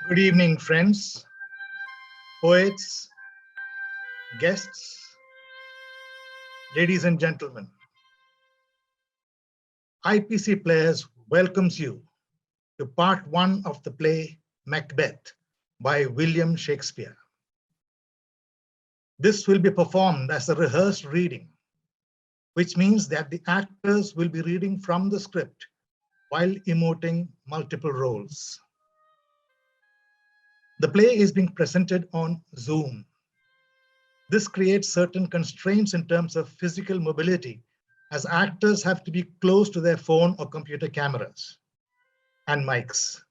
Good evening, friends, poets, guests, ladies and gentlemen. IPC Players welcomes you to part one of the play Macbeth by William Shakespeare. This will be performed as a rehearsed reading, which means that the actors will be reading from the script while emoting multiple roles. The play is being presented on Zoom. This creates certain constraints in terms of physical mobility, as actors have to be close to their phone or computer cameras and mics.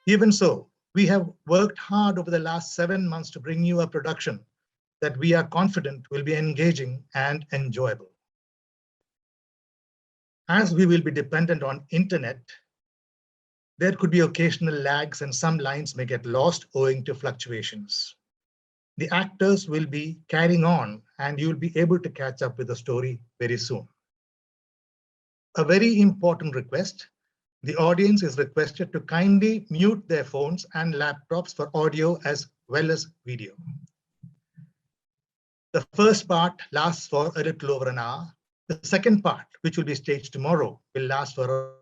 Even so, we have worked hard over the last 7 months to bring you a production that we are confident will be engaging and enjoyable. As we will be dependent on internet, there could be occasional lags and some lines may get lost owing to fluctuations. The actors will be carrying on and you will be able to catch up with the story very soon. A very important request, the audience is requested to kindly mute their phones and laptops for audio as well as video. The first part lasts for a little over an hour. The second part, which will be staged tomorrow, will last for.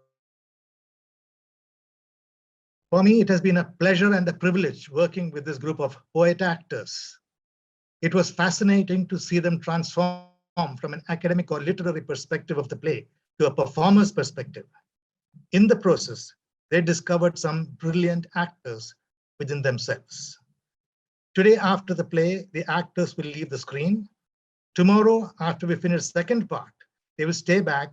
For me, it has been a pleasure and a privilege working with this group of poet actors. It was fascinating to see them transform from an academic or literary perspective of the play to a performer's perspective. In the process, they discovered some brilliant actors within themselves. Today, after the play, the actors will leave the screen. Tomorrow, after we finish the second part, they will stay back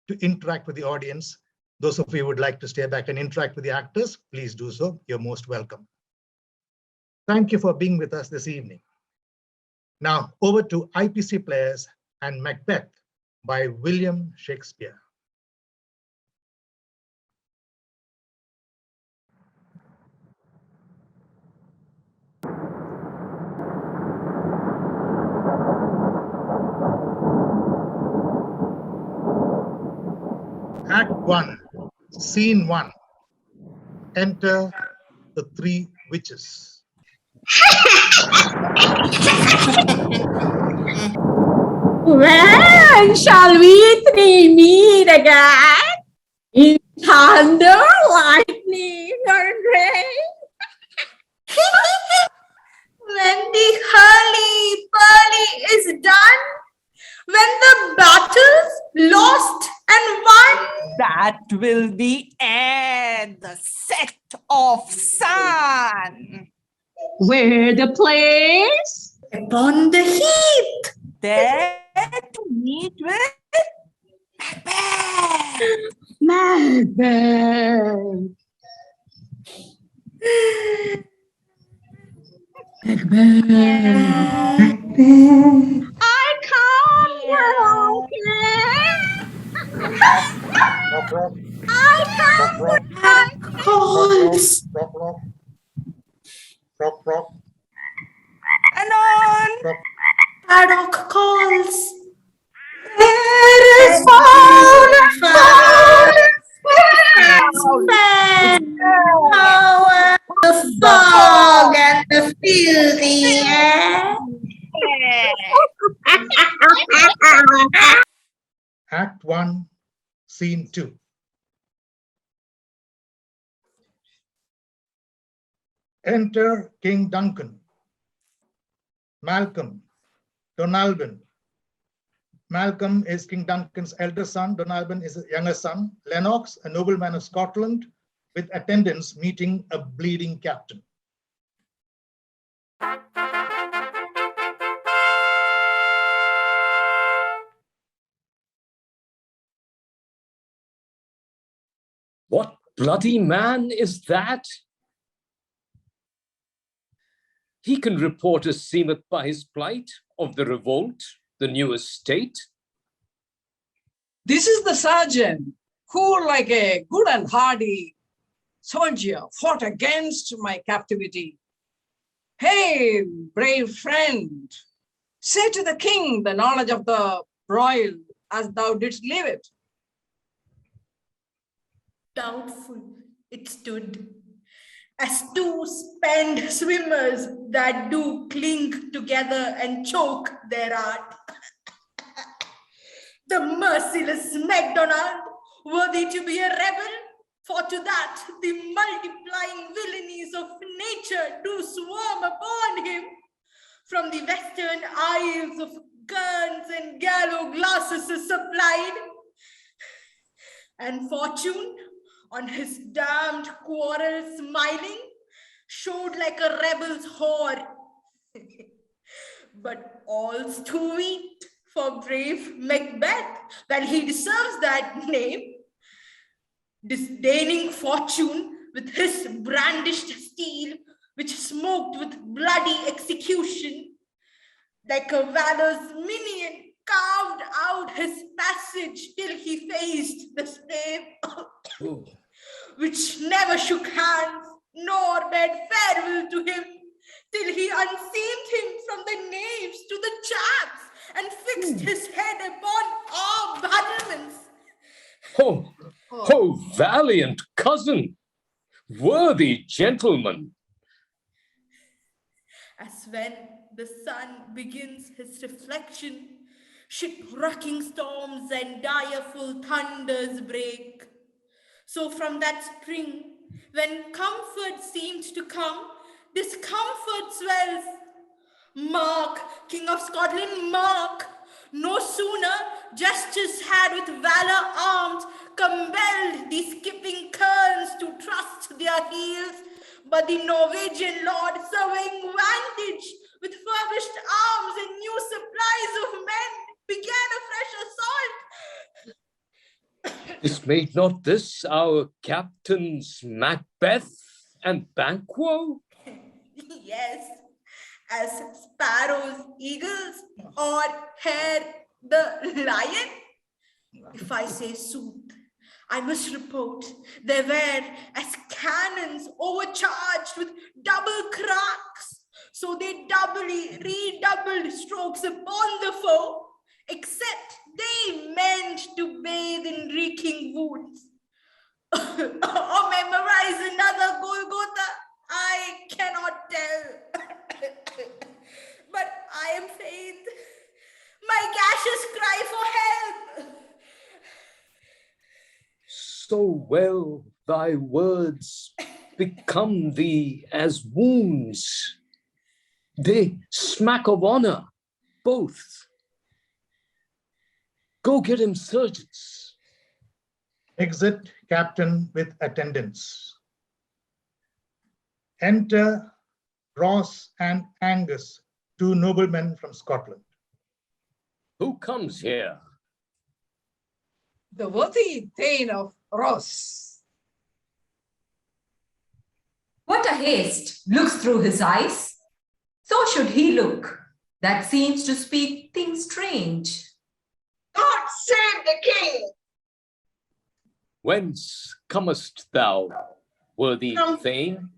to interact with the audience. Those of you who would like to stay back and interact with the actors, please do so. You're most welcome. Thank you for being with us this evening. Now over to IPC Players and Macbeth by William Shakespeare. Act 1, Scene 1. Enter the three witches. When shall we three meet again? In thunder, lightning, or rain? When the hurly-burly is done, when the battle's lost and won, that will be at the set of sun. Where the place? upon the heath, There to meet with Macbeth. Macbeth. Macbeth. I come broken. I come calls. Anon. Paddock calls. There is found the fog and the filthy air. Act 1, Scene 2. Enter King Duncan, Malcom, Donalban. Malcom is King Duncan's elder son, Donalban is his younger son, Lennox, a nobleman of Scotland, with attendants meeting a bleeding captain. What bloody man is that? He can report us seemeth by his plight of the revolt, the new estate. This is the sergeant who, like a good and hardy soldier, fought against my captivity. Hey, brave friend, say to the king the knowledge of the broil as thou didst leave it. Doubtful it stood, as two spent swimmers that do cling together and choke their art. The merciless MacDonald, worthy to be a rebel, for to that the multiplying villainies of nature do swarm upon him. From the western isles of guns and gallows glasses is supplied, and fortune, on his damned quarrel smiling, showed like a rebel's whore. But all's too weak for brave Macbeth, that he deserves that name. Disdaining fortune with his brandished steel, which smoked with bloody execution, like a valor's minion carved out his passage till he faced the slave, which never shook hands nor bade farewell to him, till he unseamed him from the knaves to the chaps and fixed his head upon our battlements. Oh, valiant cousin, worthy gentleman. As when the sun begins his reflection, ship-rocking storms and direful thunders break. So from that spring, when comfort seemed to come, discomfort swells. Mark, King of Scotland, mark, no sooner justice had with valor armed compelled the skipping kerns to trust their heels, but the Norwegian lord, surveying vantage with furbished arms and new supplies of men, began a fresh assault. Is made not this our captains Macbeth and Banquo? Yes, as sparrows, eagles, or hare the lion. If I say sooth, I must report they were as cannons overcharged with double cracks. So they doubly redoubled strokes upon the foe, except they meant to bathe in reeking wounds. Or memorize another Golgotha, I cannot tell. But I am faint. My gashes cry for help. So well thy words become thee as wounds. They smack of honor, both. Go get him surgeons. Exit captain with attendants. Enter Ross and Angus, two noblemen from Scotland. Who comes here? The worthy Thane of Ross. What a haste looks through his eyes. So should he look, that seems to speak things strange. God save the king! Whence comest thou, worthy Thane?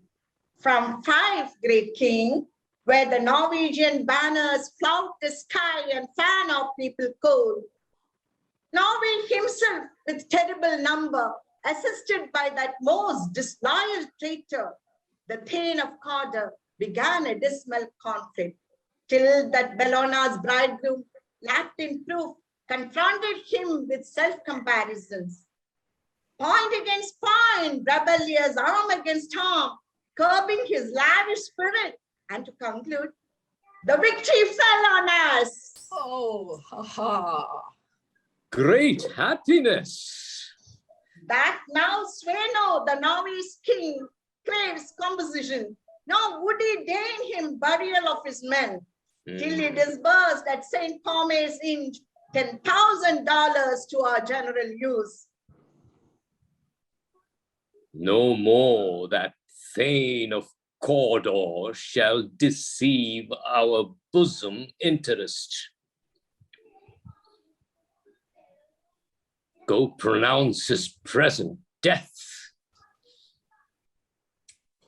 From 5, great king, where the Norwegian banners flout the sky and fan our people cold. Norway himself, with terrible number, assisted by that most disloyal traitor, the Thane of Cawdor, began a dismal conflict, till that Bellona's bridegroom, lapped in proof, confronted him with self-comparisons. Point against point, rebellious arm against arm, curbing his lavish spirit, and to conclude, the victory fell on us. Oh, ha. Great happiness. That now Sveno, the Norway's king, craves composition, nor would he deign him burial of his men, till he disbursed at St. Thomas Inch $10,000 to our general use. No more that Thane of Cawdor shall deceive our bosom interest. Go pronounce his present death,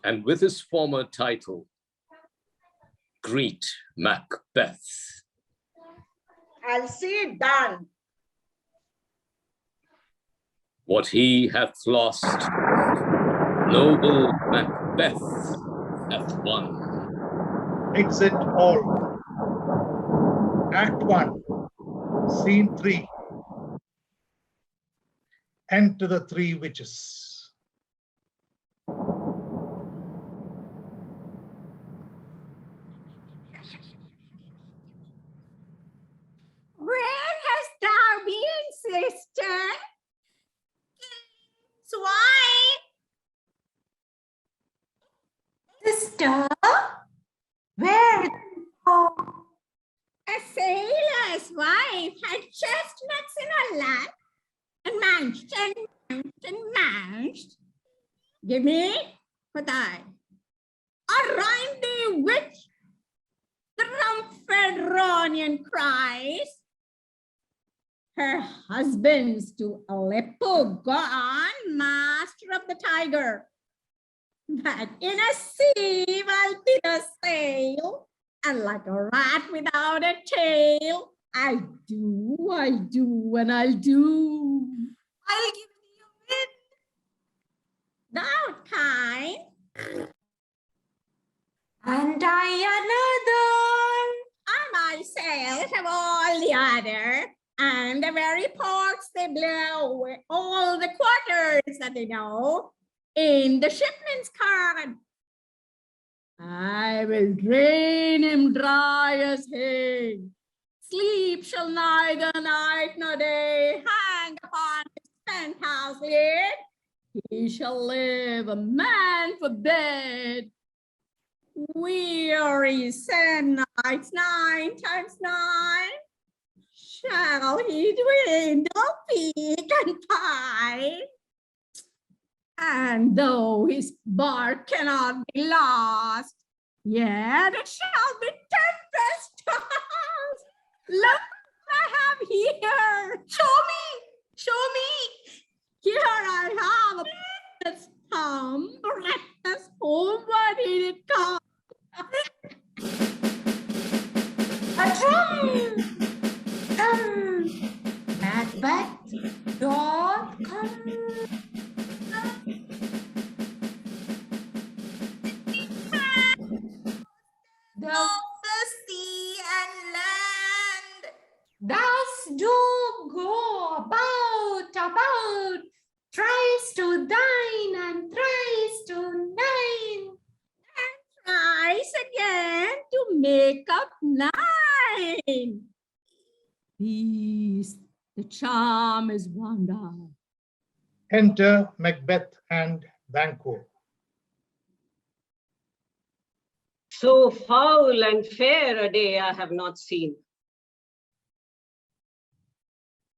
and with his former title, greet Macbeth. I'll see it done. What he hath lost, noble Macbeth Macbeth, Act 1. Exit all. Act 1, Scene 3. Enter the three witches. Where hast thou been, sister? Why? Sister, where? Oh, A sailor's wife had chestnuts in her lap and manched and manched and manched. Give me what I. Arrive thee, witch! The Rumphedronian cries. Her husband's to Aleppo gone, master of the tiger. That in a sea I'll be a sail, and like a rat without a tail, I do, and I'll do. I'll give thee a wind. Thou kind, And I I myself have all the other, and the very ports they blow with all the quarters that they know in the shipman's card. I will drain him dry as hay. Sleep shall neither night nor day hang upon his penthouse lid. He shall live a man for bed. Weary sad nights 9 times 9. Shall he dwindle, peak and pine? And though his bark cannot be lost, yet it shall be tempest tossed. Look, I have here. Show me. Here I have a breathless thumb, breathless home, what did it come? A drum. Macbeth, doth come. The sea and land. Thus do go about, thrice to dine and thrice to nine. Tries again to make up 9. Peace, the charm is wound up. Enter Macbeth and Banquo. So foul and fair a day I have not seen.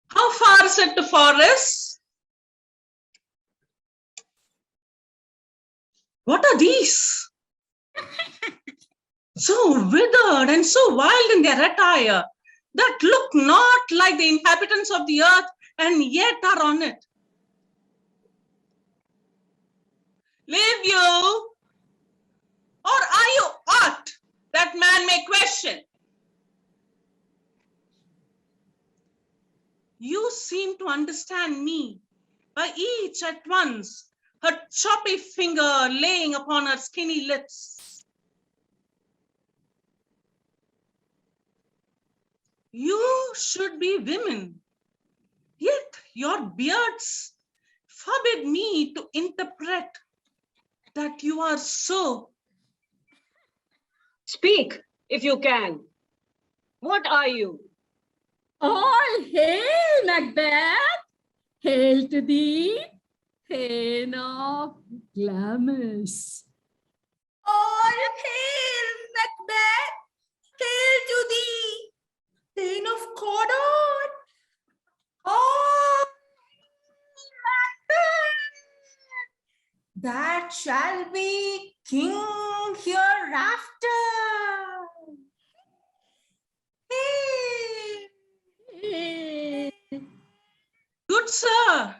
How far is it to forest? What are these? So withered and so wild in their attire, that look not like the inhabitants of the earth, and yet are on it. Live you? Or are you aught that man may question? You seem to understand me by each at once, her choppy finger laying upon her skinny lips. You should be women, yet your beards forbid me to interpret that you are so. Speak, if you can. What are you? All hail, Macbeth! Hail to thee, Thane of Glamis. All hail, Macbeth! Hail to thee, Thane of Cawdor! Oh, Macbeth! That shall be king hereafter. Hey. Good sir,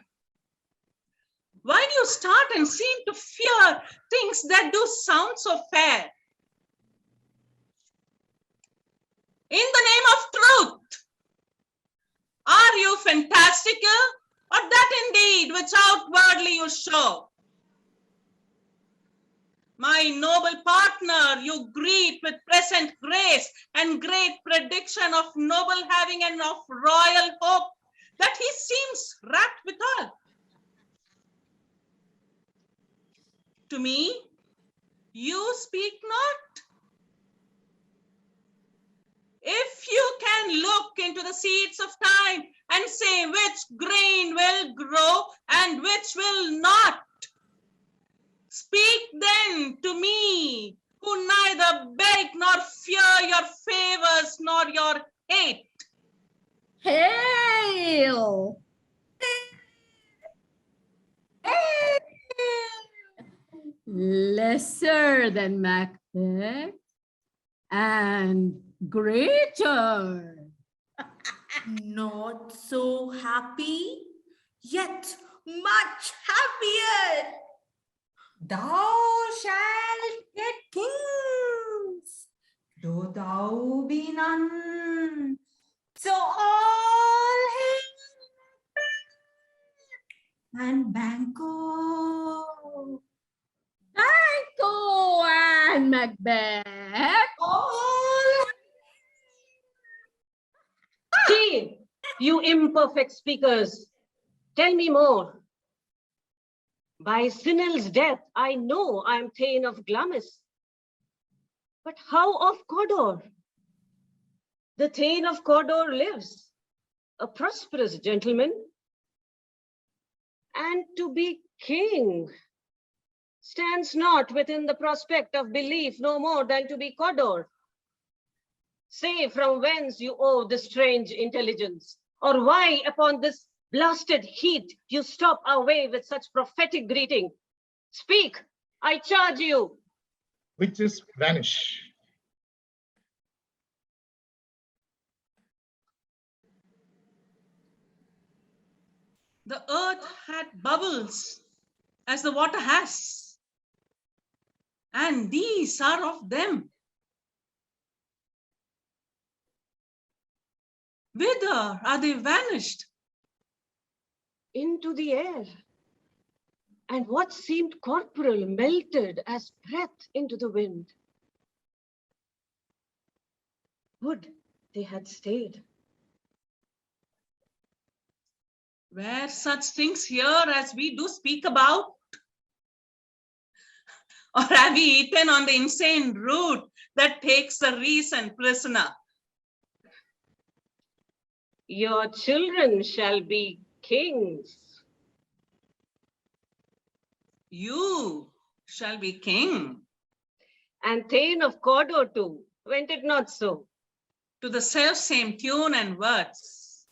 why do you start and seem to fear things that do sound so fair? In the name of truth, are you fantastical, or that indeed which outwardly you show? My noble partner, you greet with present grace and great prediction of noble having and of royal hope, that he seems rapt withal. To me, you speak not. If you can look into the seeds of time and say which grain will grow and which will not, speak then to me, who neither beg nor fear your favors nor your hate. Hail! Lesser than Macbeth and greater. Not so happy, yet much happier. Thou shalt get kings, though thou be none. So all hail and Banquo. Banquo and Macbeth. All See, you imperfect speakers, tell me more. By Sinel's death, I know I am Thane of Glamis. But how of Cawdor? The Thane of Cawdor lives, a prosperous gentleman. And to be king stands not within the prospect of belief no more than to be Cawdor. Say from whence you owe this strange intelligence, or why upon this blasted heat you stop our way with such prophetic greeting. Speak, I charge you. Witches vanish. The earth had bubbles as the water has, and these are of them. Whither are they vanished? Into the air. And what seemed corporal melted as breath into the wind. Would they had stayed. Were such things here as we do speak about? Or have we eaten on the insane root that takes the reason prisoner? Your children shall be kings. You shall be king. And Thane of Cawdor too, went it not so? To the self-same tune and words.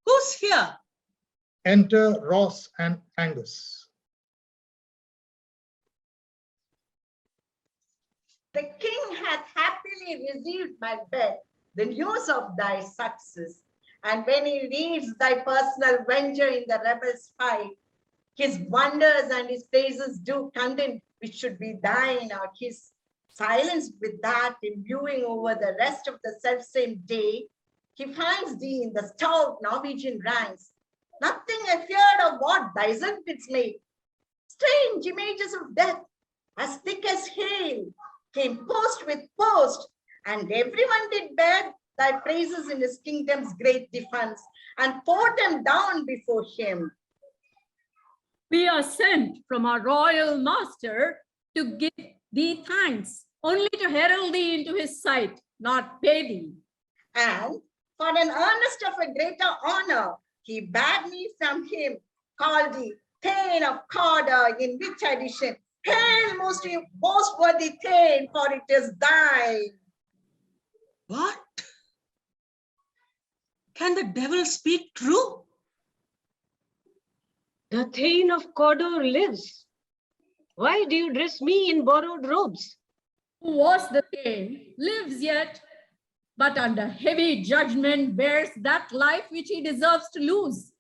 Who's here? Enter Ross and Angus. The king hath happily received, Macbeth, the news of thy success. And when he reads thy personal venture in the rebels' fight, his wonders and his praises do content which should be thine, or his silence with that in viewing over the rest of the selfsame day, he finds thee in the stout Norwegian ranks. Nothing afeard of what thyself didst make. Strange images of death, as thick as hail, came post with post, and everyone did bear thy praises in his kingdom's great defense, and poured them down before him. We are sent from our royal master to give thee thanks, only to herald thee into his sight, not pay thee. And for an earnest of a greater honor, he bade me from him, called thee Thane of Cawdor, in which addition, hail most worthy Thane, for it is thine. What? Can the devil speak true? The Thane of Cawdor lives. Why do you dress me in borrowed robes? Who was the Thane, lives yet, but under heavy judgment bears that life which he deserves to lose.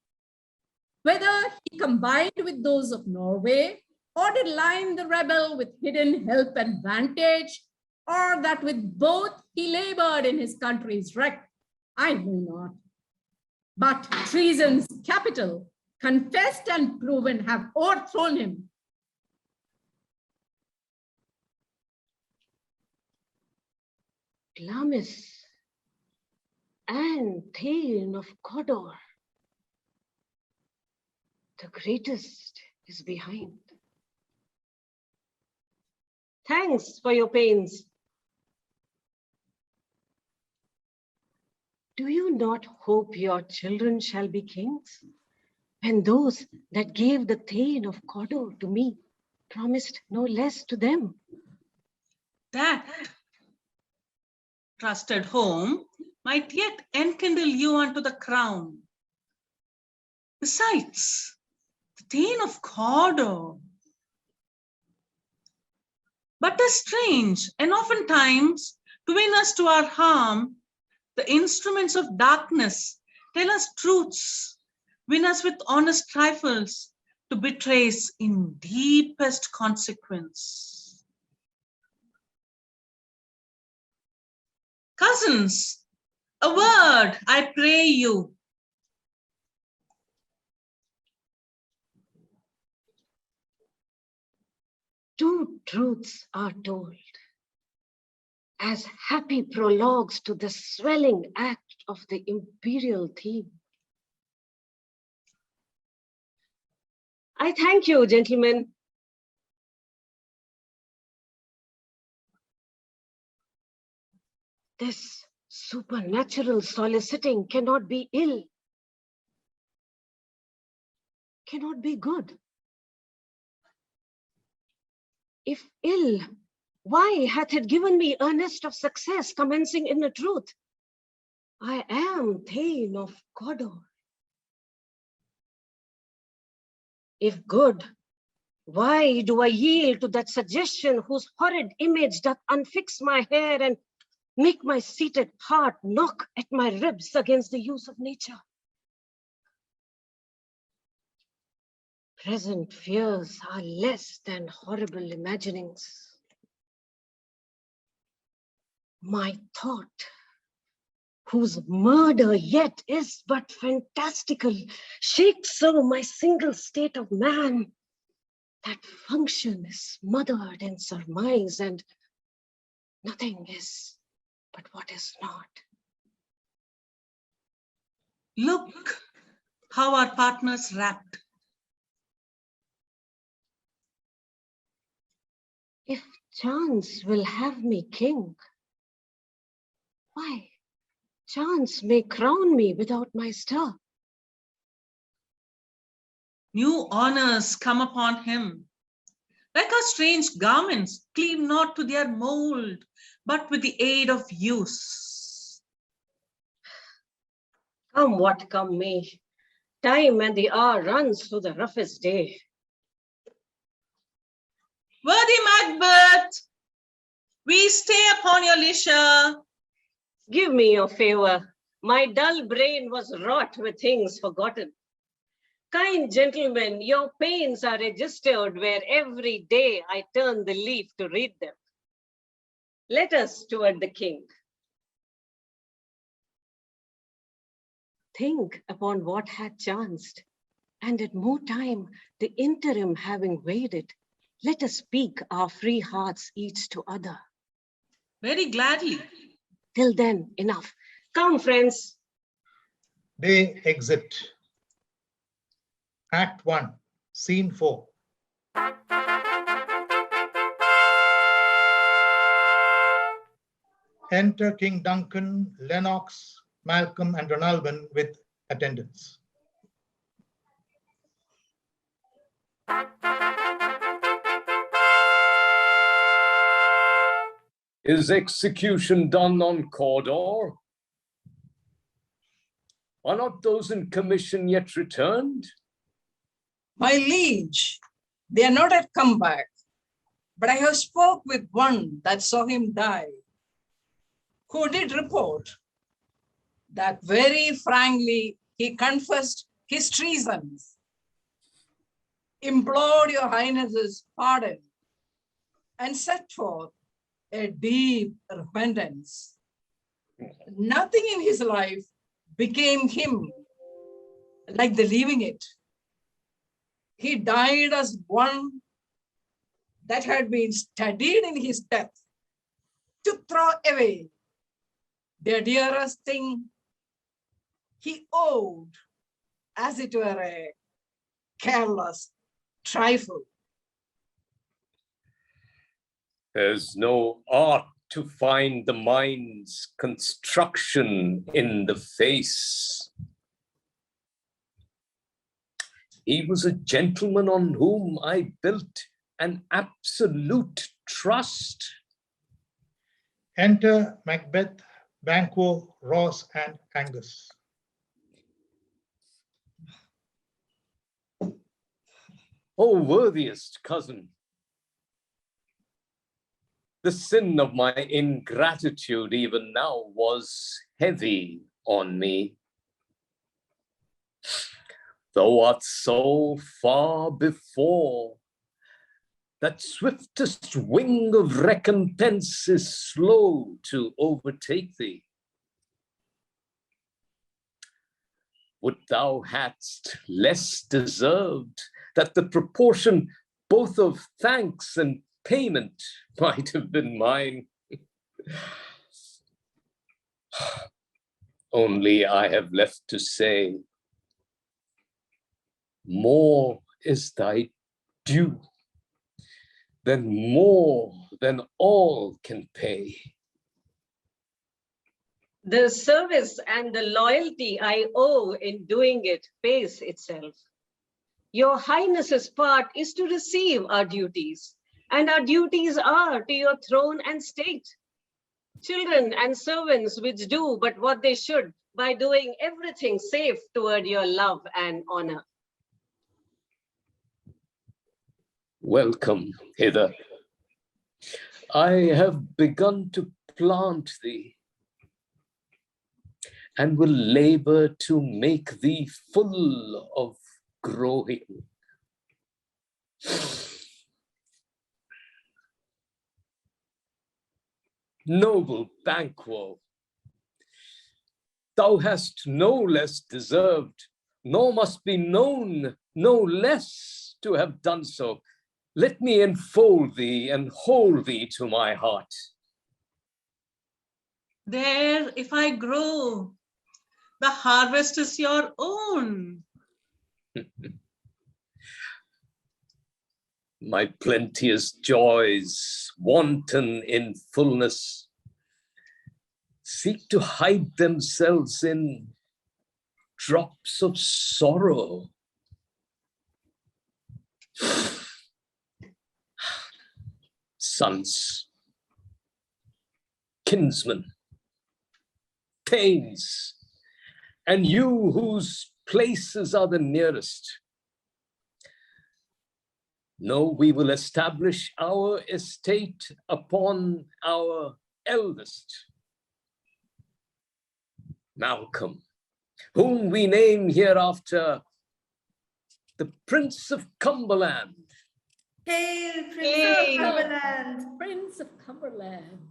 Whether he combined with those of Norway, or did line the rebel with hidden help and vantage, or that with both he labored in his country's wreck, I know not. But treason's capital, confessed and proven, have overthrown him. Glamis and Thane of Cawdor. The greatest is behind. Thanks for your pains. Do you not hope your children shall be kings? When those that gave the Thane of Cawdor to me promised no less to them. That trusted home might yet enkindle you unto the crown. Besides, the Thane of Cawdor. But 'tis strange, and oftentimes, to win us to our harm, the instruments of darkness tell us truths, win us with honest trifles, to betray us in deepest consequence. Cousins, a word, I pray you. Two truths are told as happy prologues to the swelling act of the imperial theme. I thank you, gentlemen. This supernatural soliciting cannot be ill, cannot be good. If ill, why hath it given me earnest of success, commencing in the truth? I am Thane of Cawdor. If good, why do I yield to that suggestion whose horrid image doth unfix my hair and make my seated heart knock at my ribs against the use of nature? Present fears are less than horrible imaginings. My thought, whose murder yet is but fantastical, shakes so my single state of man, that function is smothered in surmise, and nothing is but what is not. Look how our partners wrapped. If chance will have me king, why, chance may crown me without my stir. New honors come upon him. Like our strange garments, cleave not to their mold, but with the aid of use. Come what come may, time and the hour runs through the roughest day. Worthy Macbeth, we stay upon your leisure. Give me your favor. My dull brain was wrought with things forgotten. Kind gentlemen, your pains are registered where every day I turn the leaf to read them. Let us toward the king. Think upon what had chanced, and at more time, the interim having weighed it, let us speak our free hearts each to other. Very gladly. Till then, enough. Come, friends. They exit. Act 1, Scene 4. Enter King Duncan, Lennox, Malcom, and Ronalban with attendants. Is execution done on Cawdor? Are not those in commission yet returned? My liege, they are not yet come back, but I have spoke with one that saw him die, who did report that very frankly he confessed his treasons, implored your highness's pardon, and set forth a deep repentance. Nothing in his life became him like the leaving it. He died as one that had been studied in his death to throw away The dearest thing he owed, as it were a careless trifle. There's no art to find the mind's construction in the face. He was a gentleman on whom I built an absolute trust. Enter Macbeth, Banquo, Ross, and Angus. O worthiest cousin, the sin of my ingratitude even now was heavy on me. Thou art so far before, that swiftest wing of recompense is slow to overtake thee. Would thou hadst less deserved, that the proportion both of thanks and payment might have been mine. Only I have left to say, more is thy due, then more than all can pay. The service and the loyalty I owe in doing it pays itself. Your Highness's part is to receive our duties, and our duties are to your throne and state. Children and servants which do but what they should by doing everything safe toward your love and honor. Welcome hither. I have begun to plant thee, and will labor to make thee full of growing. Noble Banquo, thou hast no less deserved, nor must be known no less to have done so. Let me enfold thee and hold thee to my heart. There, if I grow, the harvest is your own. My plenteous joys, wanton in fullness, seek to hide themselves in drops of sorrow. Sons, kinsmen, pains, and you whose places are the nearest, no, we will establish our estate upon our eldest, Malcom, whom we name hereafter the Prince of Cumberland. Hail, Prince Hail. of Cumberland! Prince of Cumberland.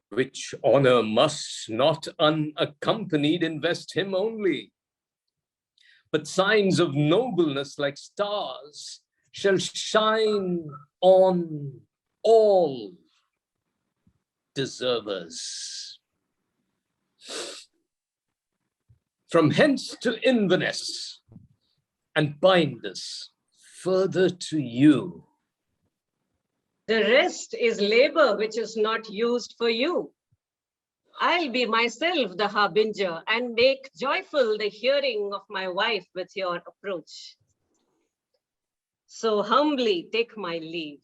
Which honor must not unaccompanied invest him only, but signs of nobleness like stars shall shine on all deservers. From hence to Inverness, and bind us further to you. The rest is labor which is not used for you. I'll be myself the harbinger and make joyful the hearing of my wife with your approach. So humbly take my leave.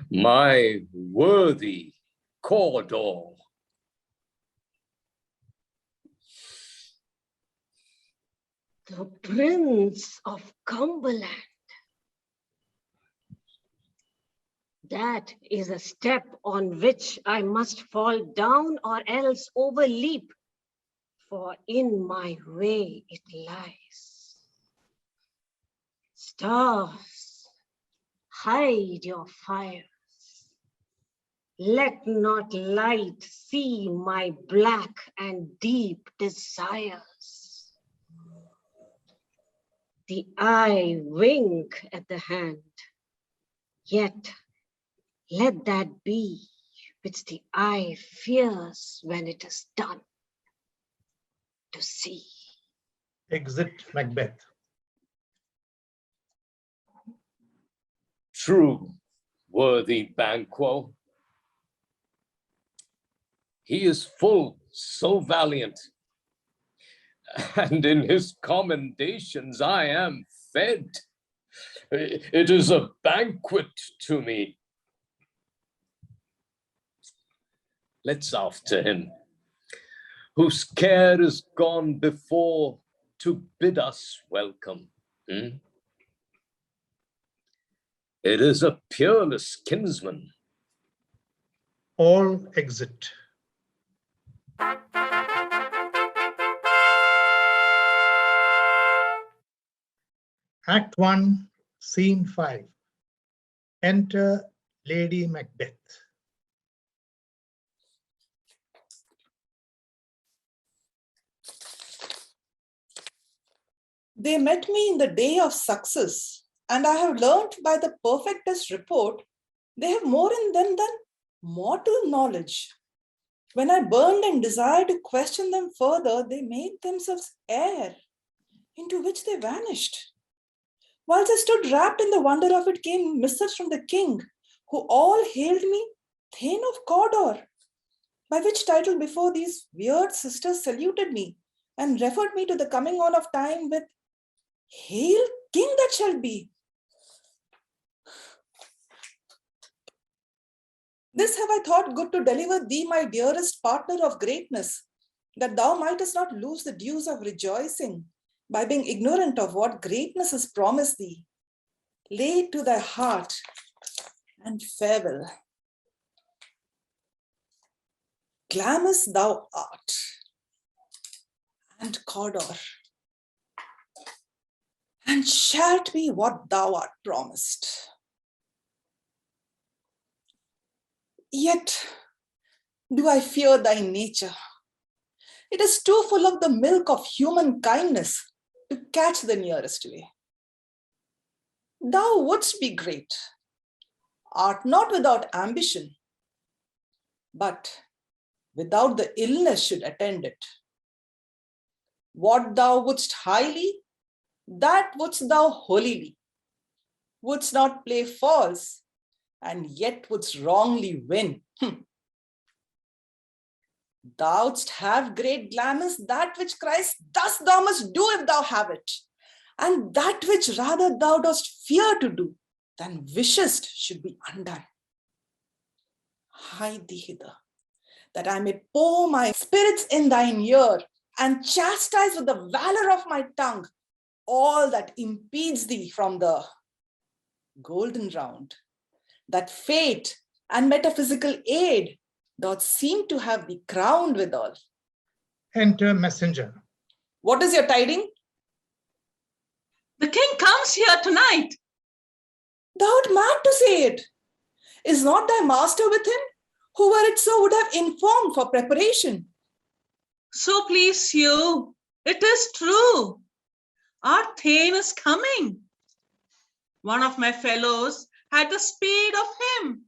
My worthy Cawdor. The Prince of Cumberland. That is a step on which I must fall down or else overleap, for in my way it lies. Stars, hide your fires. Let not light see my black and deep desires. The eye wink at the hand, yet Let that be which the eye fears when it is done to see. Exit Macbeth. True, worthy Banquo. He is full, so valiant, and in his commendations I am fed. It is a banquet to me. Let's after him, whose care is gone before to bid us welcome. It is a peerless kinsman. All exit. Act 1, Scene 5. Enter Lady Macbeth. They met me in the day of success, and I have learnt by the perfectest report, they have more in them than mortal knowledge. When I burned and desired to question them further, they made themselves air, into which they vanished. Whilst I stood wrapped in the wonder of it, came missives from the king, who all hailed me Thane of Cawdor, by which title before these weird sisters saluted me and referred me to the coming on of time with Hail, king that shall be. This have I thought good to deliver thee, my dearest partner of greatness, that thou mightest not lose the dues of rejoicing by being ignorant of what greatness is promised thee. Lay it to thy heart and farewell. Glamis thou art, and Cawdor, and shalt be what thou art promised. Yet do I fear thy nature. It is too full of the milk of human kindness to catch the nearest way. Thou wouldst be great, art not without ambition, but without the illness should attend it. What thou wouldst highly, that wouldst thou holily, wouldst not play false, and yet wouldst wrongly win. Thou'dst have great glamours, that which cries, thus thou must do if thou have it, and that which rather thou dost fear to do than wishest should be undone. Hide thee hither, that I may pour my spirits in thine ear and chastise with the valor of my tongue all that impedes thee from the golden round, that fate and metaphysical aid doth seem to have thee crowned withal. Enter messenger. What is your tiding? The king comes here tonight. Thou art mad to say it. Is not thy master with him? Who were it so would have informed for preparation. So please you, it is true. Our Thane is coming. One of my fellows had the speed of him,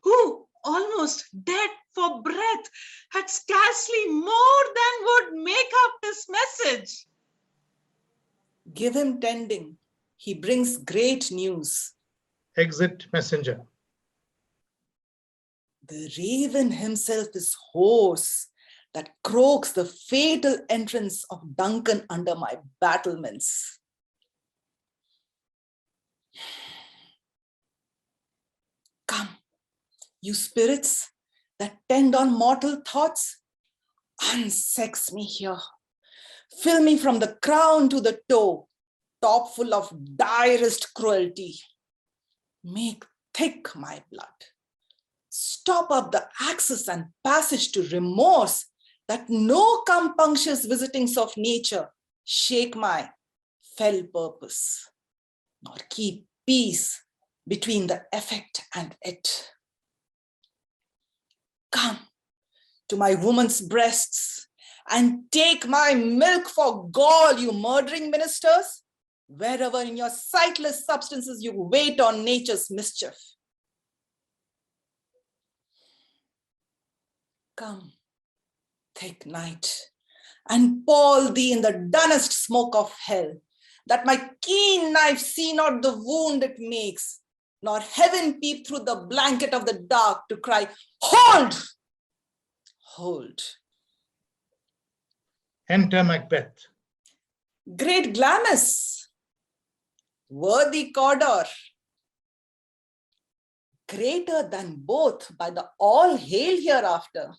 who, almost dead for breath, had scarcely more than would make up his message. Give him tending. He brings great news. Exit messenger. The raven himself is hoarse, that croaks the fatal entrance of Duncan under my battlements. Come, you spirits that tend on mortal thoughts, unsex me here. Fill me from the crown to the toe, top full of direst cruelty. Make thick my blood. Stop up the access and passage to remorse, that no compunctious visitings of nature shake my fell purpose, nor keep peace between the effect and it. Come to my woman's breasts and take my milk for gall, you murdering ministers, wherever in your sightless substances you wait on nature's mischief. come, thick night, and pall thee in the dunnest smoke of hell, that my keen knife see not the wound it makes, nor heaven peep through the blanket of the dark to cry, hold, hold. Enter Macbeth. Great Glamis, worthy Cawdor, greater than both by the all hail hereafter.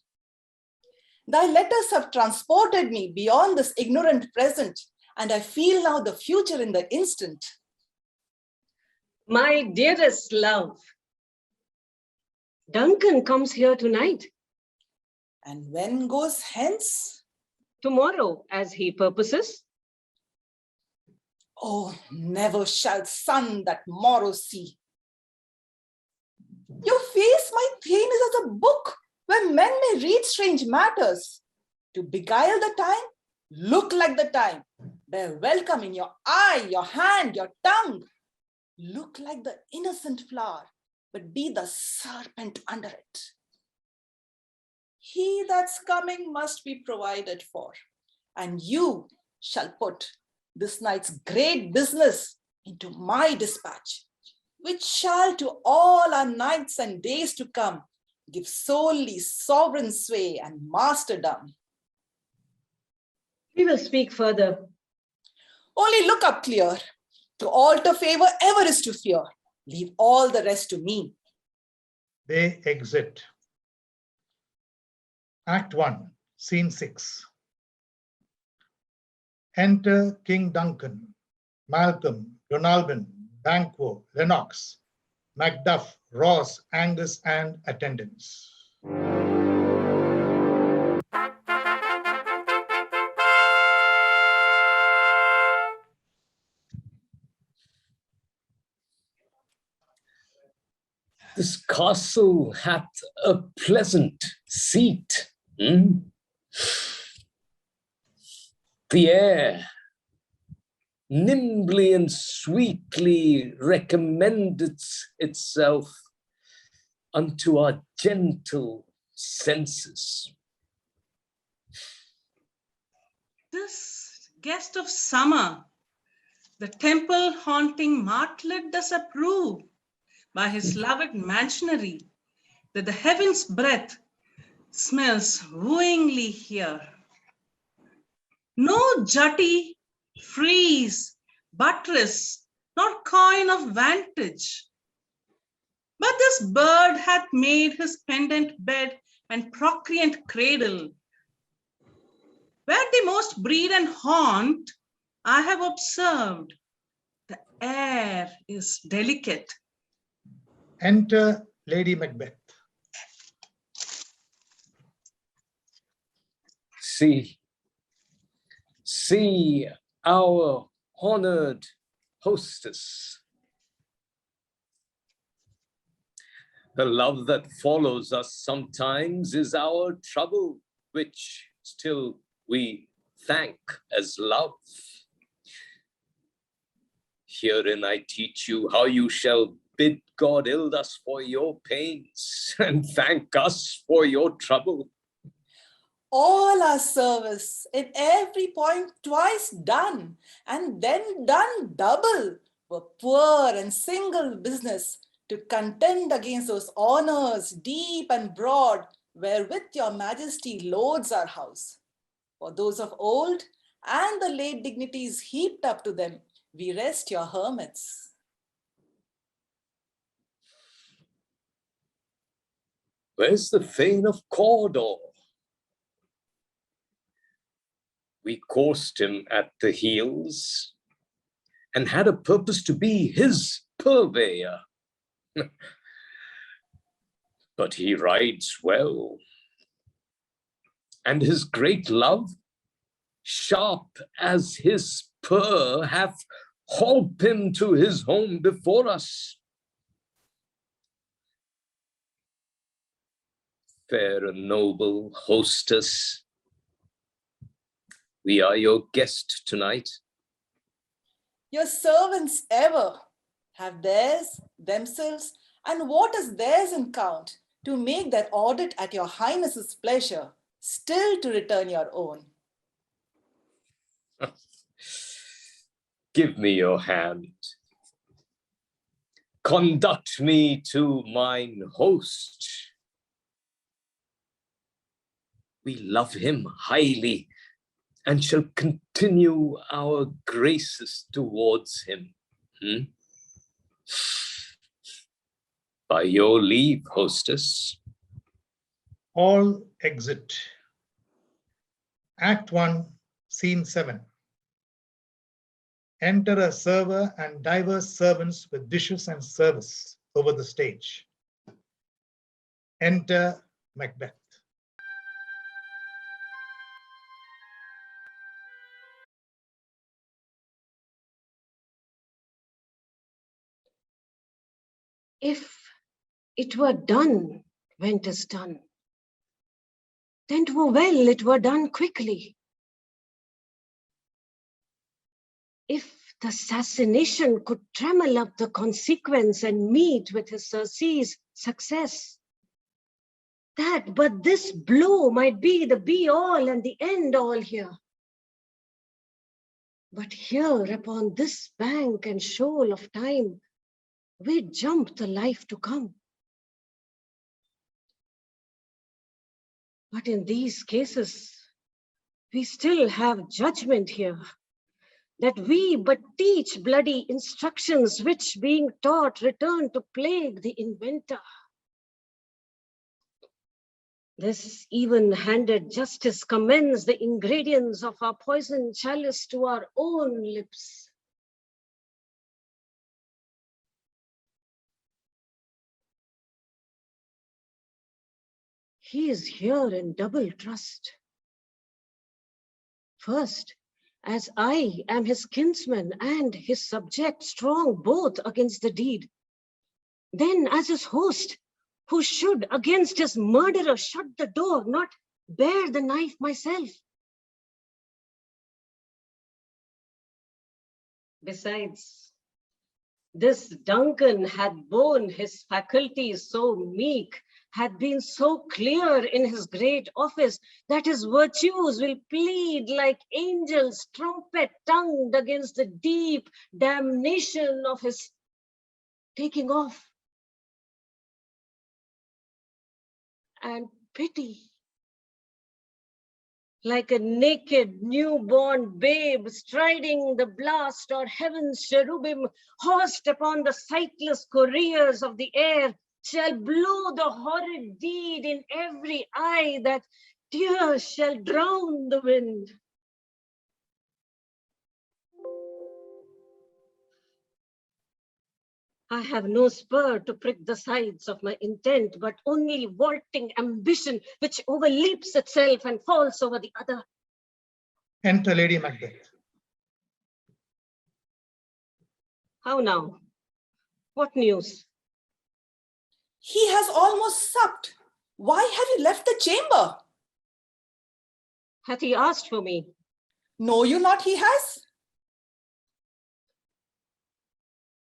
Thy letters have transported me beyond this ignorant present, and I feel now the future in the instant. My dearest love, Duncan comes here tonight. And when goes hence? Tomorrow, as he purposes. Oh, never shall sun that morrow see. Your face, my Thane, is as a book where men may read strange matters. To beguile the time, look like the time. Bear welcome in your eye, your hand, your tongue. Look like the innocent flower, but be the serpent under it. He that's coming must be provided for, and you shall put this night's great business into my dispatch, which shall to all our nights and days to come give solely sovereign sway and masterdom. We will speak further. Only look up clear. To alter favor ever is to fear. Leave all the rest to me. They exit. Act 1, Scene 6. Enter King Duncan, Malcom, Donalbain, Banquo, Lennox, Macduff, Ross, Angus, and attendants. This castle hath a pleasant seat. The air nimbly and sweetly recommendeth itself unto our gentle senses. This guest of summer, the temple haunting martlet does approve by his loved mansionary, that the heaven's breath smells wooingly here. No jutty, frieze, buttress, nor coign of vantage, but this bird hath made his pendant bed and procreant cradle. Where they most breed and haunt, I have observed, the air is delicate. Enter Lady Macbeth. See our honored hostess. The love that follows us sometimes is our trouble, which still we thank as love. Herein I teach you how you shall bid God ild us for your pains and thank us for your trouble. All our service in every point twice done, and then done double, were poor and single business to contend against those honors deep and broad, wherewith your majesty loads our house. For those of old and the late dignities heaped up to them, we rest your hermits. Where's the Thane of Cawdor? We coursed him at the heels and had a purpose to be his purveyor. But he rides well, and his great love, sharp as his spur, hath holp him to his home before us. Fair and noble hostess, we are your guest tonight. Your servants ever have theirs, themselves, and what is theirs in count, to make that audit at your highness's pleasure, still to return your own. Give me your hand. Conduct me to mine host. We love him highly and shall continue our graces towards him. By your leave, hostess. All exit. Act 1, Scene 7. Enter a server and diverse servants with dishes and service over the stage. Enter Macbeth. If it were done when 'tis done, then 'twere well it were done quickly. If the assassination could trammel up the consequence and meet with his surcease success, that but this blow might be the be-all and the end-all here. But here upon this bank and shoal of time, we jump the life to come. But in these cases, we still have judgment here, that we but teach bloody instructions which being taught return to plague the inventor. This even-handed justice commends the ingredients of our poison chalice to our own lips. He is here in double trust. First, as I am his kinsman and his subject, strong both against the deed. Then as his host, who should against his murderer shut the door, not bear the knife myself. Besides, this Duncan had borne his faculties so meek, had been so clear in his great office, that his virtues will plead like angels trumpet-tongued against the deep damnation of his taking off. And pity, like a naked newborn babe striding the blast or heaven's cherubim horsed upon the sightless couriers of the air, shall blow the horrid deed in every eye, that tears shall drown the wind. I have no spur to prick the sides of my intent, but only vaulting ambition which overleaps itself and falls over the other. Enter Lady Macbeth. How now? What news? He has almost supped. Why have you left the chamber? Hath he asked for me? Know you not he has?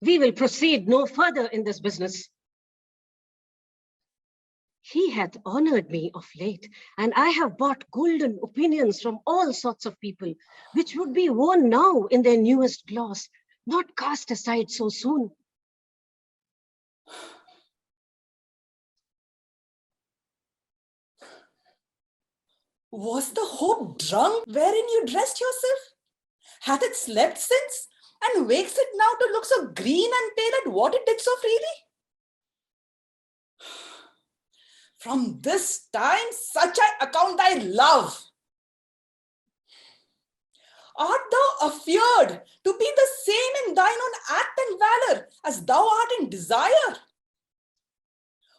We will proceed no further in this business. He hath honored me of late, and I have bought golden opinions from all sorts of people, which would be worn now in their newest gloss, not cast aside so soon. Was the hope drunk wherein you dressed yourself? Hath it slept since, and wakes it now to look so green and pale at what it did so freely? From this time such I account thy love. Art thou afeard to be the same in thine own act and valor as thou art in desire?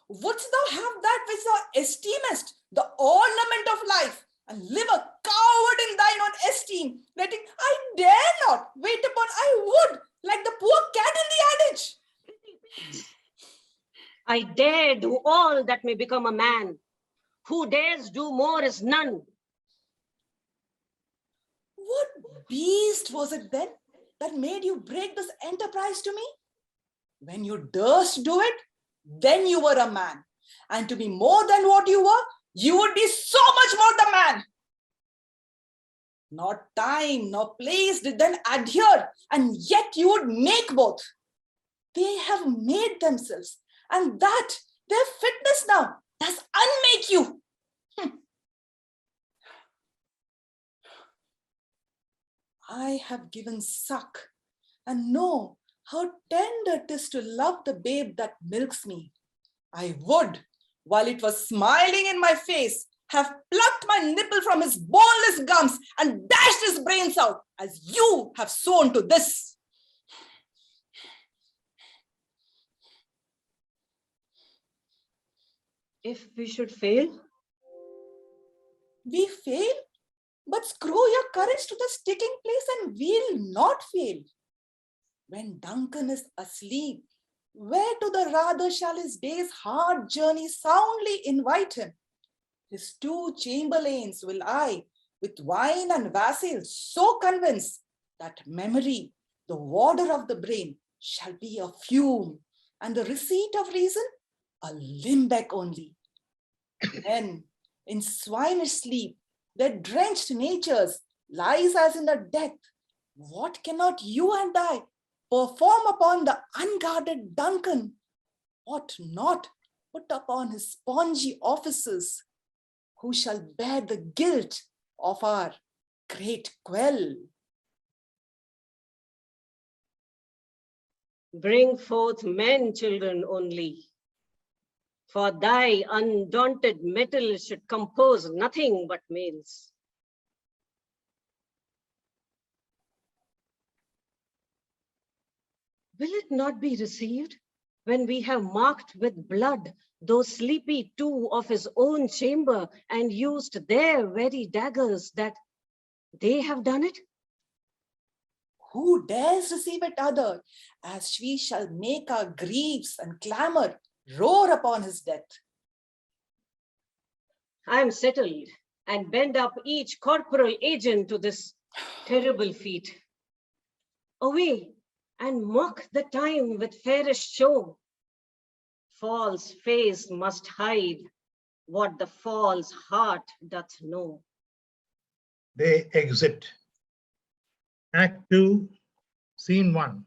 Wouldst thou have that which thou esteemest, the ornament of life, and live a coward in thine own esteem, letting I dare not wait upon I would, like the poor cat in the adage? I dare do all that may become a man. Who dares do more is none. What beast was it then that made you break this enterprise to me? When you durst do it, then you were a man. And to be more than what you were, you would be so much more the man. Not time nor place did then adhere, and yet you would make both. They have made themselves, and that their fitness now does unmake you. I have given suck and know how tender it is to love the babe that milks me. I would, while it was smiling in my face, have plucked my nipple from his boneless gums and dashed his brains out, as you have sown to this. If we should fail? We fail? But screw your courage to the sticking place and we'll not fail. When Duncan is asleep, where to the rather shall his day's hard journey soundly invite him? His 2 chamberlains will I, with wine and wassail, so convince that memory, the warder of the brain, shall be a fume, and the receipt of reason a limbeck only. Then, in swinish sleep, their drenched natures lies as in a death. What cannot you and I perform upon the unguarded Duncan? What not put upon his spongy offices? Who shall bear the guilt of our great quell? Bring forth men, children, only. For thy undaunted metal should compose nothing but males. Will it not be received when we have marked with blood those sleepy 2 of his own chamber and used their very daggers that they have done it? Who dares receive it other, as we shall make our griefs and clamor roar upon his death? I am settled and bend up each corporal agent to this terrible feat. Away and mock the time with fairest show. False face must hide what the false heart doth know. They exit. Act 2, Scene 1.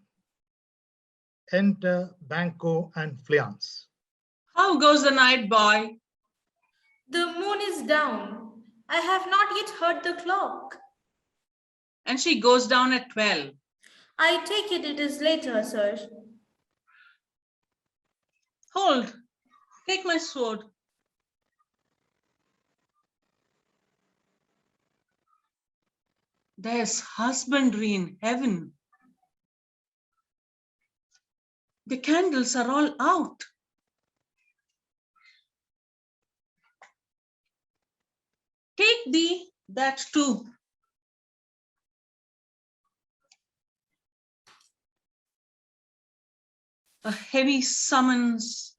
Enter Banquo and Fleance. How goes the night, boy? The moon is down. I have not yet heard the clock. And she goes down at 12. I take it is later, sir. Hold, take my sword. There's husbandry in heaven. The candles are all out. Take thee that too. A heavy summons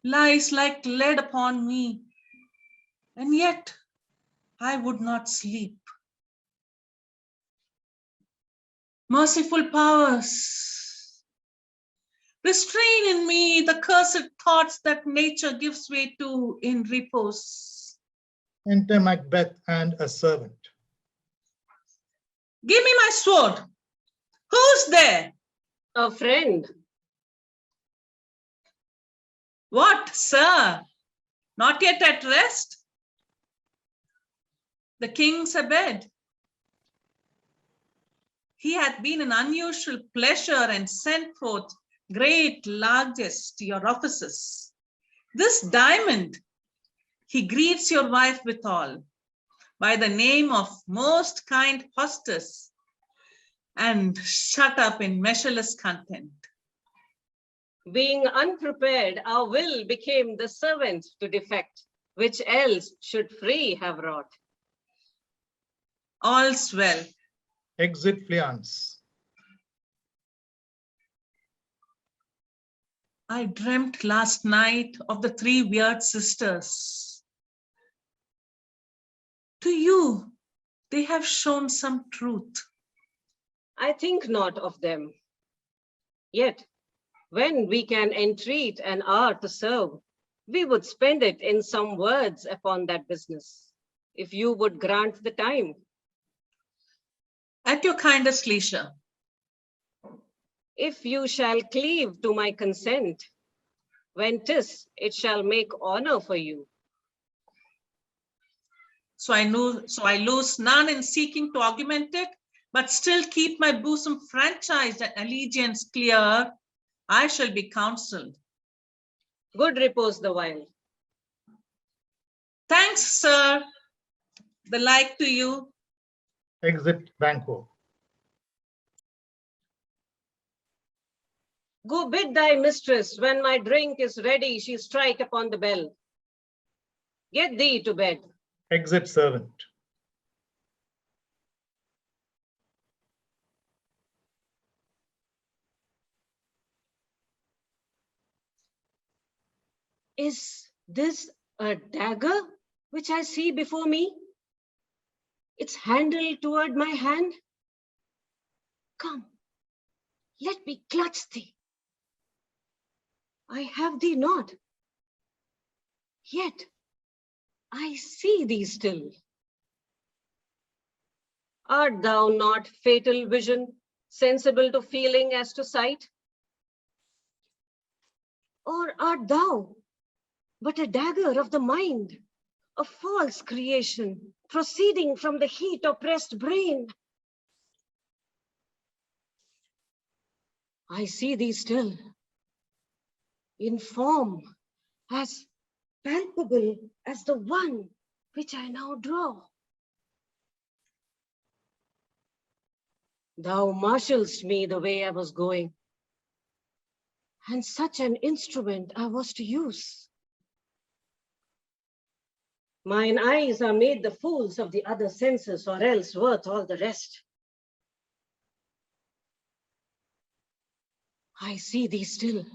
lies like lead upon me, and yet I would not sleep. Merciful powers, restrain in me the cursed thoughts that nature gives way to in repose. Enter Macbeth and a servant. Give me my sword. Who's there? A friend. What, sir? Not yet at rest? The king's abed. He hath been an unusual pleasure and sent forth great largesse to your offices. This diamond he greets your wife withal, by the name of most kind hostess, and shut up in measureless content. Being unprepared, our will became the servant to defect, which else should free have wrought. All's well. Exit Fleance. I dreamt last night of the 3 weird sisters. To you, they have shown some truth. I think not of them. Yet, when we can entreat and are to serve, We would spend it in some words upon that business, if you would grant the time. At your kindest leisure. If you shall cleave to my consent, when 'tis, it shall make honor for you. So I lose none in seeking to augment it, but still keep my bosom franchised and allegiance clear. I shall be counseled. Good repose the while. Thanks, sir. The like to you. Exit Banquo. Go bid thy mistress, when my drink is ready, she strike upon the bell. Get thee to bed. Exit servant. Is this a dagger which I see before me? Its handle toward my hand? Come, let me clutch thee. I have thee not, yet I see thee still. Art thou not fatal vision, sensible to feeling as to sight? Or art thou but a dagger of the mind, a false creation, proceeding from the heat oppressed brain? I see thee still, in form as palpable as the one which I now draw. Thou marshalst me the way I was going, and such an instrument I was to use. Mine eyes are made the fools of the other senses, or else worth all the rest. I see thee still,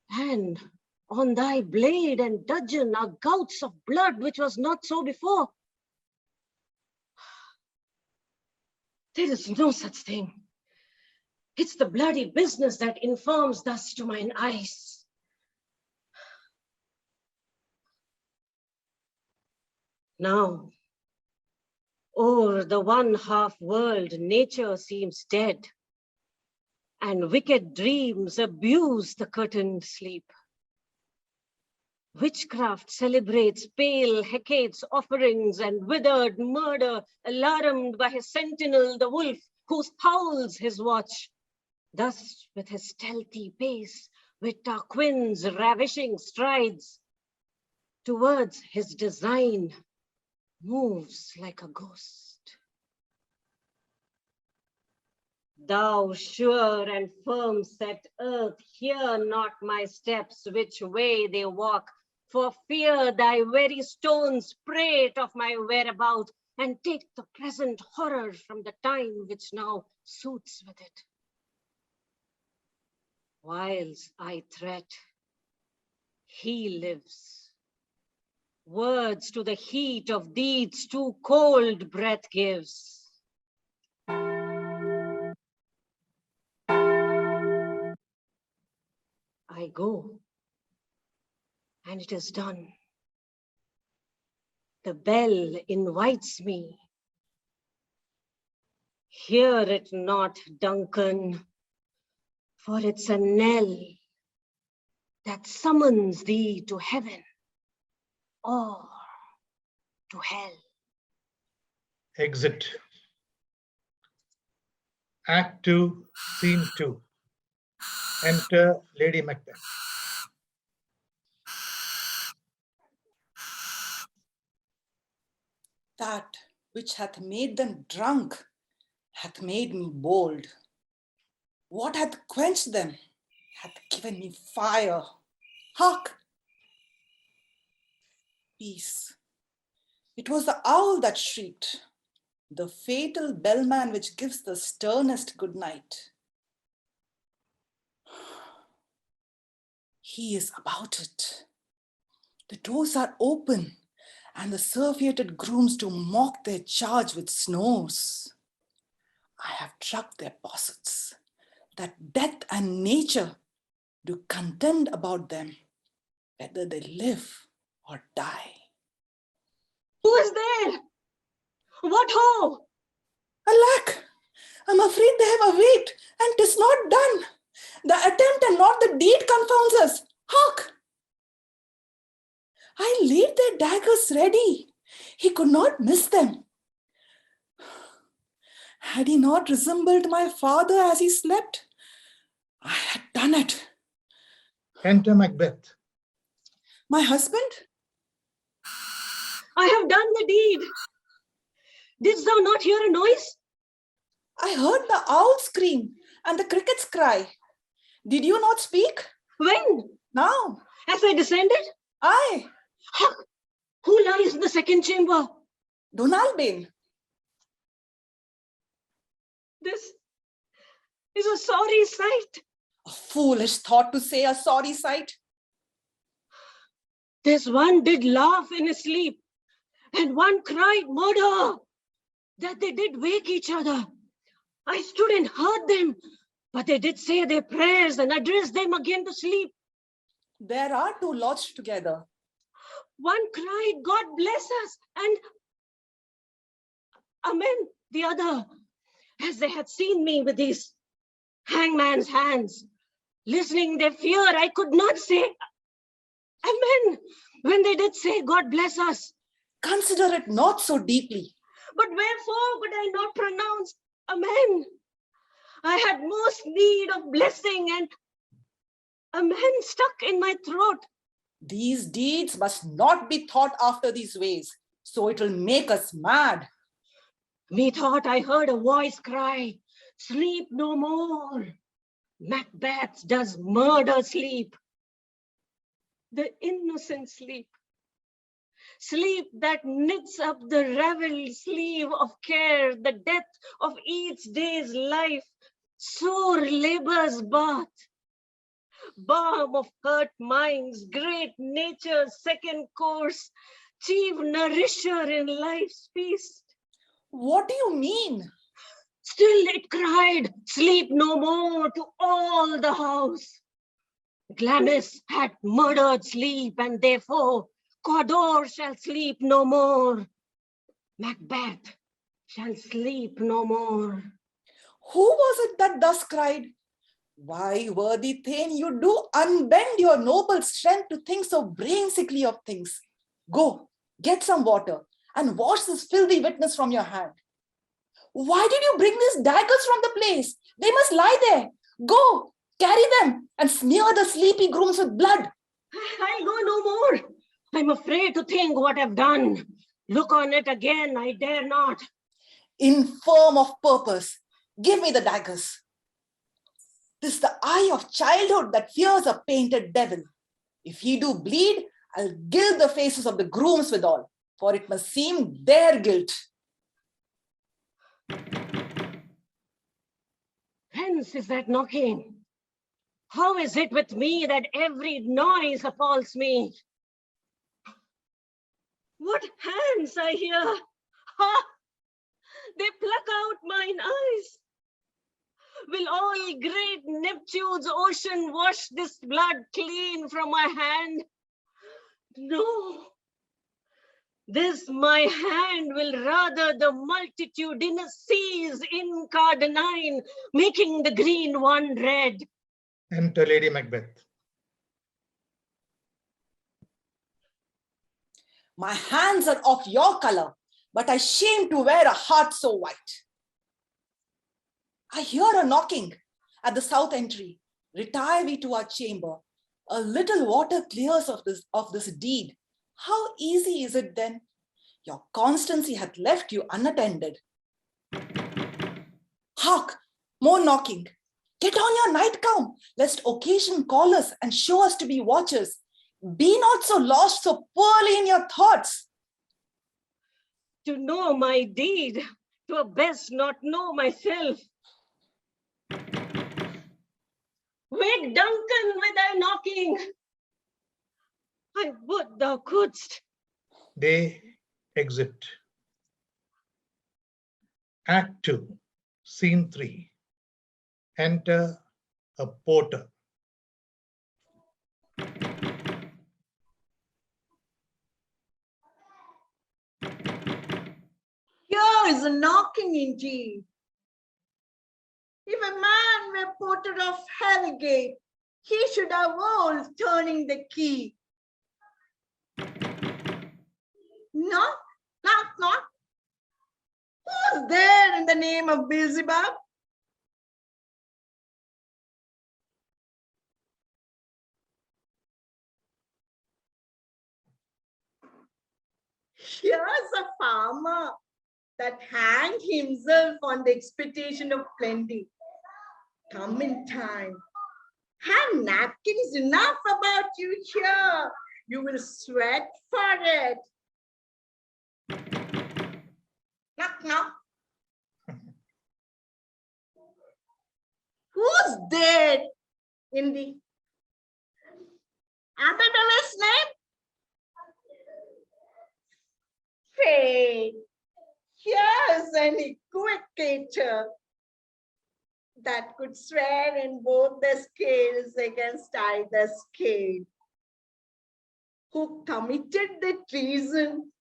and on thy blade and dudgeon are gouts of blood, which was not so before. There is no such thing. It's the bloody business that informs thus to mine eyes. Now, o'er the one half world, nature seems dead, and wicked dreams abuse the curtained sleep. Witchcraft celebrates pale Hecate's offerings and withered murder, alarmed by his sentinel, the wolf, who howls his watch. Thus, with his stealthy pace, with Tarquin's ravishing strides, towards his design, moves like a ghost. Thou sure and firm set earth, hear not my steps, which way they walk, for fear thy very stones prate of my whereabout, and take the present horror from the time which now suits with it. Whiles I threat, he lives. Words to the heat of deeds too cold breath gives. I go, and it is done. The bell invites me. Hear it not, Duncan, for it's a knell that summons thee to heaven or to hell. Exit. Act 2, Scene 2. Enter Lady Macbeth. That which hath made them drunk hath made me bold. What hath quenched them hath given me fire. Hark! Peace. It was the owl that shrieked, the fatal bellman which gives the sternest good night. He is about it. The doors are open, and the surfeited grooms do mock their charge with snores. I have drugged their posets, that death and nature do contend about them, whether they live or die. Who is there? What ho? Alack, I'm afraid they have awaked, and 'tis not done. The attempt and not the deed confounds us. Hark! I laid their daggers ready. He could not miss them. Had he not resembled my father as he slept, I had done it. Enter Macbeth. My husband? I have done the deed. Didst thou not hear a noise? I heard the owl scream and the crickets cry. Did you not speak? When? Now. As I descended? Aye. Hark! Who lies in the second chamber? Donalbain. This is a sorry sight. A foolish thought to say a sorry sight. This one did laugh in his sleep, and one cried murder, that they did wake each other. I stood and heard them, but they did say their prayers and addressed them again to sleep. There are two lodged together. One cried, God bless us, and amen, the other, as they had seen me with these hangman's hands. Listening their fear, I could not say amen when they did say, God bless us. Consider it not so deeply. But wherefore could I not pronounce amen? I had most need of blessing, and amen stuck in my throat. These deeds must not be thought after these ways, so it will make us mad. Methought I heard a voice cry, sleep no more. Macbeth does murder sleep. The innocent sleep. Sleep that knits up the raveled sleeve of care, the death of each day's life, sore labor's bath. Balm of hurt minds, great nature's second course, chief nourisher in life's feast. What do you mean? Still it cried, sleep no more to all the house. Glamis had murdered sleep, and therefore Cawdor shall sleep no more. Macbeth shall sleep no more. Who was it that thus cried? Why, worthy Thane, you do unbend your noble strength to think so brain-sickly of things. Go, get some water and wash this filthy witness from your hand. Why did you bring these daggers from the place? They must lie there. Go, carry them and smear the sleepy grooms with blood. I'll go no more. I'm afraid to think what I've done. Look on it again, I dare not. Infirm of purpose, give me the daggers. 'Tis the eye of childhood that fears a painted devil. If he do bleed, I'll gild the faces of the grooms withal, for it must seem their guilt. Whence is that knocking? How is it with me that every noise appalls me? What hands I hear! Ha! They pluck out mine eyes. Will all great Neptune's ocean wash this blood clean from my hand? No. This my hand will rather the multitudinous seas incardinine, making the green one red. Enter Lady Macbeth. My hands are of your color, but I shame to wear a heart so white. I hear a knocking at the south entry. Retire we to our chamber. A little water clears of this deed. How easy is it then? Your constancy hath left you unattended. Hark, more knocking. Get on your nightgown, lest occasion call us and show us to be watchers. Be not so lost so poorly in your thoughts. To know my deed, to best not know myself. Wake Duncan with thy knocking. I would thou couldst. They exit. Act 2, Scene 3. Enter a porter. is a knocking indeed. If a man were porter of Hellgate, he should avoid turning the key. Knock, knock, knock. Who's there in the name of Beelzebub? Here's a farmer that hanged himself on the expectation of plenty. Come in time. Have napkins enough about you here. You will sweat for it. Knock, knock. Who's there in the Abbot's name? Hey, here's an equivocator that could swear in both the scales against either scale, who committed the treason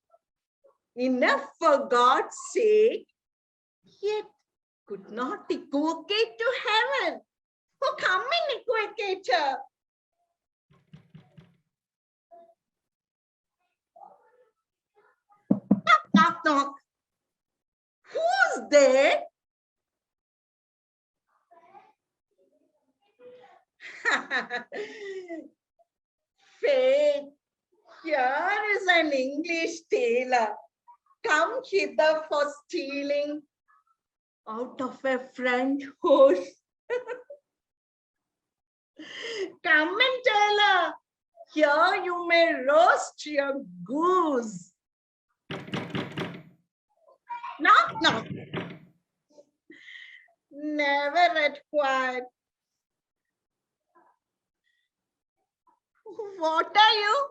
enough for God's sake, yet could not equivocate to heaven. Oh, come in, equivocator. Knock, knock, knock. Who's there? Faith, here is an English tailor, come hither for stealing out of a French horse. Come and tailor, here you may roast your goose. Knock, knock. Never at quiet. What are you?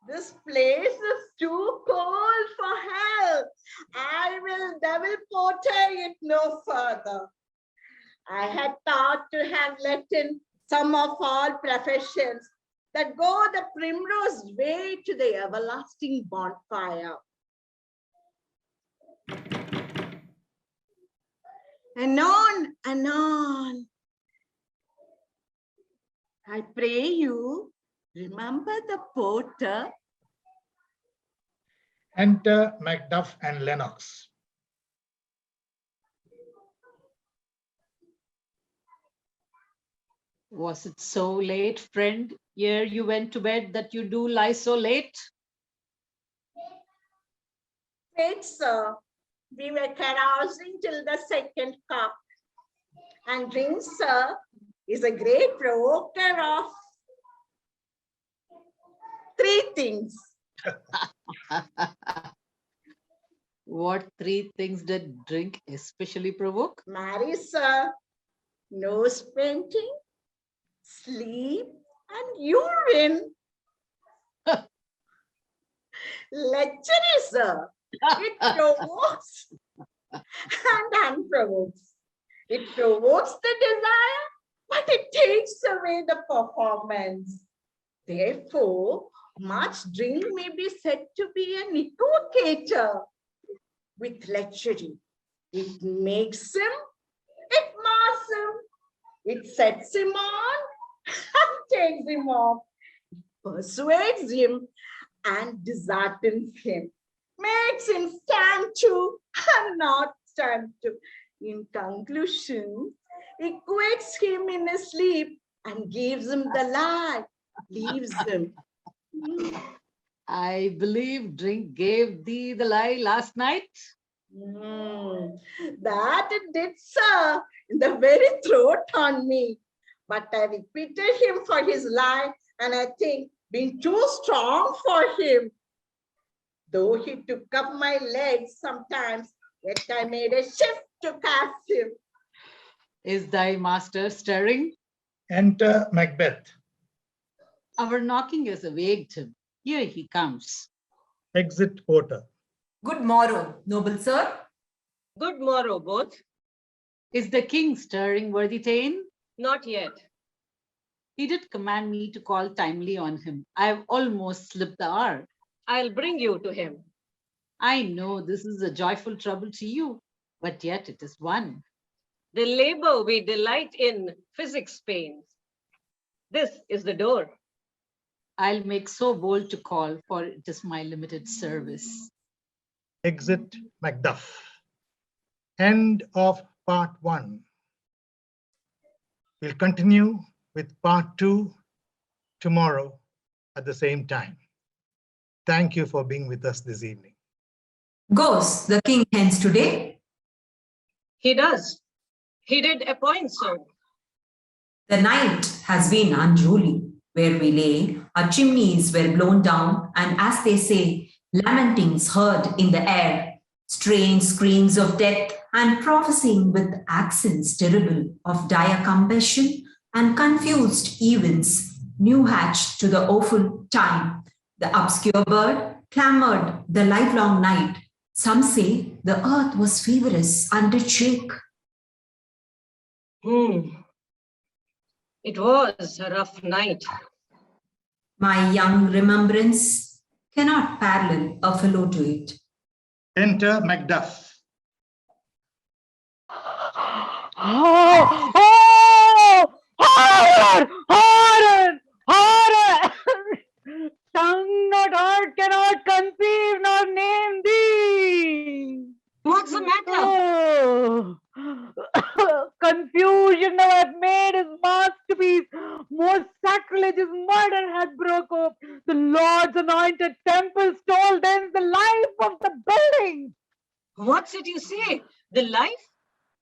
This place is too cold for help. I will devil porter it no further. I had thought to have let in some of all professions that go the primrose way to the everlasting bonfire. Anon, anon. I pray you, remember the porter. Enter Macduff and Lennox. Was it so late, friend, ere you went to bed, that you do lie so late? Wait, sir. We were carousing till the second cup. And drink, sir, is a great provoker of three things. What three things did drink especially provoke? Marry, sir, nose painting, sleep, and urine. Lechery, sir. It provokes and unprovokes. It provokes the desire, but it takes away the performance. Therefore, much drink may be said to be an equivocator with lechery. It makes him, it mars him, it sets him on and takes him off, it persuades him and disheartens him, makes him stand to and not stand to. In conclusion, equates him in his sleep and gives him the lie, leaves him. I believe drink gave thee the lie last night. That it did, sir, in the very throat on me. But I repeated him for his lie, and I think being too strong for him. Though he took up my legs sometimes, yet I made a shift to cast him. Is thy master stirring? Enter Macbeth. Our knocking has awaked him. Here he comes. Exit porter. Good morrow, noble sir. Good morrow, both. Is the king stirring, worthy Thane? Not yet. He did command me to call timely on him. I've almost slipped the hour. I'll bring you to him. I know this is a joyful trouble to you, but yet it is one. The labor we delight in physics pains. This is the door. I'll make so bold to call, for it is my limited service. Exit Macduff. End of part 1. We'll continue with part 2 tomorrow at the same time. Thank you for being with us this evening. Goes the king hence today? He does. He did appoint so. The night has been unruly. Where we lay, our chimneys were blown down, and as they say, lamentings heard in the air, strange screams of death, and prophesying with accents terrible of dire compassion and confused events, new hatched to the awful time. The obscure bird clamored the livelong night. Some say the earth was feverish and did shake. It was a rough night. My young remembrance cannot parallel a fellow to it. Enter Macduff. Oh, horror, horror, horror. Tongue not heard cannot conceive nor name thee. What's the matter? Oh. Confusion now hath made his masterpiece. Most sacrilegious murder hath broke up. The Lord's anointed temple stole thence the life of the building. What's it you say? The life?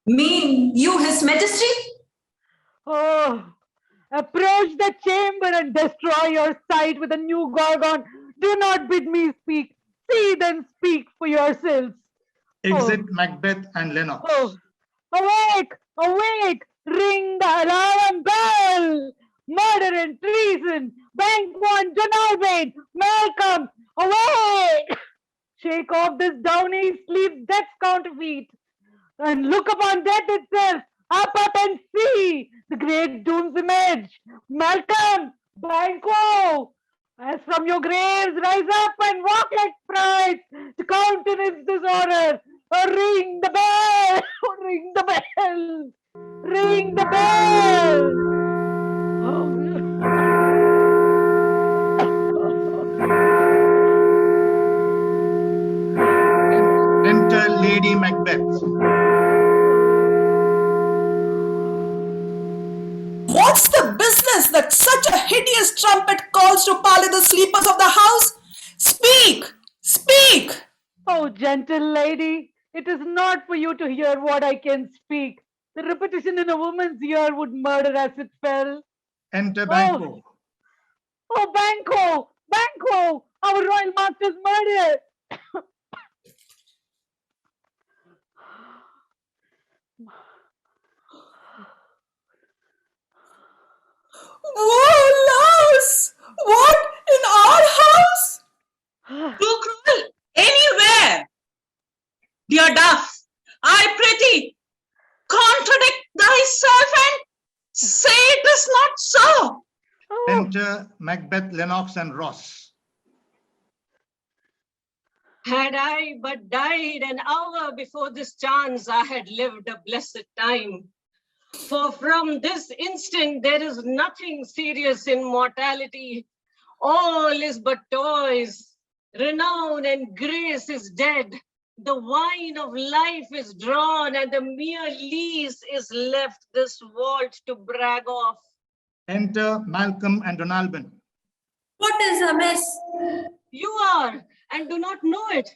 Mean you, His Majesty? Oh, approach the chamber and destroy your sight with a new gorgon. Do not bid me speak. See then speak for yourselves. Exit Macbeth and Lennox. Oh, awake, awake, ring the alarm bell. Murder and treason, Banquo and Duncan, Malcom, awake. Shake off this downy sleep, death's counterfeit, and look upon death itself. Up and see the great doom's image. Malcom, Banquo, as from your graves, rise up and walk like sprites to countenance this order. Ring the bell! Ring the bell! Ring the bell! Enter Lady Macbeth. What's the business that such a hideous trumpet calls to parley the sleepers of the house? Speak! Speak! Oh, gentle lady, it is not for you to hear what I can speak. The repetition in a woman's ear would murder as it fell. Enter Banquo. Oh, Banquo! Banquo! Our royal master's murdered! Whoa, Laos! What? In our house? Too cruel anywhere. Dear Duff, I prithee, contradict thyself and say it is not so. Enter Macbeth, Lennox, and Ross. Had I but died an hour before this chance, I had lived a blessed time. For from this instant, there is nothing serious in mortality. All is but toys. Renown and grace is dead. The wine of life is drawn, and the mere lees is left this vault to brag of. Enter Malcolm and Duncan. What is amiss? You are, and do not know it.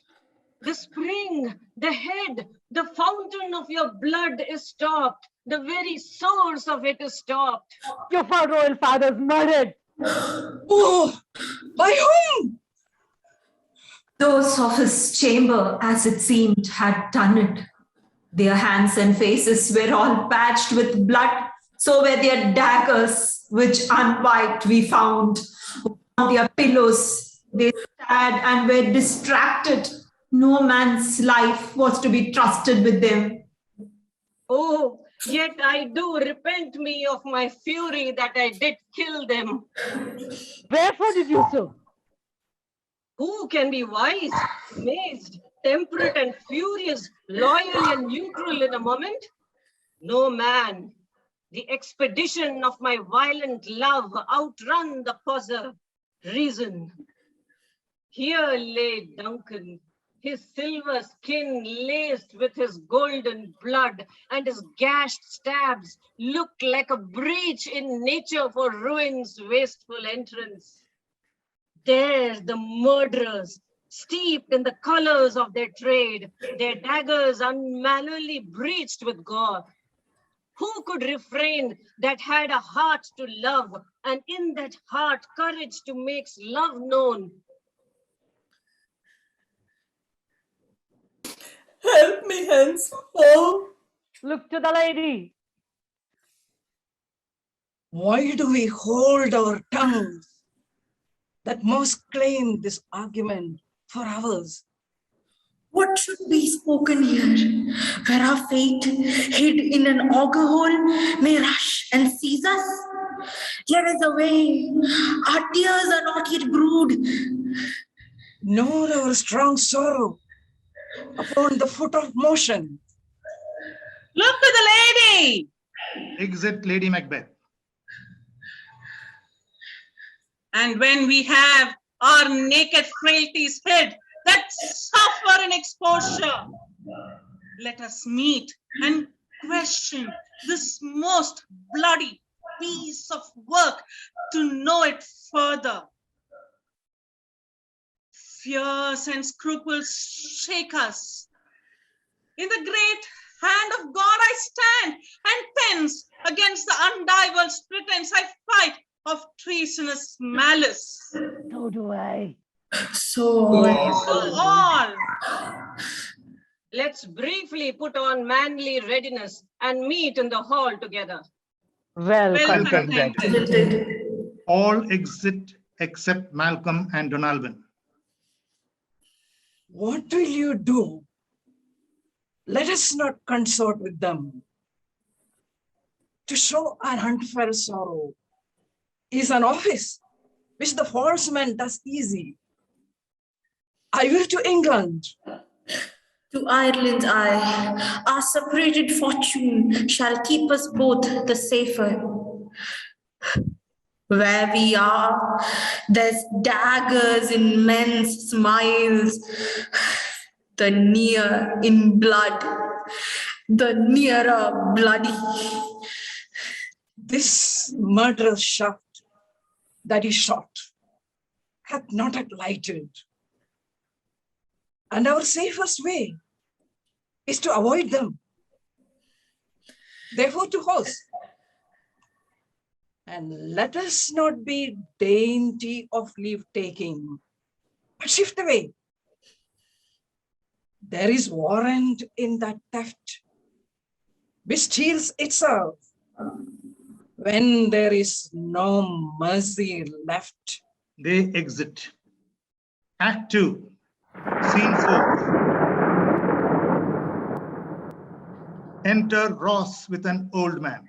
The spring, the head, the fountain of your blood is stopped. The very source of it is stopped. Your royal father's murdered. Oh, by whom? Those of his chamber, as it seemed, had done it. Their hands and faces were all patched with blood, so were their daggers, which unwiped we found. On their pillows, they stared and were distracted. No man's life was to be trusted with them. Oh, yet I do repent me of my fury that I did kill them. Wherefore did you so? Who can be wise, amazed, temperate and furious, loyal and neutral in a moment? No man. The expedition of my violent love outrun the poser, reason. Here lay Duncan, his silver skin laced with his golden blood, and his gashed stabs looked like a breach in nature for ruin's wasteful entrance. There the murderers, steeped in the colors of their trade, their daggers unmannerly breached with gore. Who could refrain that had a heart to love, and in that heart courage to make love known? Help me hence. Oh, Look to the lady. Why do we hold our tongues that must claim this argument for ours? What should be spoken here, where our fate, hid in an auger hole, may rush and seize us? Let us away. Our tears are not yet brewed. Nor our strong sorrow upon the foot of motion. Look to the lady. Exit Lady Macbeth. And when we have our naked frailties hid that suffer in exposure, let us meet and question this most bloody piece of work to know it further. Fears and scruples shake us. In the great hand of God I stand, and pens against the undivulged pretense I fight of treasonous malice. So do I. So all. Let's briefly put on manly readiness and meet in the hall together. Well Well contented. contented. All exit except Malcolm and Duncan. What will you do? Let us not consort with them. To show an unfair sorrow is an office which the false man does easy. I will to England. to Ireland I, our separated fortune shall keep us both the safer. Where we are, there's daggers in men's smiles, the near in blood, the nearer bloody. This murderous shaft that is shot hath not yet lighted. And our safest way is to avoid them. Therefore to horse. And let us not be dainty of leave-taking, but shift away. There is warrant in that theft, which steals itself when there is no mercy left. They exit. Act 2, Scene 4. Enter Ross with an old man.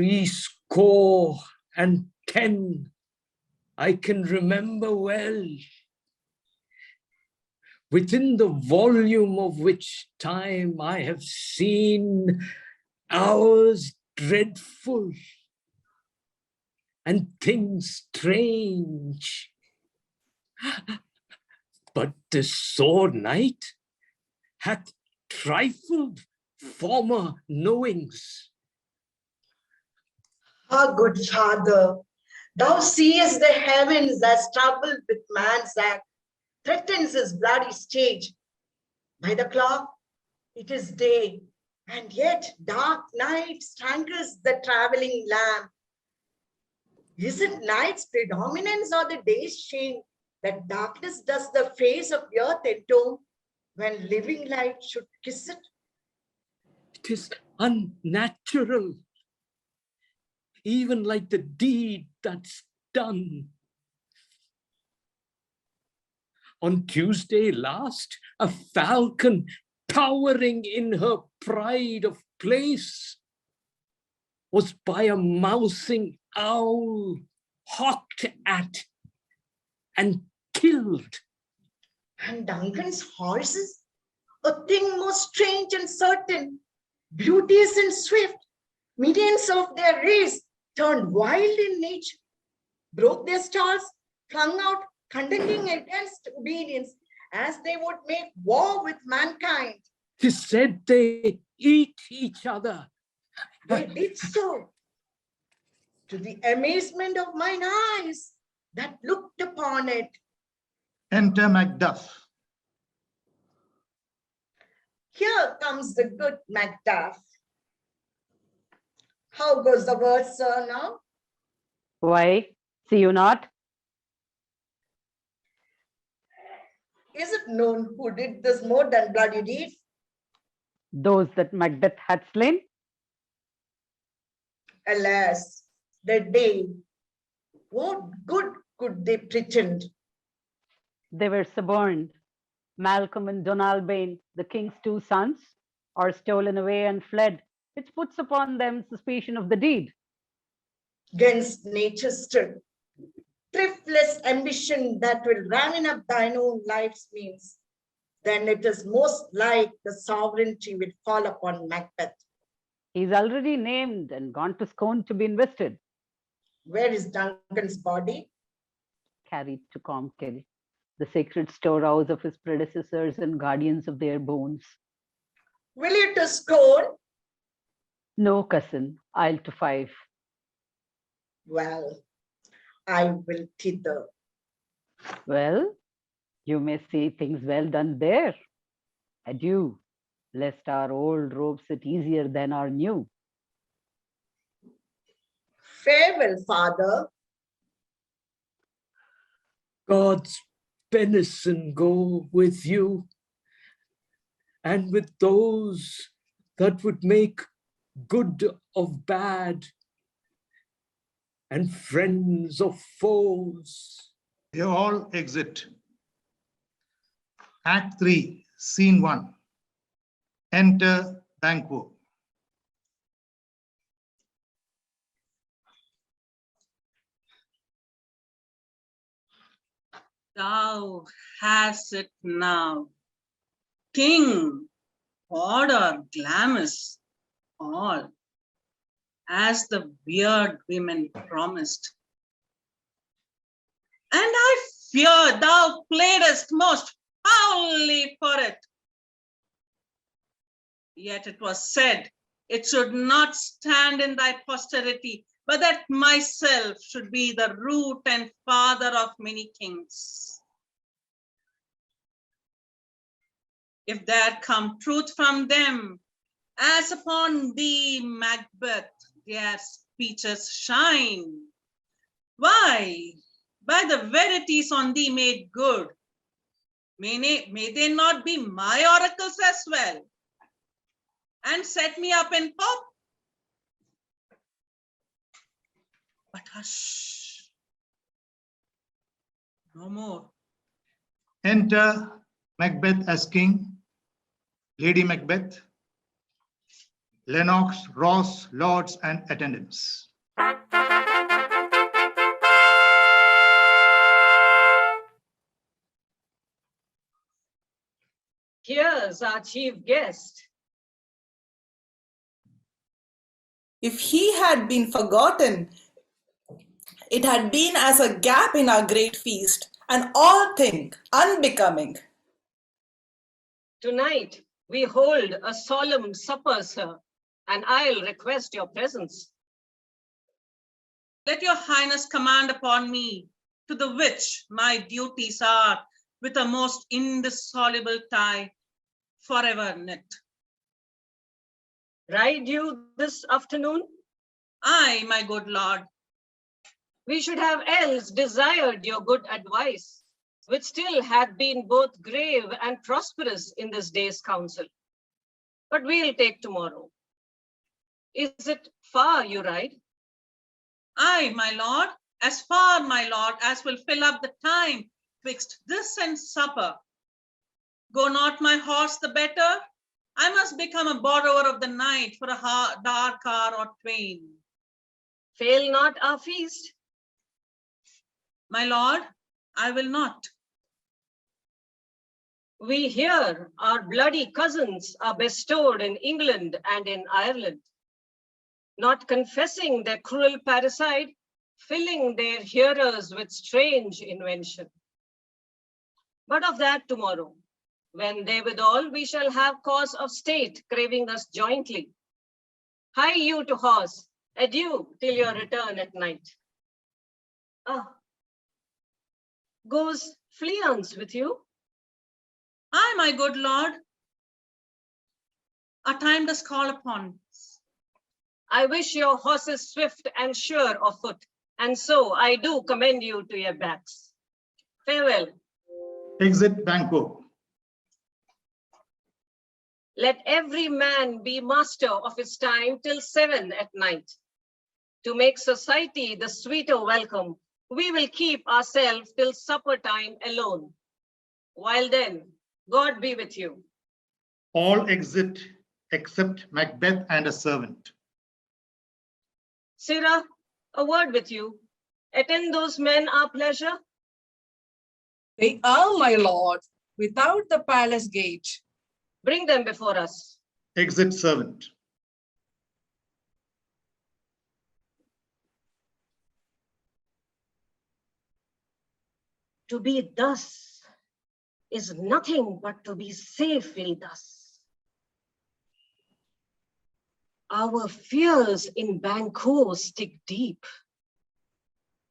Threescore and 10, I can remember well, within the volume of which time I have seen hours dreadful and things strange. But this sore night hath trifled former knowings. Ah, good Father, thou seest the heavens as troubled with man's act, threatens his bloody stage. By the clock, it is day, and yet dark night strangles the traveling lamp. Is it night's predominance or the day's shame that darkness does the face of earth entone when living light should kiss it? 'Tis unnatural, even like the deed that's done. On Tuesday last, a falcon towering in her pride of place was by a mousing owl hawked at and killed. And Duncan's horses, a thing most strange and certain, beauteous and swift, medians of their race, turned wild in nature, broke their stalls, flung out, contending against obedience, as they would make war with mankind. 'Tis said they eat each other. They did so, to the amazement of mine eyes that looked upon it. Enter Macduff. Here comes the good Macduff. How goes the word, sir, now? Why, see you not? Is it known who did this more than bloody deed? Those that Macbeth had slain? Alas, that day, what good could they pretend? They were suborned. Malcolm and Donalbain, the king's two sons, are stolen away and fled, which puts upon them suspicion of the deed. Against nature stood. Thriftless ambition that will raven up thine own life's means, then it is most like the sovereignty will fall upon Macbeth. He's already named and gone to Scone to be invested. Where is Duncan's body? Carried to Comkill, the sacred storehouse of his predecessors and guardians of their bones. Will you to Scone? No, cousin, I'll to Five. Well, I will thither. Well, you may see things well done there. Adieu, lest our old robe sit easier than our new. Farewell, father. God's benison go with you, and with those that would make good of bad, and friends of foes. They all exit. Act 3, Scene 1. Enter Banquo. Thou hast it now. King, order, glamis, all, as the weird women promised. And I fear thou playedest most foully for it. Yet it was said, it should not stand in thy posterity, but that myself should be the root and father of many kings. If there come truth from them, as upon thee, Macbeth, their speeches shine, why, by the verities on thee made good, may they not be my oracles as well, and set me up in hope? But hush, no more. Enter Macbeth as king, Lady Macbeth, Lennox, Ross, lords, and attendants. Here's our chief guest. If he had been forgotten, it had been as a gap in our great feast, an all thing unbecoming. Tonight, we hold a solemn supper, sir, and I'll request your presence. Let your highness command upon me, to the which my duties are with a most indissoluble tie forever knit. Ride you this afternoon? Aye, my good lord. We should have else desired your good advice, which still had been both grave and prosperous in this day's council. But we'll take tomorrow. Is it far you ride? Aye, my lord, as far, my lord, as will fill up the time twixt this and supper. Go not my horse the better? I must become a borrower of the night for a dark hour or twain. Fail not our feast. My lord, I will not. We hear our bloody cousins are bestowed in England and in Ireland, not confessing their cruel parricide, filling their hearers with strange invention. But of that tomorrow, when therewithal we shall have cause of state craving us jointly. Hie you to horse, adieu till your return at night. Goes Fleance with you? Aye, my good lord. Our time does call upon us. I wish your horses swift and sure of foot, and so I do commend you to your backs. Farewell. Exit Banquo. Let every man be master of his time till 7 at night. To make society the sweeter welcome, we will keep ourselves till supper time alone. While then, God be with you. All exit except Macbeth and a servant. Sirrah, a word with you. Attend those men our pleasure? They are, my lord, without the palace gate. Bring them before us. Exit servant. To be thus is nothing but to be safely thus. Our fears in Banquo stick deep,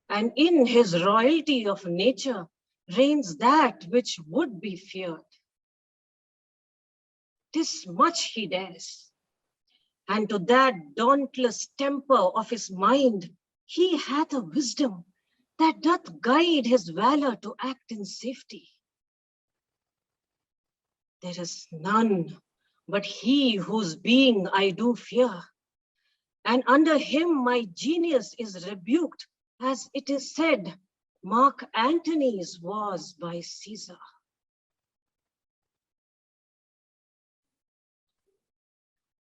and in his royalty of nature reigns that which would be feared. 'Tis much he dares, and to that dauntless temper of his mind he hath a wisdom that doth guide his valor to act in safety. There is none but he whose being I do fear, and under him my genius is rebuked, as it is said, Mark Antony's was by Caesar.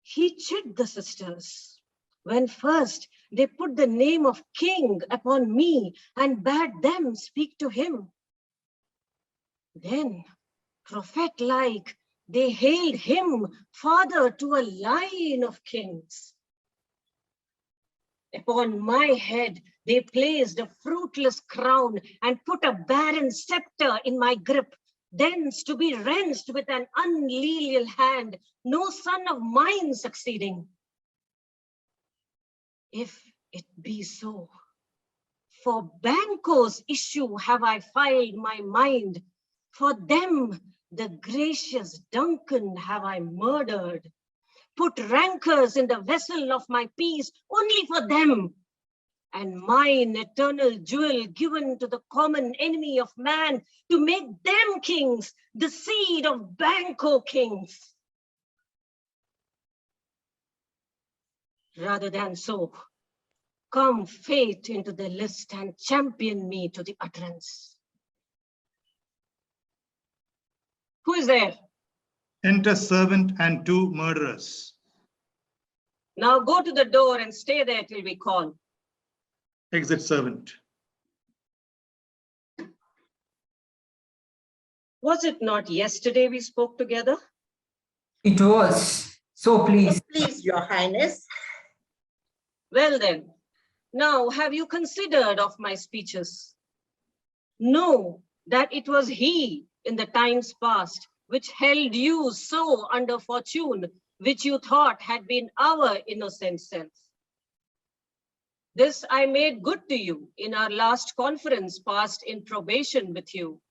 He chid the sisters when first they put the name of king upon me and bade them speak to him. Then, prophet-like, they hailed him father to a line of kings. Upon my head, they placed a fruitless crown and put a barren scepter in my grip, thence to be wrenched with an unleal hand, no son of mine succeeding. If it be so, for Banquo's issue have I filed my mind, for them the gracious Duncan have I murdered, put rancors in the vessel of my peace only for them, and mine eternal jewel given to the common enemy of man to make them kings, the seed of Banquo kings. Rather than so, come fate into the list and champion me to the utterance. Who is there? Enter servant and 2 murderers. Now go to the door and stay there till we call. Exit servant. Was it not yesterday we spoke together? It was. So please. Please, Your Highness. Well then, now have you considered of my speeches? Know that it was he in the times past which held you so under fortune, which you thought had been our innocent self. This I made good to you in our last conference passed in probation with you.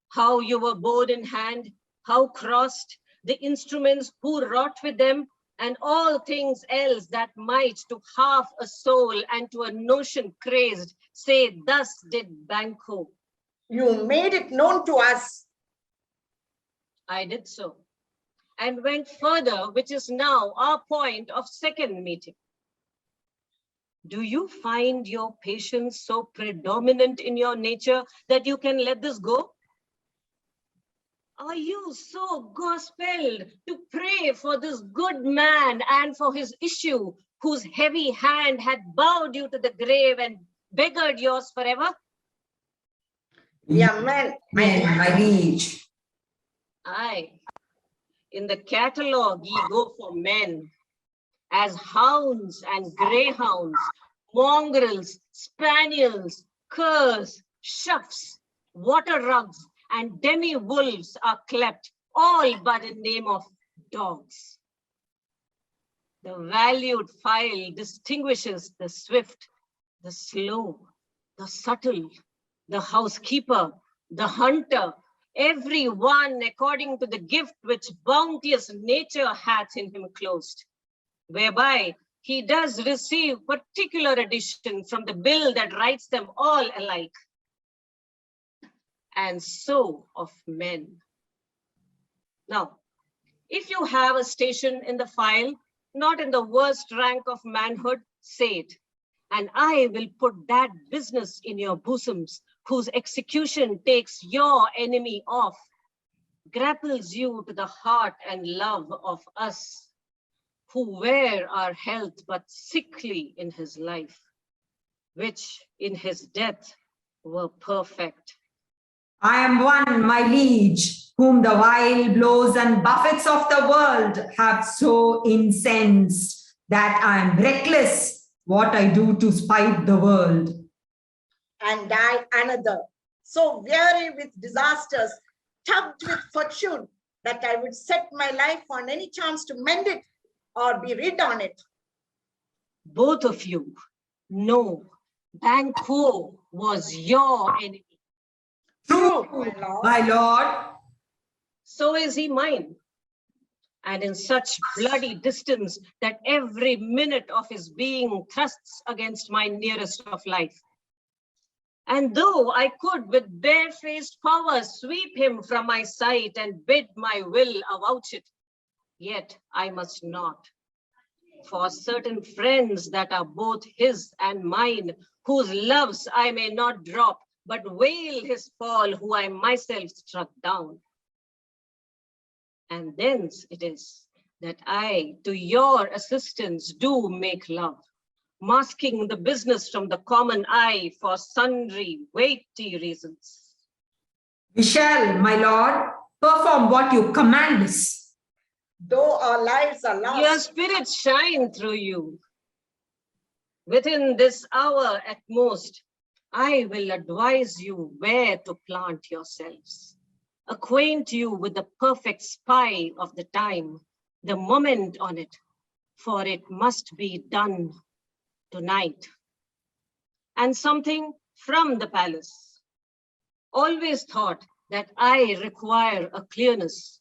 How you were board in hand, how crossed, the instruments who wrought with them, and all things else that might to half a soul and to a notion crazed say thus did Banquo. You made it known to us. I did so. and went further, which is now our point of second meeting. Do you find your patience so predominant in your nature that you can let this go? Are you so gospelled to pray for this good man and for his issue, whose heavy hand had bowed you to the grave and beggared yours forever? Yeah, men. Men, my liege. Aye. In the catalogue ye go for men, as hounds and greyhounds, mongrels, spaniels, curs, shuffs, water rugs, and demi-wolves are clept, all but in name of dogs. The valued file distinguishes the swift, the slow, the subtle, the housekeeper, the hunter, every one according to the gift which bounteous nature hath in him closed, whereby he does receive particular addition from the bill that writes them all alike. And so of men. Now, if you have a station in the file, not in the worst rank of manhood, say it, and I will put that business in your bosoms, whose execution takes your enemy off, grapples you to the heart and love of us, who wear our health but sickly in his life, which in his death were perfect. I am one, my liege, whom the wild blows and buffets of the world have so incensed that I am reckless what I do to spite the world. And I another, so weary with disasters, tugged with fortune, that I would set my life on any chance to mend it or be rid on it. Both of you know Banquo was your enemy. True, my lord. So is he mine. And in such bloody distance that every minute of his being thrusts against my nearest of life. And though I could with barefaced power sweep him from my sight and bid my will avouch it, yet I must not. For certain friends that are both his and mine, whose loves I may not drop, but wail his fall, who I myself struck down. And thence it is that I to your assistance do make love, masking the business from the common eye for sundry weighty reasons. We shall, my lord, perform what you command us. Though our lives are lost. Your spirits shine through you. Within this hour at most, I will advise you where to plant yourselves, acquaint you with the perfect spy of the time, the moment on it, for it must be done tonight. And something from the palace. Always thought that I require a clearness,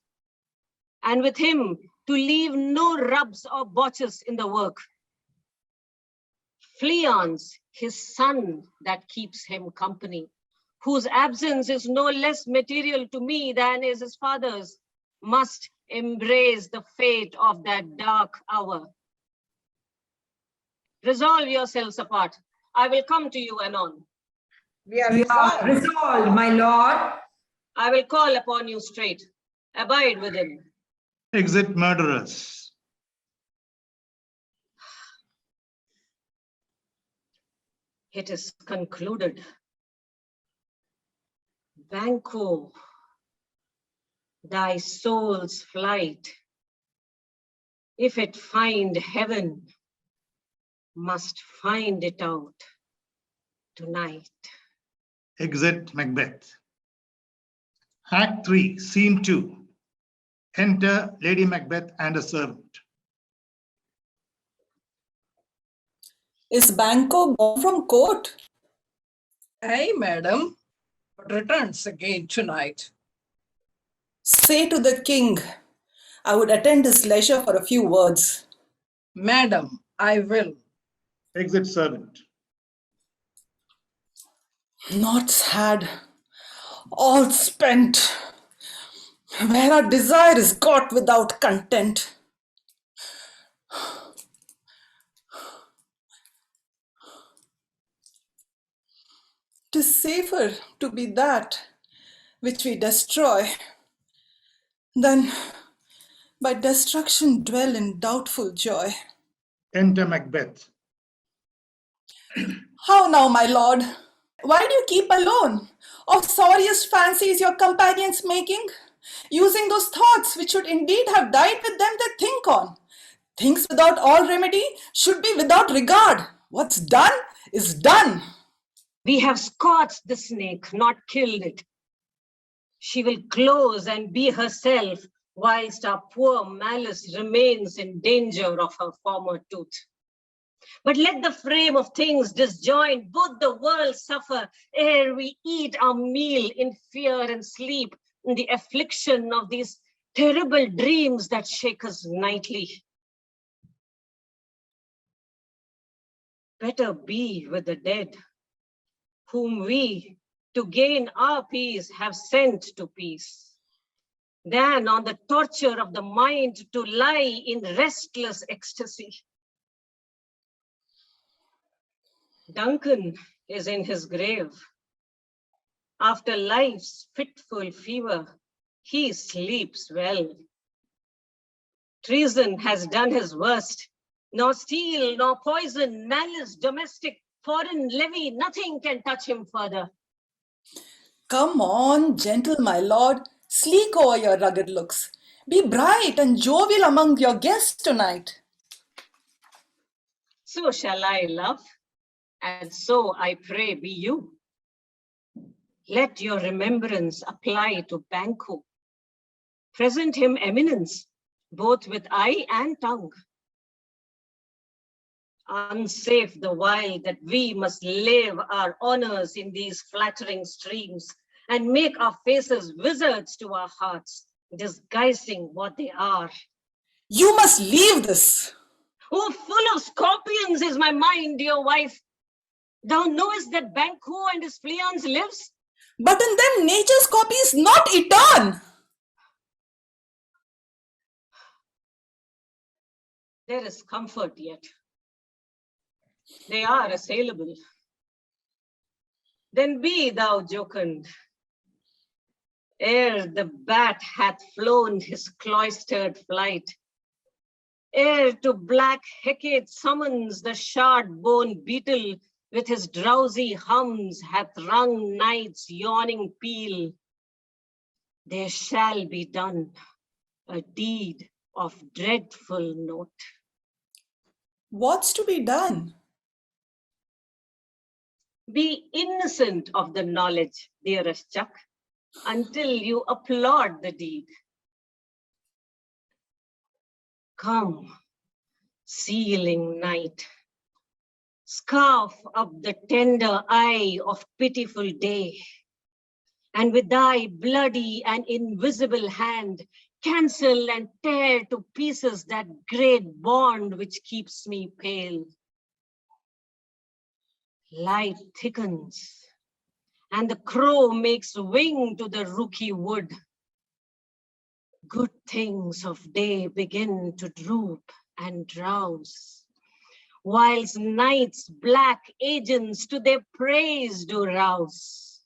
and with him to leave no rubs or botches in the work. Fleon's his son that keeps him company, whose absence is no less material to me than is his father's, must embrace the fate of that dark hour. Resolve yourselves apart. I will come to you anon. We are resolved, my lord. I will call upon you straight. Abide with him. Exit murderers. It is concluded. Banquo, thy soul's flight, if it find heaven, must find it out tonight. Exit Macbeth. Act 3, Scene 2. Enter Lady Macbeth and a servant. Is Banquo gone from court? Aye, madam, but returns again tonight. Say to the king, I would attend his leisure for a few words. Madam, I will. Exit servant. Naughts had, all spent. where our desire is got without content. 'Tis safer to be that which we destroy than by destruction dwell in doubtful joy. Enter Macbeth. How now, my lord? Why do you keep alone? Of sorriest fancies your companions making, using those thoughts which should indeed have died with them they think on. Things without all remedy should be without regard. What's done is done. We have scorched the snake, not killed it. She will close and be herself, whilst our poor malice remains in danger of her former tooth. But let the frame of things disjoined, both the world suffer, ere we eat our meal in fear and sleep, in the affliction of these terrible dreams that shake us nightly. Better be with the dead, whom we, to gain our peace, have sent to peace, than on the torture of the mind to lie in restless ecstasy. Duncan is in his grave. After life's fitful fever, he sleeps well. Treason has done his worst. Nor steel, nor poison, malice, domestic, foreign levy, nothing can touch him further. Come on, gentle my lord, sleek o'er your rugged looks. Be bright and jovial among your guests tonight. So shall I, love, and so I pray be you. Let your remembrance apply to Banquo. Present him eminence, both with eye and tongue. Unsafe the while that we must lave our honors in these flattering streams and make our faces wizards to our hearts, disguising what they are. You must leave this. Oh, full of scorpions is my mind, dear wife. Thou knowest that Banquo and his fleance lives? But in them nature's copy is not eton. There is comfort yet. They are assailable. Then be thou jocund. Ere the bat hath flown his cloistered flight, ere to black Hecate summons the shard-bone beetle with his drowsy hums hath rung night's yawning peal, there shall be done a deed of dreadful note. What's to be done? Be innocent of the knowledge, dearest Chuck, until you applaud the deed. Come, sealing night, scarf up the tender eye of pitiful day, and with thy bloody and invisible hand, cancel and tear to pieces that great bond which keeps me pale. Light thickens, and the crow makes wing to the rooky wood. Good things of day begin to droop and drowse, whilst night's black agents to their praise do rouse.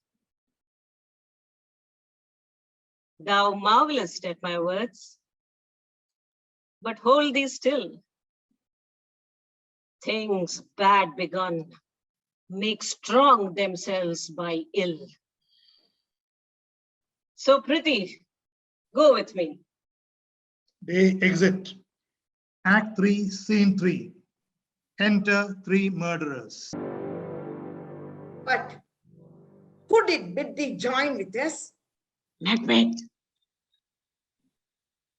Thou marvelest at my words, but hold thee still. Things bad begun make strong themselves by ill. So Prithee, go with me. They exit. Act 3, Scene 3. Enter 3 murderers. But who did bid thee join with us? Macbeth.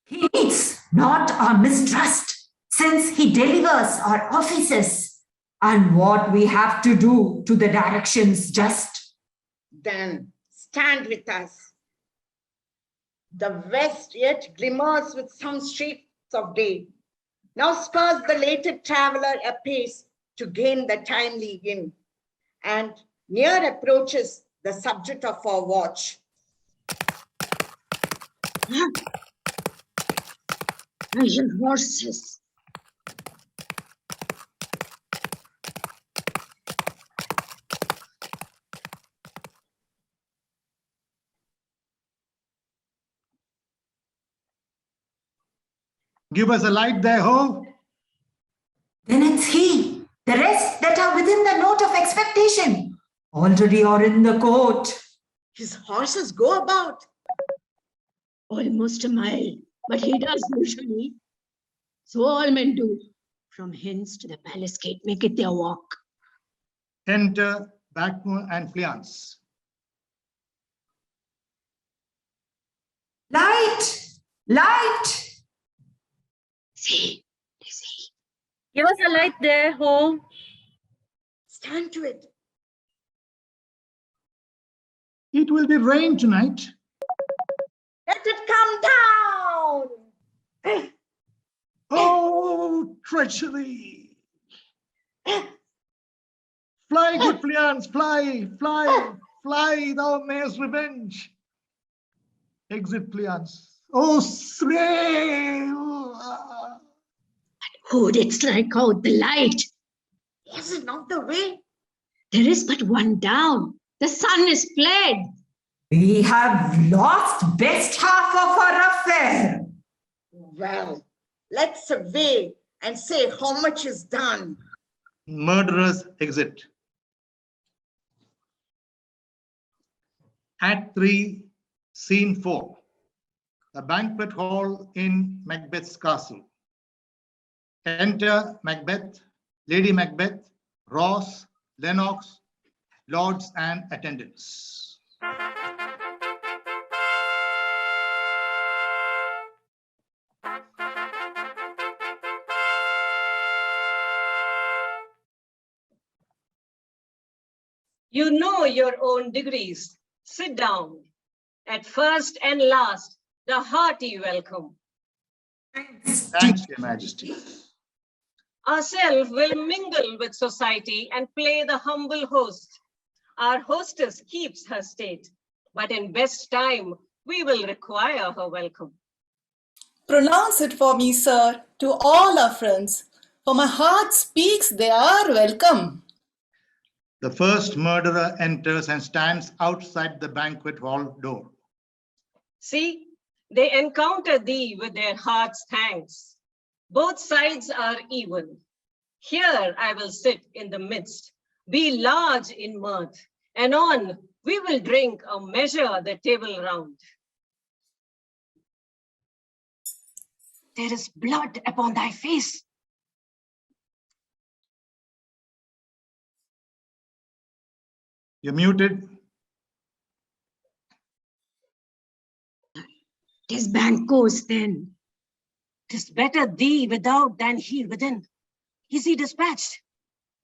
He needs not our mistrust, since he delivers our offices, and what we have to do to the directions just. Then stand with us. The west yet glimmers with some streaks of day. Now spurs the later traveler apace to gain the timely inn, and near approaches the subject of our watch. Iron horses. Give us a light there, ho. Then it's he, the rest that are within the note of expectation, already are in the court. His horses go about. Almost a mile, but he does usually. So all men do. From hence to the palace gate, make it their walk. Enter Banquo and Fleance. Light! Light! See. Give us a light there, ho. Stand to it. It will be rain tonight. Let it come down. Oh, treachery. Fly, good Fleance, fly, fly, fly, thou mayest revenge. Exit Fleance. Oh, slave! Who did strike out the light? Was it not the way? There is but one down. The sun is fled. We have lost best half of our affair. Well, let's survey and say how much is done. Murderers exit. Act 3, Scene 4. The banquet hall in Macbeth's castle. Enter Macbeth, Lady Macbeth, Ross, Lennox, lords and attendants. You know your own degrees. Sit down. At first and last, the hearty welcome. Thanks, Your Majesty. Ourselves will mingle with society and play the humble host. Our hostess keeps her state, but in best time, we will require her welcome. Pronounce it for me, sir, to all our friends. For my heart speaks, they are welcome. The first murderer enters and stands outside the banquet hall door. See, they encounter thee with their heart's thanks. Both sides are even. Here I will sit in the midst, be large in mirth, and on we will drink a measure the table round. There is blood upon thy face. You're muted. 'Tis Banquo's then. 'Tis better thee without than he within. Is he dispatched?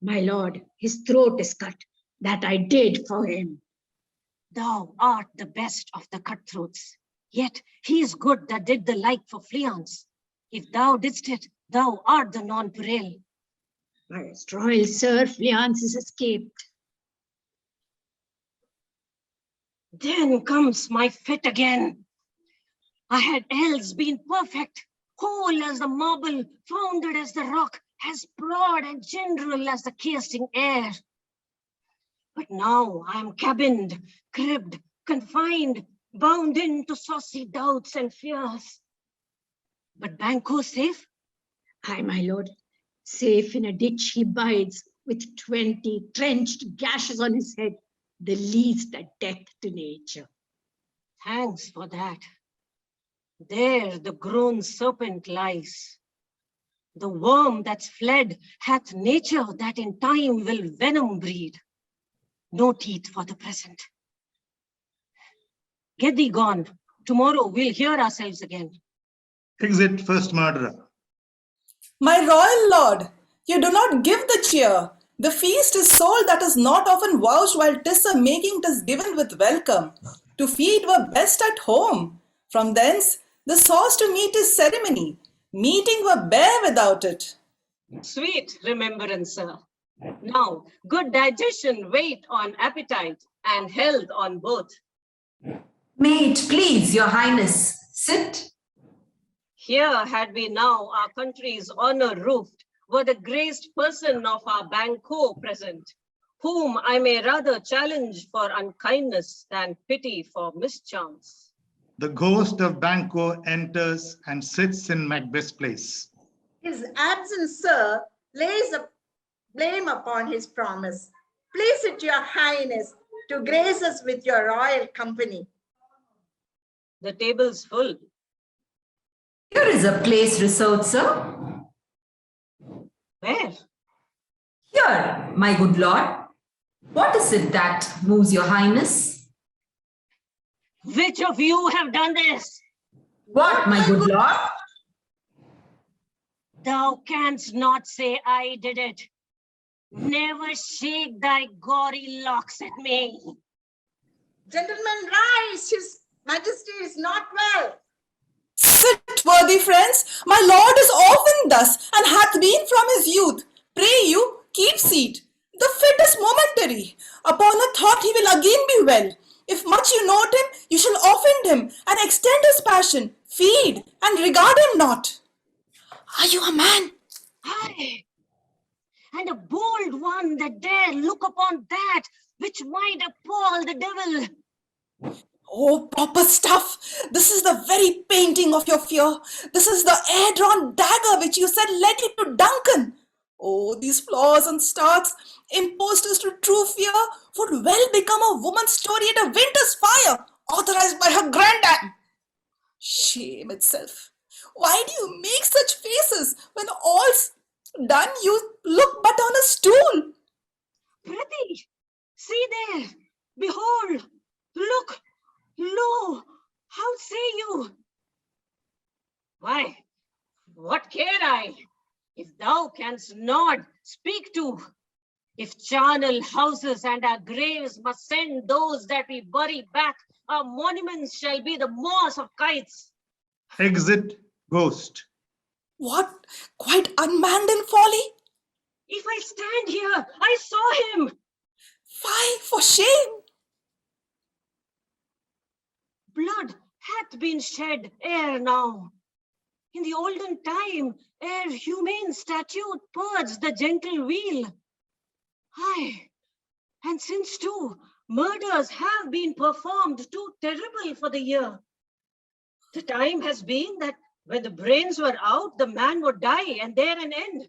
My lord, his throat is cut. That I did for him. Thou art the best of the cutthroats. Yet he is good that did the like for Fleance. If thou didst it, thou art the nonpareil. Most royal sir, Fleance is escaped. Then comes my fit again. I had else been perfect, whole as the marble, founded as the rock, as broad and general as the casing air. But now I am cabined, cribbed, confined, bound into saucy doubts and fears. But Banquo safe? Aye, my lord, safe in a ditch he bides, with 20 trenched gashes on his head, the least a death to nature. Thanks for that. There the grown serpent lies. The worm that's fled hath nature that in time will venom breed. No teeth for the present. Get thee gone. Tomorrow we'll hear ourselves again. Exit first murderer. My royal lord, you do not give the cheer. The feast is sold that is not often vouched, while 'tis a making 'tis given with welcome. To feed were best at home. From thence, the sauce to meat is ceremony. Meeting were bare without it. Sweet remembrance, sir. Now, good digestion wait on appetite and health on both. May it please your highness, Sit. Here had we now our country's honor roofed, were the graced person of our Banquo present, whom I may rather challenge for unkindness than pity for mischance. The ghost of Banquo enters and sits in Macbeth's place. His absence, sir, lays a blame upon his promise. Please it your highness to grace us with your royal company. The table's full. Here is a place reserved, sir. Where? Here, my good lord. What is it that moves your highness? Which of you have done this? What, my good lord? Thou canst not say I did it. Never shake thy gory locks at me. Gentlemen, rise. His Majesty is not well. Sit, worthy friends. My lord is often thus, and hath been from his youth. Pray you, keep seat. The fit is momentary. Upon a thought he will again be well. If much you note him, you shall offend him, and extend his passion. Feed, and regard him not. Are you a man? Aye, and a bold one that dare look upon that which might appall the devil. Oh, proper stuff. This is the very painting of your fear. This is the air-drawn dagger which you said led you to Duncan. Oh, these flaws and starts, impostors to true fear, would well become a woman's story at a winter's fire, authorized by her granddad. Shame itself. Why do you make such faces when all's done you look but on a stool? Pretty, see there, behold, look, lo, how say you? Why, what care I? If thou canst nod, speak to. If charnel houses and our graves must send those that we bury back, our monuments shall be the moss of kites. Exit ghost. What? Quite unmanned in folly? If I stand here, I saw him. Fie, for shame. Blood hath been shed ere now. In the olden time, ere humane statute purged the gentle wheel. Aye, and since too, murders have been performed too terrible for the year. The time has been that when the brains were out, the man would die and there an end.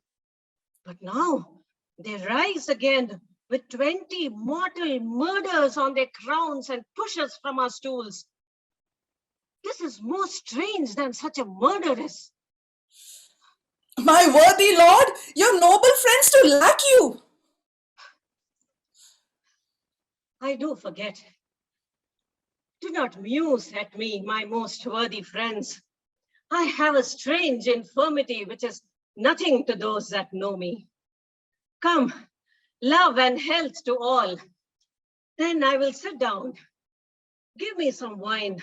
But now they rise again with 20 mortal murders on their crowns and push us from our stools. This is more strange than such a murderess. My worthy lord, your noble friends do lack you. I do forget. Do not muse at me, my most worthy friends. I have a strange infirmity which is nothing to those that know me. Come, love and health to all. Then I will sit down. Give me some wine.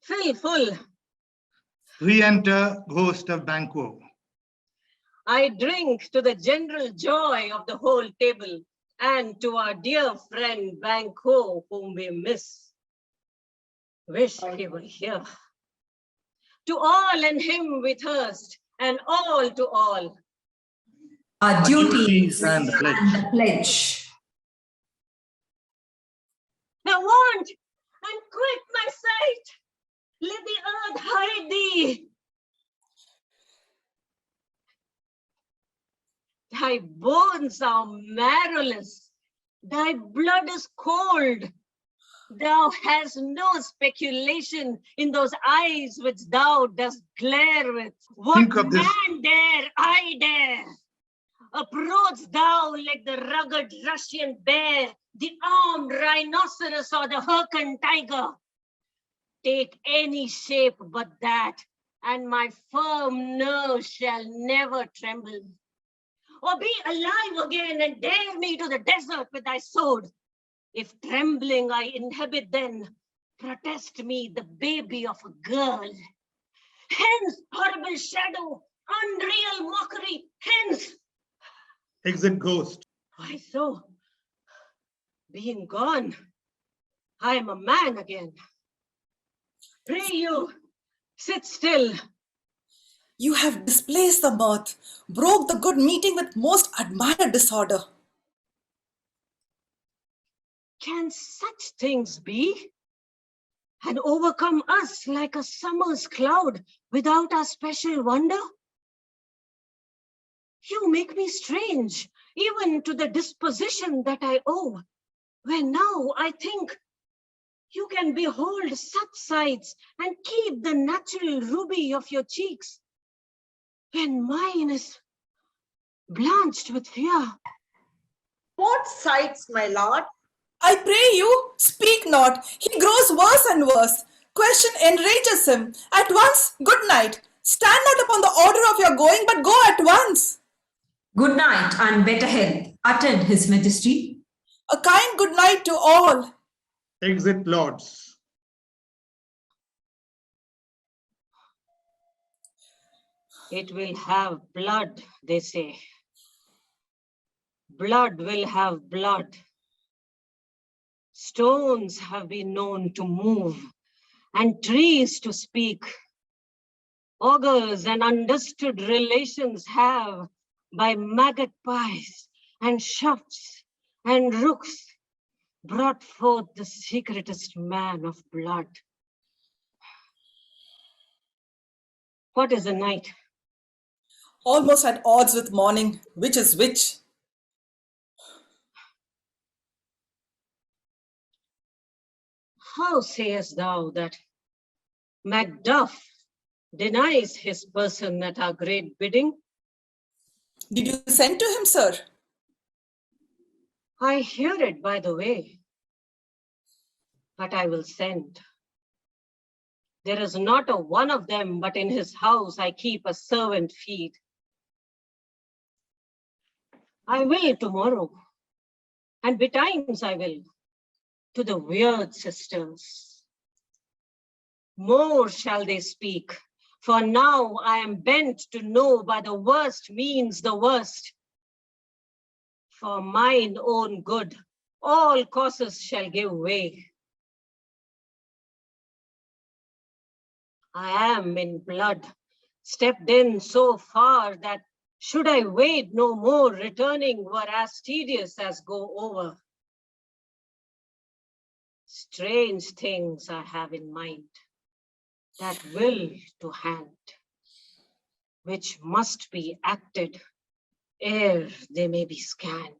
Fill full. Re-enter ghost of Banquo. I drink to the general joy of the whole table and to our dear friend Banquo, whom we miss. Wish he were here. To all and him we thirst, and all to all. Our duties and the pledge. and the pledge. Now want and quit my sight. Let the earth hide thee. Thy bones are marrowless. Thy blood is cold. Thou hast no speculation in those eyes which thou dost glare with. What man dare I dare? Approach thou like the rugged Russian bear, the armed rhinoceros or the Hurkan tiger. Take any shape but that, and my firm nerves shall never tremble. Or be alive again and dare me to the desert with thy sword. If trembling I inhabit then, protest me the baby of a girl. Hence, horrible shadow, unreal mockery, hence. Exit ghost. Why so? Being gone, I am a man again. Pray you, Sit still. You have displaced the mirth, broke the good meeting with most admired disorder. Can such things be? And overcome us like a summer's cloud without our special wonder? You make me strange, even to the disposition that I owe, when now I think you can behold such sights and keep the natural ruby of your cheeks, when mine is blanched with fear. What sights, my lord? I pray you, speak not. He grows worse and worse. Question enrages him. At once, good night. Stand not upon the order of your going, but go at once. Good night and better health. Attend His Majesty. A kind good night to all. Exit, lords. It will have blood, they say. Blood will have blood. Stones have been known to move and trees to speak. Augurs and understood relations have by magpies and shafts and rooks brought forth the secretest man of blood. What is the night? Almost at odds with morning, which is which. How sayest thou that Macduff denies his person at our great bidding? Did you send to him, sir? I hear it by the way, but I will send. There is not a one of them, but in his house I keep a servant feed. I will tomorrow, and betimes I will, to the weird sisters. More shall they speak, for now I am bent to know by the worst means the worst. For mine own good, all causes shall give way. I am in blood, stepped in so far that should I wait no more, returning were as tedious as go over. Strange things I have in mind, that will to hand, which must be acted ere they may be scanned.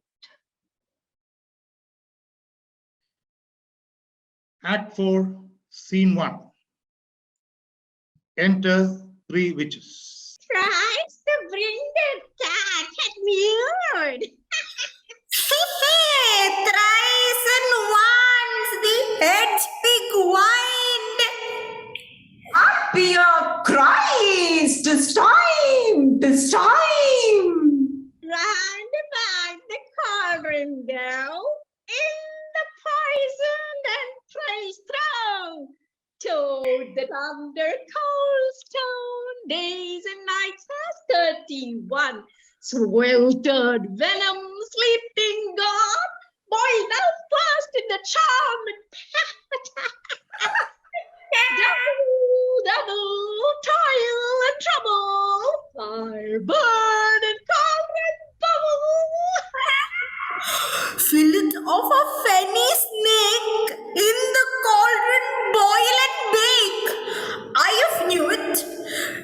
Act 4, Scene 1. Enter 3 witches. Thrice the brinded cat had mewed. Thrice and once the heads big whined. Up your cries! 'Tis time! 'Tis time! Round about the cauldron go, in the poison and praise throw. Toad the thunder cold stone, days and nights has 31. Sweltered venom, sleeping God, boiled now fast in the charmed pot. Double toil and trouble, fire burn and cauldron bubble. Fill it of a fenny snake, in the cauldron boil and bake. Eye of newt,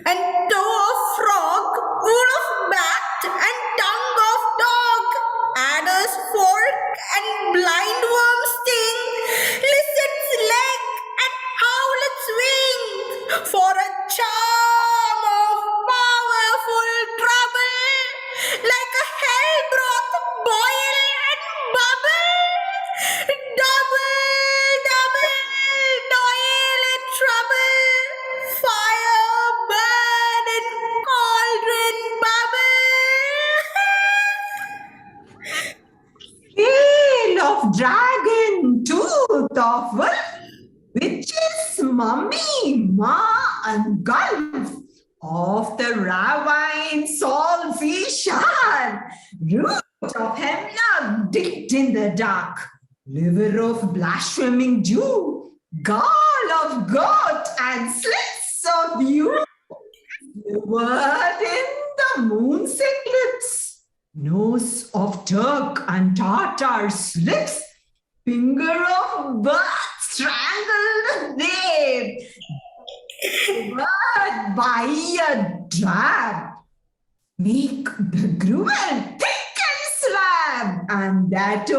and toe of frog, wool of bat, and tongue of dog, adder's fork, and blindworm sting, lizard's leg, and howlet's wing, for a charm of powerful trouble, like a hell broth boil and bubble, double toil and trouble, fire burn and cauldron bubble. Tail of dragon, tooth of wolf, witches, mummy, ma, and gulf, of the ravine, salty shard, root of hemlock dipped in the dark, liver of blaspheming Jew, gall of goat, and slits of you, Siward in the moon eclipse, nose of Turk and Tartar slits, finger of birth strangled babe, Siward by a dab, make the gruel thick and slab, and that a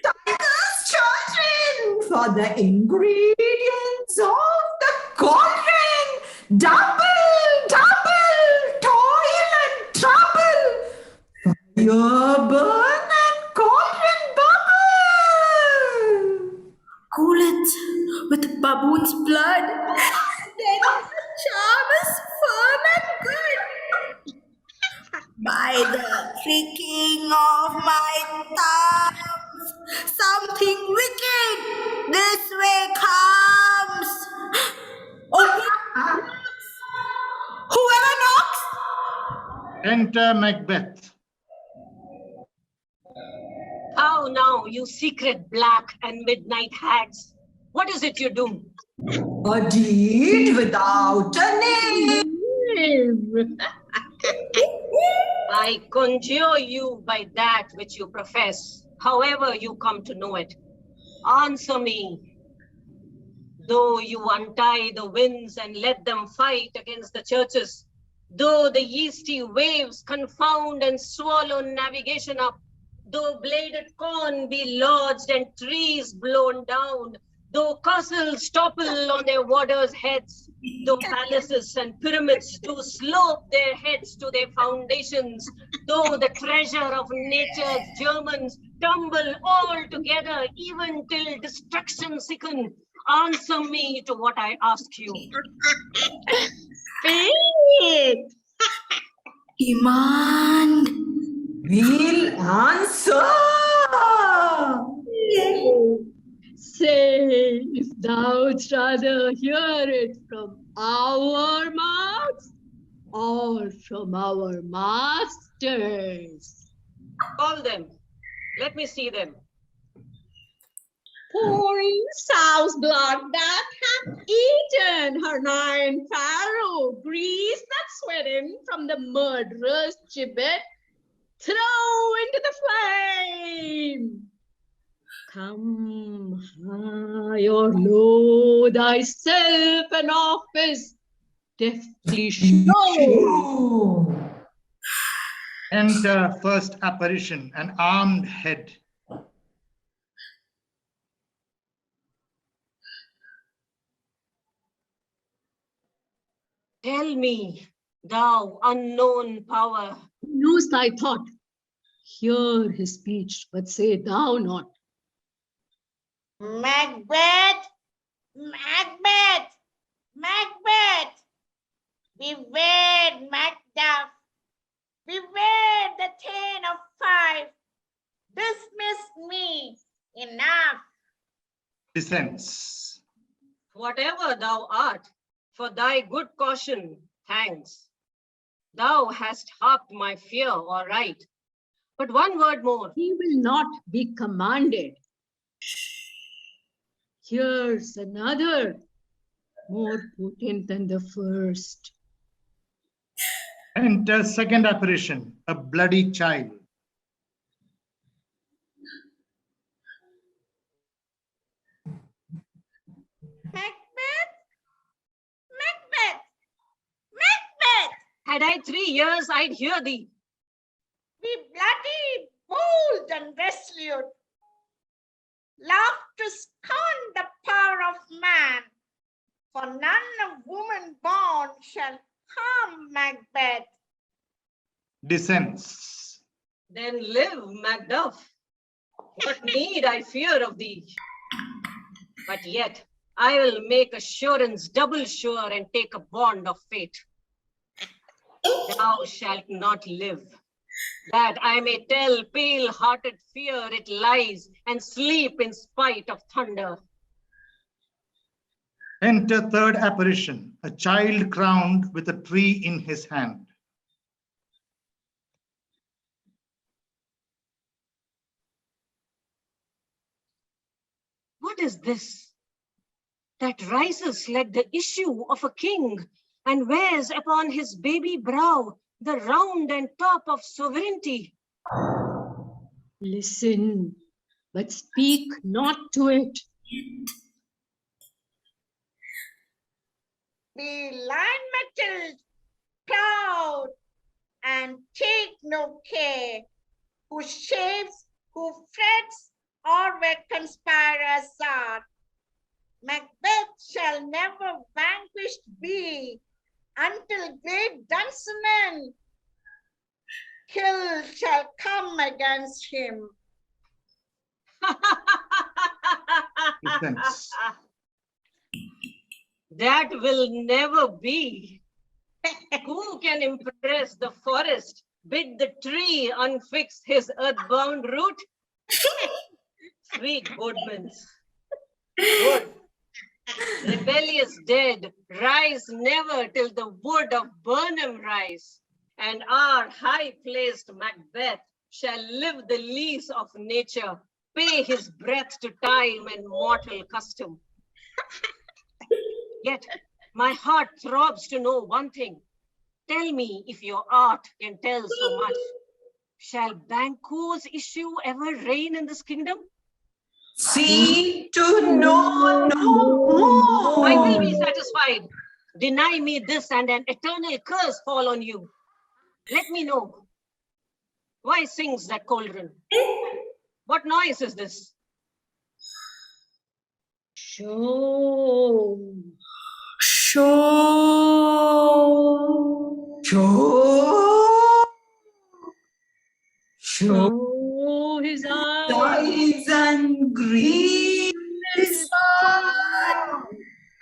tiger's children for the ingredients of the cauldron, double, toil and trouble, fire burn and cauldron bubble. Cool it with baboon's blood. Then the charm is firm and good. By the creaking of my thumbs, something wicked this way comes. Open. Whoever knocks. Enter Macbeth. How now, you secret black and midnight hags? What is it you do? A deed without a name. I conjure you by that which you profess, however you come to know it. Answer me. Though you untie the winds and let them fight against the churches, though the yeasty waves confound and swallow navigation up, though bladed corn be lodged and trees blown down, though castles topple on their warders' heads, though palaces and pyramids do slope their heads to their foundations, though the treasure of nature's Germans tumble all together, even till destruction sicken, answer me to what I ask you. Faith. Demand. We'll answer. Say, if thou'dst rather hear it from our mouths or from our masters. Call them. Let me see them. Pouring sow's blood that hath eaten her 9 farrow, grease that sweating from the murderer's gibbet, throw into the flame. Come high or low, thyself an office deftly show. Enter first apparition, an armed head. Tell me, thou unknown power. Knows thy thought. Hear his speech, but say thou not. Macbeth, Macbeth, Macbeth. Beware, Macduff. Beware the 10 of 5. Dismiss me. Enough. Descends. Whatever thou art, for thy good caution, thanks. Thou hast harped my fear, all right. But one word more. He will not be commanded. Here's another, more potent than the first. Enter second apparition, a bloody child. Macbeth, Macbeth, Macbeth. Had I 3 years, I'd hear thee. Be bloody, bold, and resolute. Love to scorn the power of man, for none of woman born shall harm Macbeth. Descends. Then live, Macduff. What need I fear of thee? But yet, I will make assurance double sure and take a bond of fate. Thou shalt not live, that I may tell pale-hearted fear it lies and sleep in spite of thunder. Enter third apparition, a child crowned with a tree in his hand. What is this? that rises like the issue of a king and wears upon his baby brow the round and top of sovereignty. Listen, but speak not to it. Be line-mettled, proud, and take no care, who shapes, who frets, or where conspirers are. Macbeth shall never vanquished be, until great Duncan kill shall come against him. That will never be. Who can impress the forest, bid the tree unfix his earthbound root? Sweet woodmans, wood, rebellious dead, rise never till the wood of Burnham rise, and our high-placed Macbeth shall live the lease of nature, pay his breath to time and mortal custom. Yet my heart throbs to know one thing. Tell me if your art can tell so much. Shall Banquo's issue ever reign in this kingdom? See to know no more. I will be satisfied. Deny me this and an eternal curse fall on you. Let me know. Why sings that cauldron? What noise is this? Shoam. Shoam. Show. Show his Eyes and green sun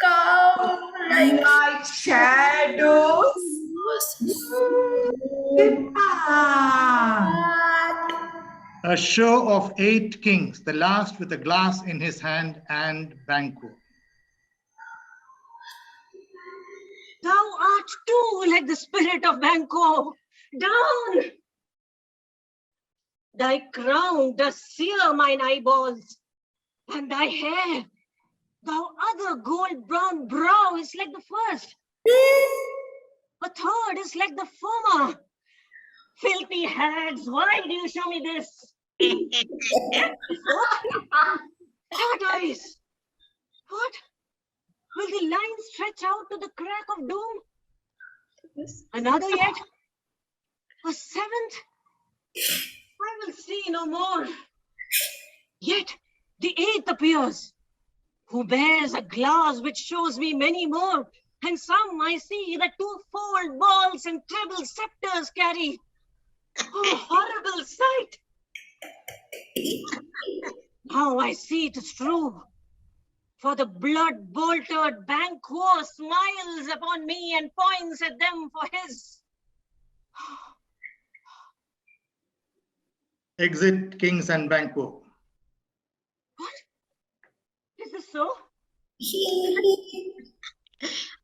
come like shadows. A show of 8 kings, the last with a glass in his hand, and Banquo. Thou art too like the spirit of Banquo. Down! Thy crown does sear mine eyeballs, and thy hair, thou other gold brown brow is like the first. A third is like the former. Filthy hags, why do you show me this? What eyes? What? Will the line stretch out to the crack of doom? Another yet? A seventh? I will see no more. Yet the 8th appears, who bears a glass which shows me many more, and some I see that 2-fold balls and treble scepters carry. Oh, horrible sight! Now I see it is true, for the blood-boltered Banquo smiles upon me and points at them for his. Exit kings and Banquo. What? Is this so?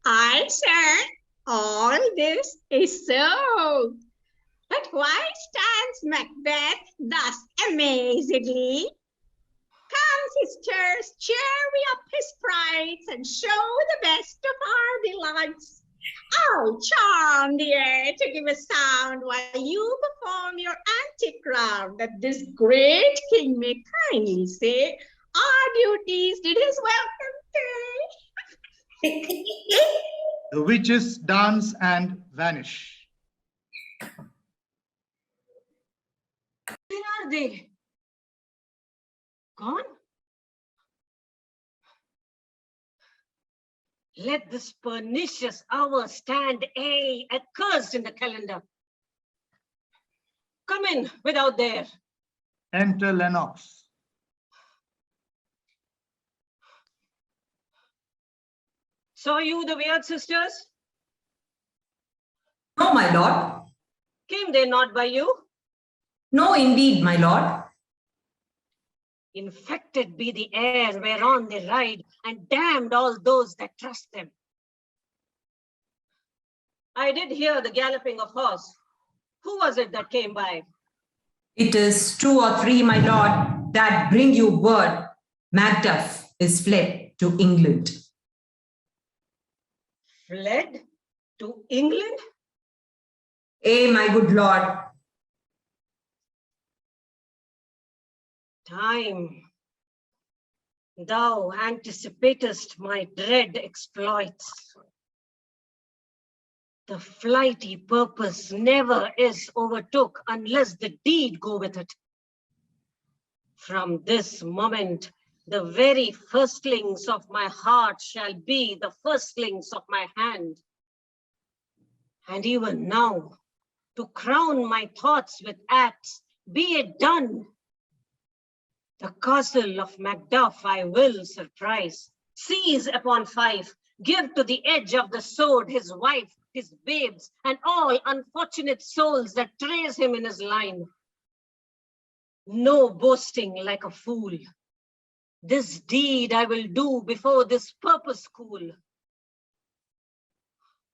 Aye, sir, all this is so. But why stands Macbeth thus amazedly? Come, sisters, cheer we up his sprites and show the best of our delights. I'll charm the air to give a sound while you perform your antic round, that this great king may kindly say our duties did his welcome pay. The witches dance and vanish. Where are they? Gone? Let this pernicious hour stand accursed in the calendar. Come in without there. Enter Lennox. Saw you the weird sisters? No, my lord. Came they not by you? No, indeed, my lord. Infected be the air whereon they ride, and damned all those that trust them. I did hear the galloping of horse. Who was it that came by? It is 2 or 3, my lord, that bring you word. Macduff is fled to England. Fled to England? My good lord. Time, thou anticipatest my dread exploits. The flighty purpose never is overtook unless the deed go with it. From this moment, the very firstlings of my heart shall be the firstlings of my hand. And even now, to crown my thoughts with acts, be it done. The castle of Macduff I will surprise, seize upon Fife, give to the edge of the sword his wife, his babes, and all unfortunate souls that trace him in his line. No boasting like a fool. This deed I will do before this purpose cool.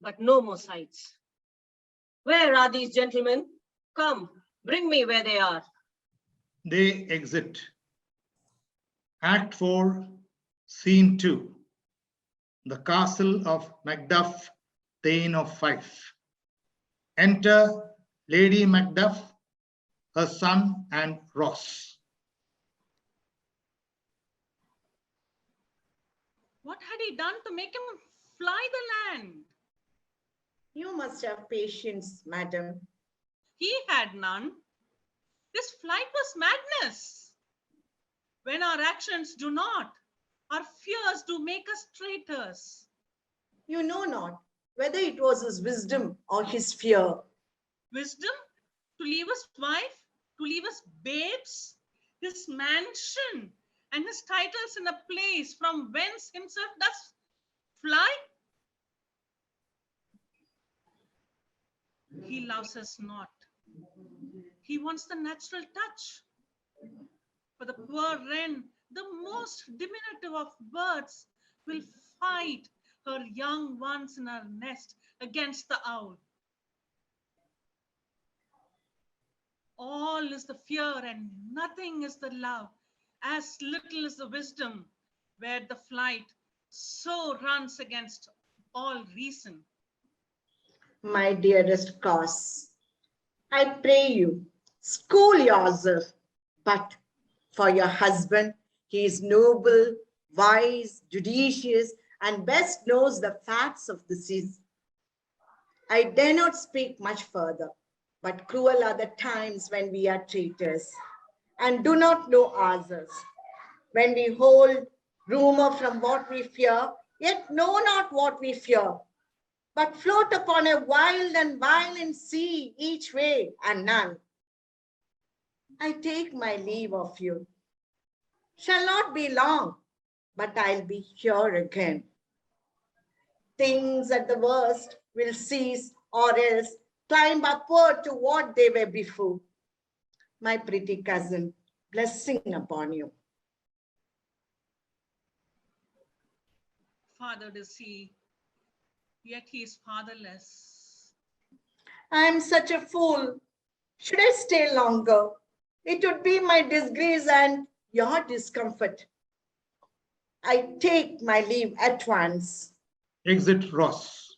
But no more sights. Where are these gentlemen? Come, bring me where they are. They exit. Act 4, Scene 2. The castle of Macduff, Thane of Fife. Enter Lady Macduff, her son, and Ross. What had he done to make him fly the land? You must have patience, madam. He had none. This flight was madness. When our actions do not, our fears do make us traitors. You know not whether it was his wisdom or his fear. Wisdom? To leave us wife? To leave us babes? His mansion and his titles in a place from whence himself does fly? He loves us not. He wants the natural touch. For the poor wren, the most diminutive of birds, will fight her young ones in her nest against the owl. All is the fear and nothing is the love, as little is the wisdom, where the flight so runs against all reason. My dearest Ross, I pray you, school yourself, but for your husband, he is noble, wise, judicious, and best knows the facts of the seas. I dare not speak much further, but cruel are the times when we are traitors and do not know ourselves. When we hold rumor from what we fear, yet know not what we fear, but float upon a wild and violent sea each way and none. I take my leave of you. Shall not be long, but I'll be here again. Things at the worst will cease or else climb upward to what they were before. My pretty cousin, blessing upon you. Fathered is he, yet he is fatherless. I am such a fool. Should I stay longer? It would be my disgrace and your discomfort. I take my leave at once. Exit Ross.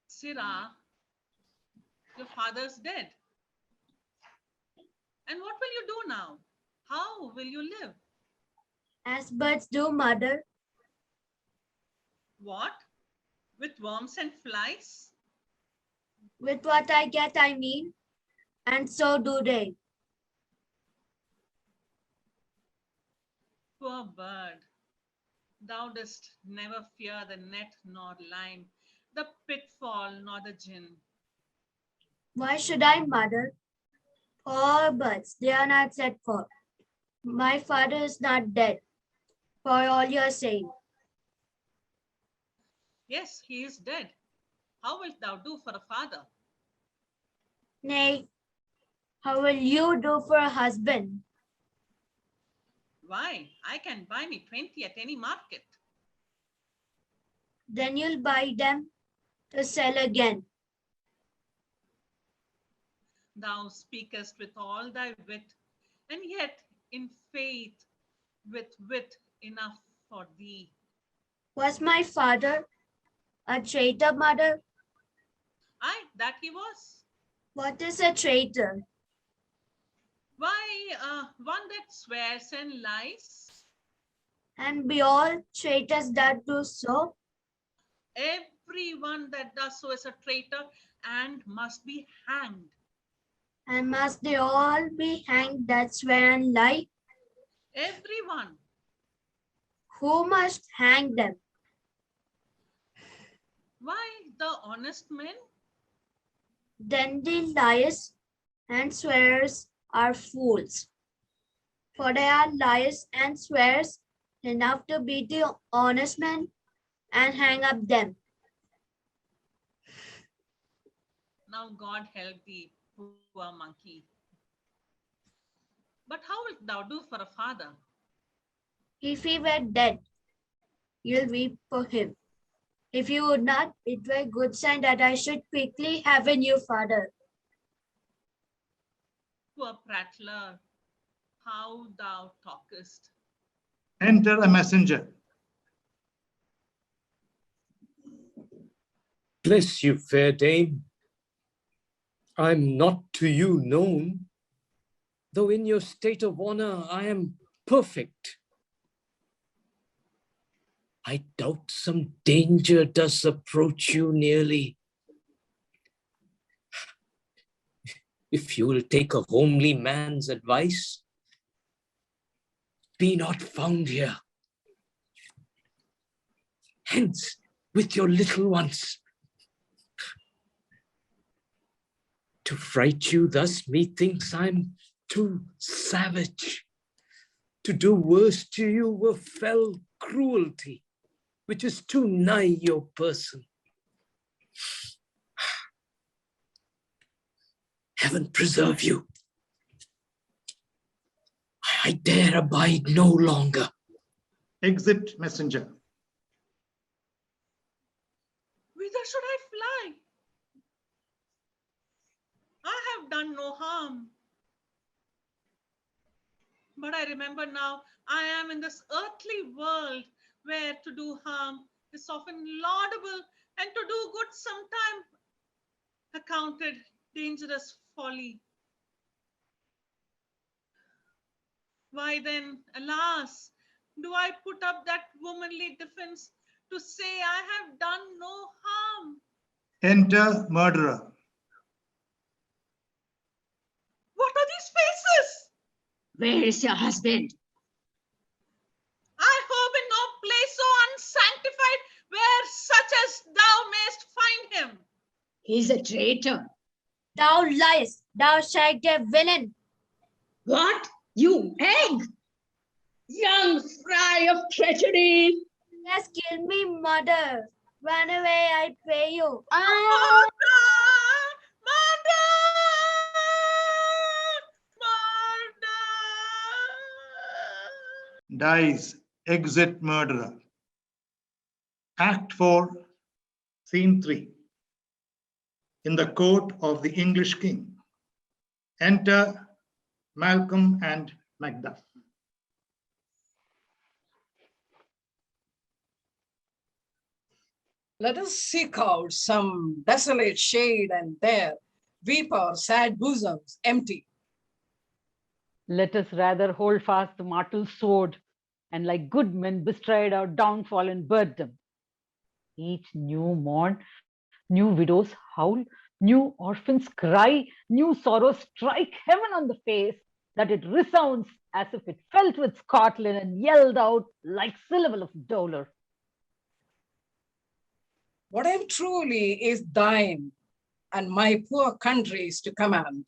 Sirrah, your father's dead. And what will you do now? How will you live? As birds do, mother. What? With worms and flies? With what I get, I mean, and so do they. Poor bird, thou dost never fear the net nor line, the pitfall nor the gin. Why should I, mother? Poor birds, they are not set for. My father is not dead, for all your saying. Yes, he is dead. How wilt thou do for a father? Nay, how will you do for a husband? Why, I can buy me 20 at any market. Then you'll buy them to sell again. Thou speakest with all thy wit, and yet in faith with wit enough for thee. Was my father a traitor, mother? Aye, that he was. What is a traitor? Why, one that swears and lies. And be all traitors that do so? Everyone that does so is a traitor and must be hanged. And must they all be hanged that swear and lie? Everyone. Who must hang them? Why, the honest men? Then the liars and swearers are fools. For they are liars and swearers enough to beat the honest men and hang up them. Now God help thee, poor monkey. But how wilt thou do for a father? If he were dead, you'll weep for him. If you would not, it were a good sign that I should quickly have a new father. Poor prattler, how thou talkest. Enter a messenger. Bless you, fair dame. I'm not to you known, though in your state of honor I am perfect. I doubt some danger does approach you nearly. If you will take a homely man's advice, be not found here. Hence with your little ones. To fright you thus, methinks I'm too savage. To do worse to you were fell cruelty, which is too nigh your person. Heaven preserve you. I dare abide no longer. Exit messenger. Whither should I fly? I have done no harm. But I remember now I am in this earthly world where to do harm is often laudable and to do good sometimes accounted dangerous folly. Why then, alas, do I put up that womanly defense to say I have done no harm? Enter murderer. What are these faces? Where is your husband? I hope in no place so unsanctified where such as thou mayst find him. He is a traitor. Thou liest, thou shaggy villain. What? You egg? Young fry of treachery. Yes, kill me, mother. Run away, I pray you. Dies. Exit murderer. Act 4, Scene 3. In the court of the English king. Enter Malcom and Macduff. Let us seek out some desolate shade and there weep our sad bosoms empty. Let us rather hold fast the mortal sword and like good men bestride our downfall and burden. Each new morn, new widows howl, new orphans cry, new sorrows strike heaven on the face, that it resounds as if it felt with Scotland and yelled out like syllable of dolor. What I am truly is thine, and my poor country's to command.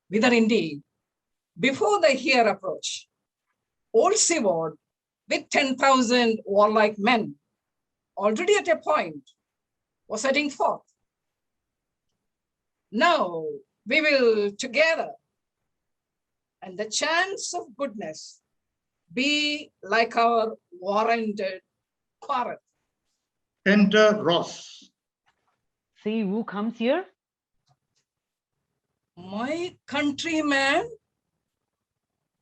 Whither indeed, before the here approach, old Siward with 10,000 warlike men, already at a point, was setting forth. Now we will together, and the chance of goodness be like our warranted Bharath. Enter Ross. See who comes here? My countryman,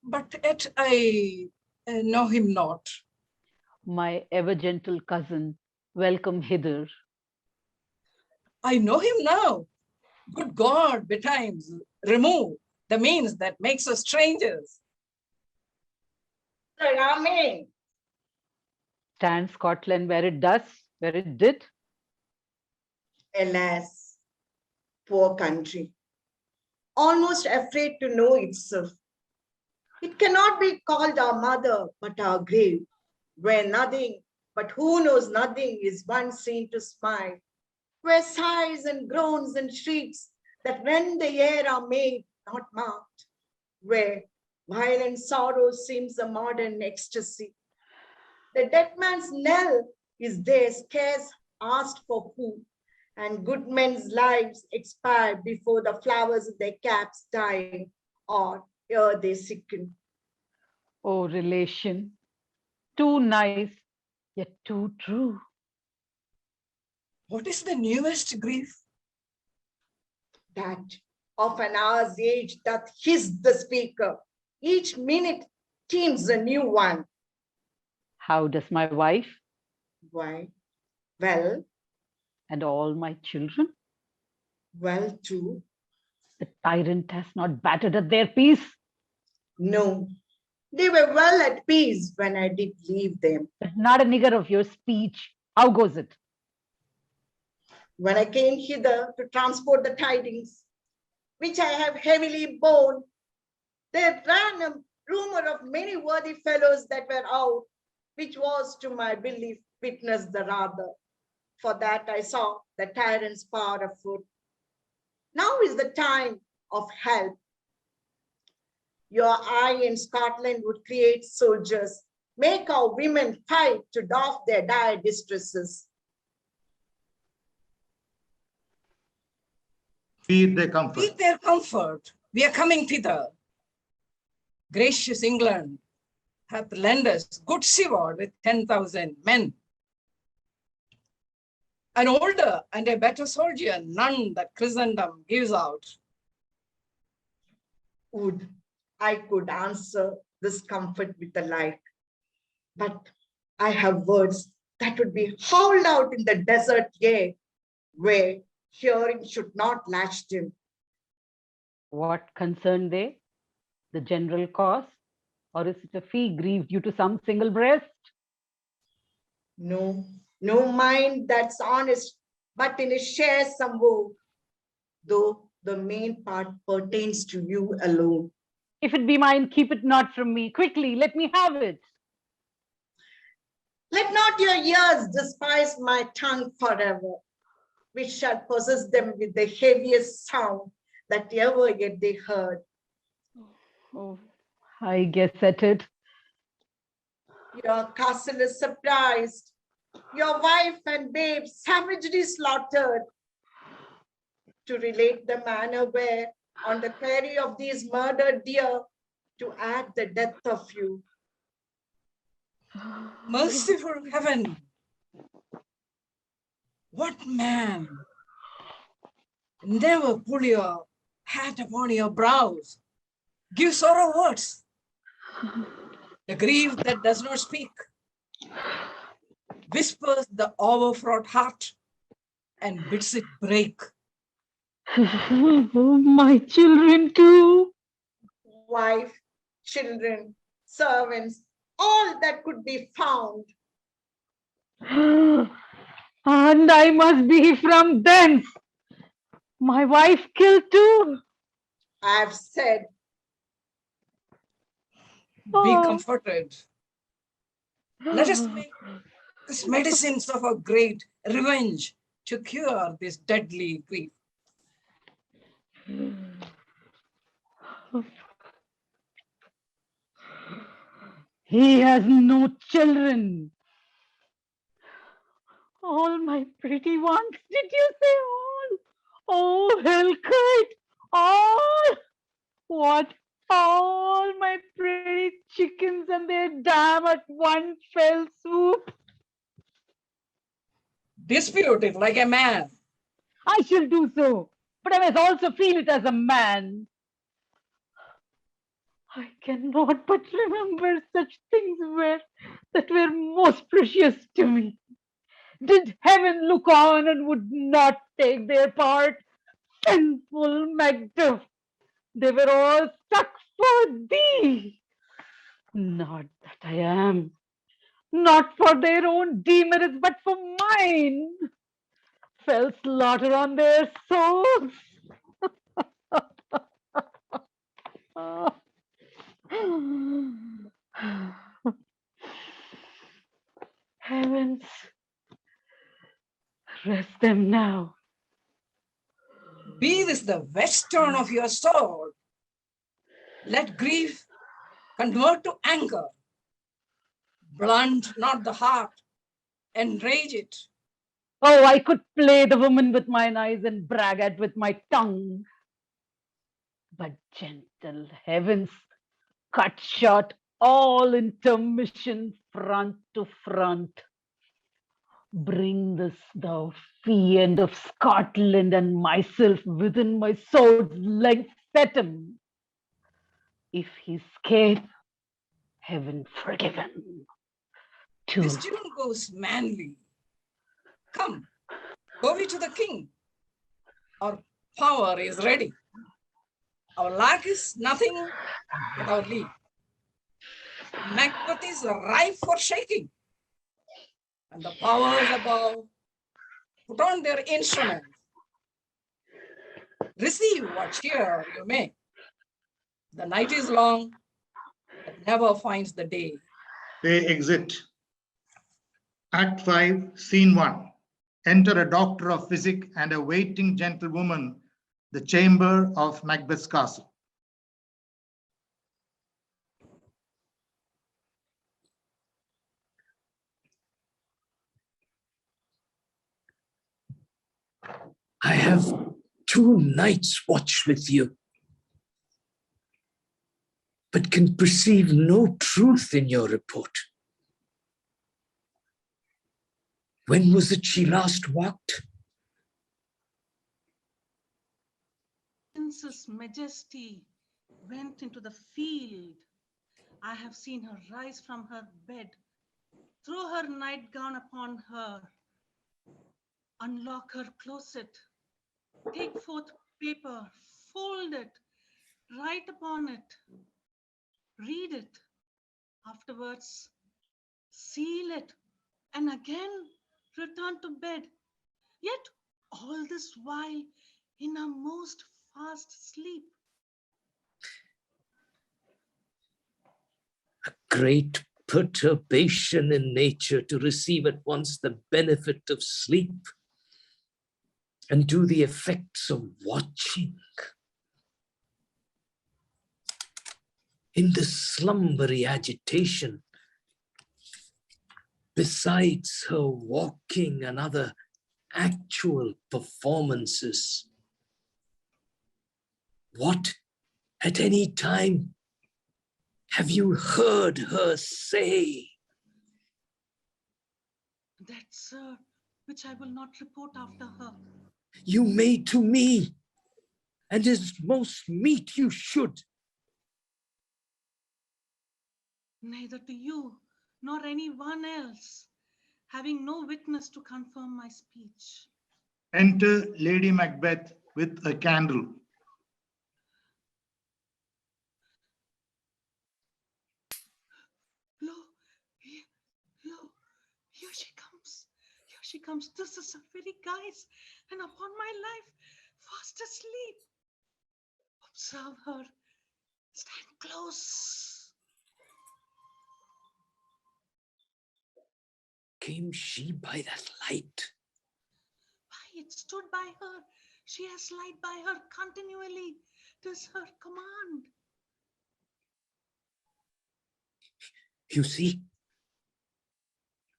but yet I know him not. My ever gentle cousin, welcome hither. I know him now. Good God, betimes remove the means that makes us strangers. Amen. Stand Scotland where it does, where it did. Alas, poor country, almost afraid to know itself. It cannot be called our mother, but our grave, where nothing, but who knows nothing is once seen to smile, where sighs and groans and shrieks that rend the air are made, not marked, where violent sorrow seems a modern ecstasy. The dead man's knell is there scarce asked for food, and good men's lives expire before the flowers of their caps die, or ere they sicken. Oh, relation, too nice, yet too true. What is the newest grief? That of an hour's age doth hiss the speaker. Each minute teems a new one. How does my wife? Why? Well. And all my children? Well, too. The tyrant has not battered at their peace? No, they were well at peace when I did leave them. But not a nigger of your speech. How goes it? When I came hither to transport the tidings, which I have heavily borne, there ran a rumor of many worthy fellows that were out, which was to my belief witnessed the rather. For that I saw the tyrant's power afoot. Now is the time of help. Your eye in Scotland would create soldiers, make our women fight to doff their dire distresses. Feed their comfort. Feed their comfort. We are coming thither. Gracious England hath lent us good Siward with 10,000 men. An older and a better soldier, none that Christendom gives out. Would I could answer this comfort with a like, but I have words that would be howled out in the desert air, where hearing should not latch them. What concern they? The general cause? Or is it a fee grieved due to some single breast? No, no mind that's honest, but in it shares some woe, though the main part pertains to you alone. If it be mine, keep it not from me. Quickly, let me have it. Let not your ears despise my tongue forever, which shall possess them with the heaviest sound that ever yet they heard. Oh, I guess at it. Your castle is surprised, your wife and babe savagely slaughtered. To relate the manner where, on the prairie of these murdered deer, to add the death of you. Merciful heaven! What man? Never pull your hat upon your brows. Give sorrow words. The grief that does not speak whispers the overfraught heart and bids it break. Oh, my children too. Wife, children, servants, all that could be found. And I must be from thence. My wife killed too. I've said. Be comforted. Let us make this medicines of a great revenge to cure this deadly grief. He has no children. All my pretty ones, did you say all? Oh, hellkite, all. What? All my pretty chickens and their dam at one fell swoop. Dispute it like a man. I shall do so, but I must also feel it as a man. I cannot but remember such things where that were most precious to me? Did heaven look on and would not take their part? Sinful Macduff, they were all stuck for thee. Not that I am, not for their own demerits, but for mine. Fell slaughter on their souls. Heavens, rest them now. Be this the whetstone of your sword. Let grief convert to anger. Blunt not the heart, enrage it. Oh, I could play the woman with mine eyes and brag at with my tongue. But gentle heavens, cut short all intermission front to front. Bring this, thou fiend of Scotland, and myself within my sword's length set him. If he escape, heaven forgive him. This tune goes manly. Come, go we to the king. Our power is ready. Our lack is nothing but our leave. Macbeth is ripe for shaking. And the powers above put on their instruments. Receive what cheer you may. The night is long, but never finds the day. They exit. Act 5, Scene 1. Enter a doctor of physic and a waiting gentlewoman, the chamber of Macbeth's castle. I have 2 nights watched with you, but can perceive no truth in your report. When was it she last walked? Since His Majesty went into the field, I have seen her rise from her bed, throw her nightgown upon her, unlock her closet, take forth paper, fold it, write upon it, read it, afterwards seal it, and again return to bed. Yet all this while in a most fast sleep. A great perturbation in nature to receive at once the benefit of sleep and do the effects of watching. In the slumbery agitation, besides her walking and other actual performances, what at any time have you heard her say? That, sir, which I will not report after her. You may to me, and as most meet you should. Neither to you nor any one else, having no witness to confirm my speech. Enter Lady Macbeth with a candle. Lo, here she comes. Here she comes. This is her very guise, and upon my life, fast asleep. Observe her. Stand close. Came she by that light? Why, it stood by her. She has light by her continually. 'Tis her command. You see,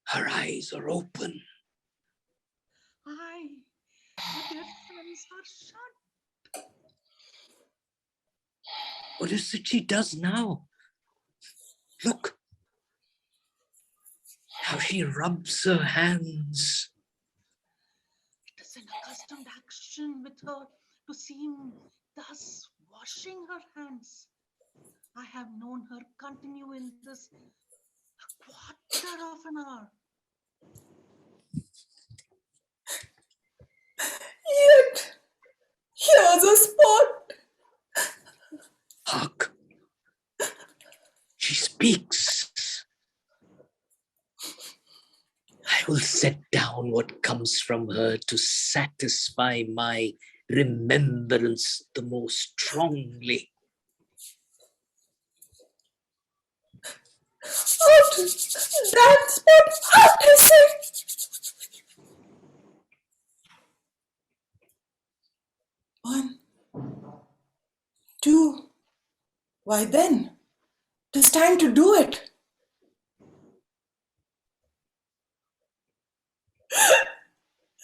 her eyes are open. Aye, but their friends are shut. What is it she does now? Look, how she rubs her hands. It is an accustomed action with her to seem thus washing her hands. I have known her continue in this a quarter of an hour. Yet, here's a spot. Hark! She speaks. I will set down what comes from her to satisfy my remembrance the most strongly. Out! That spot out, I say. 1, 2. Why then? 'Tis time to do it.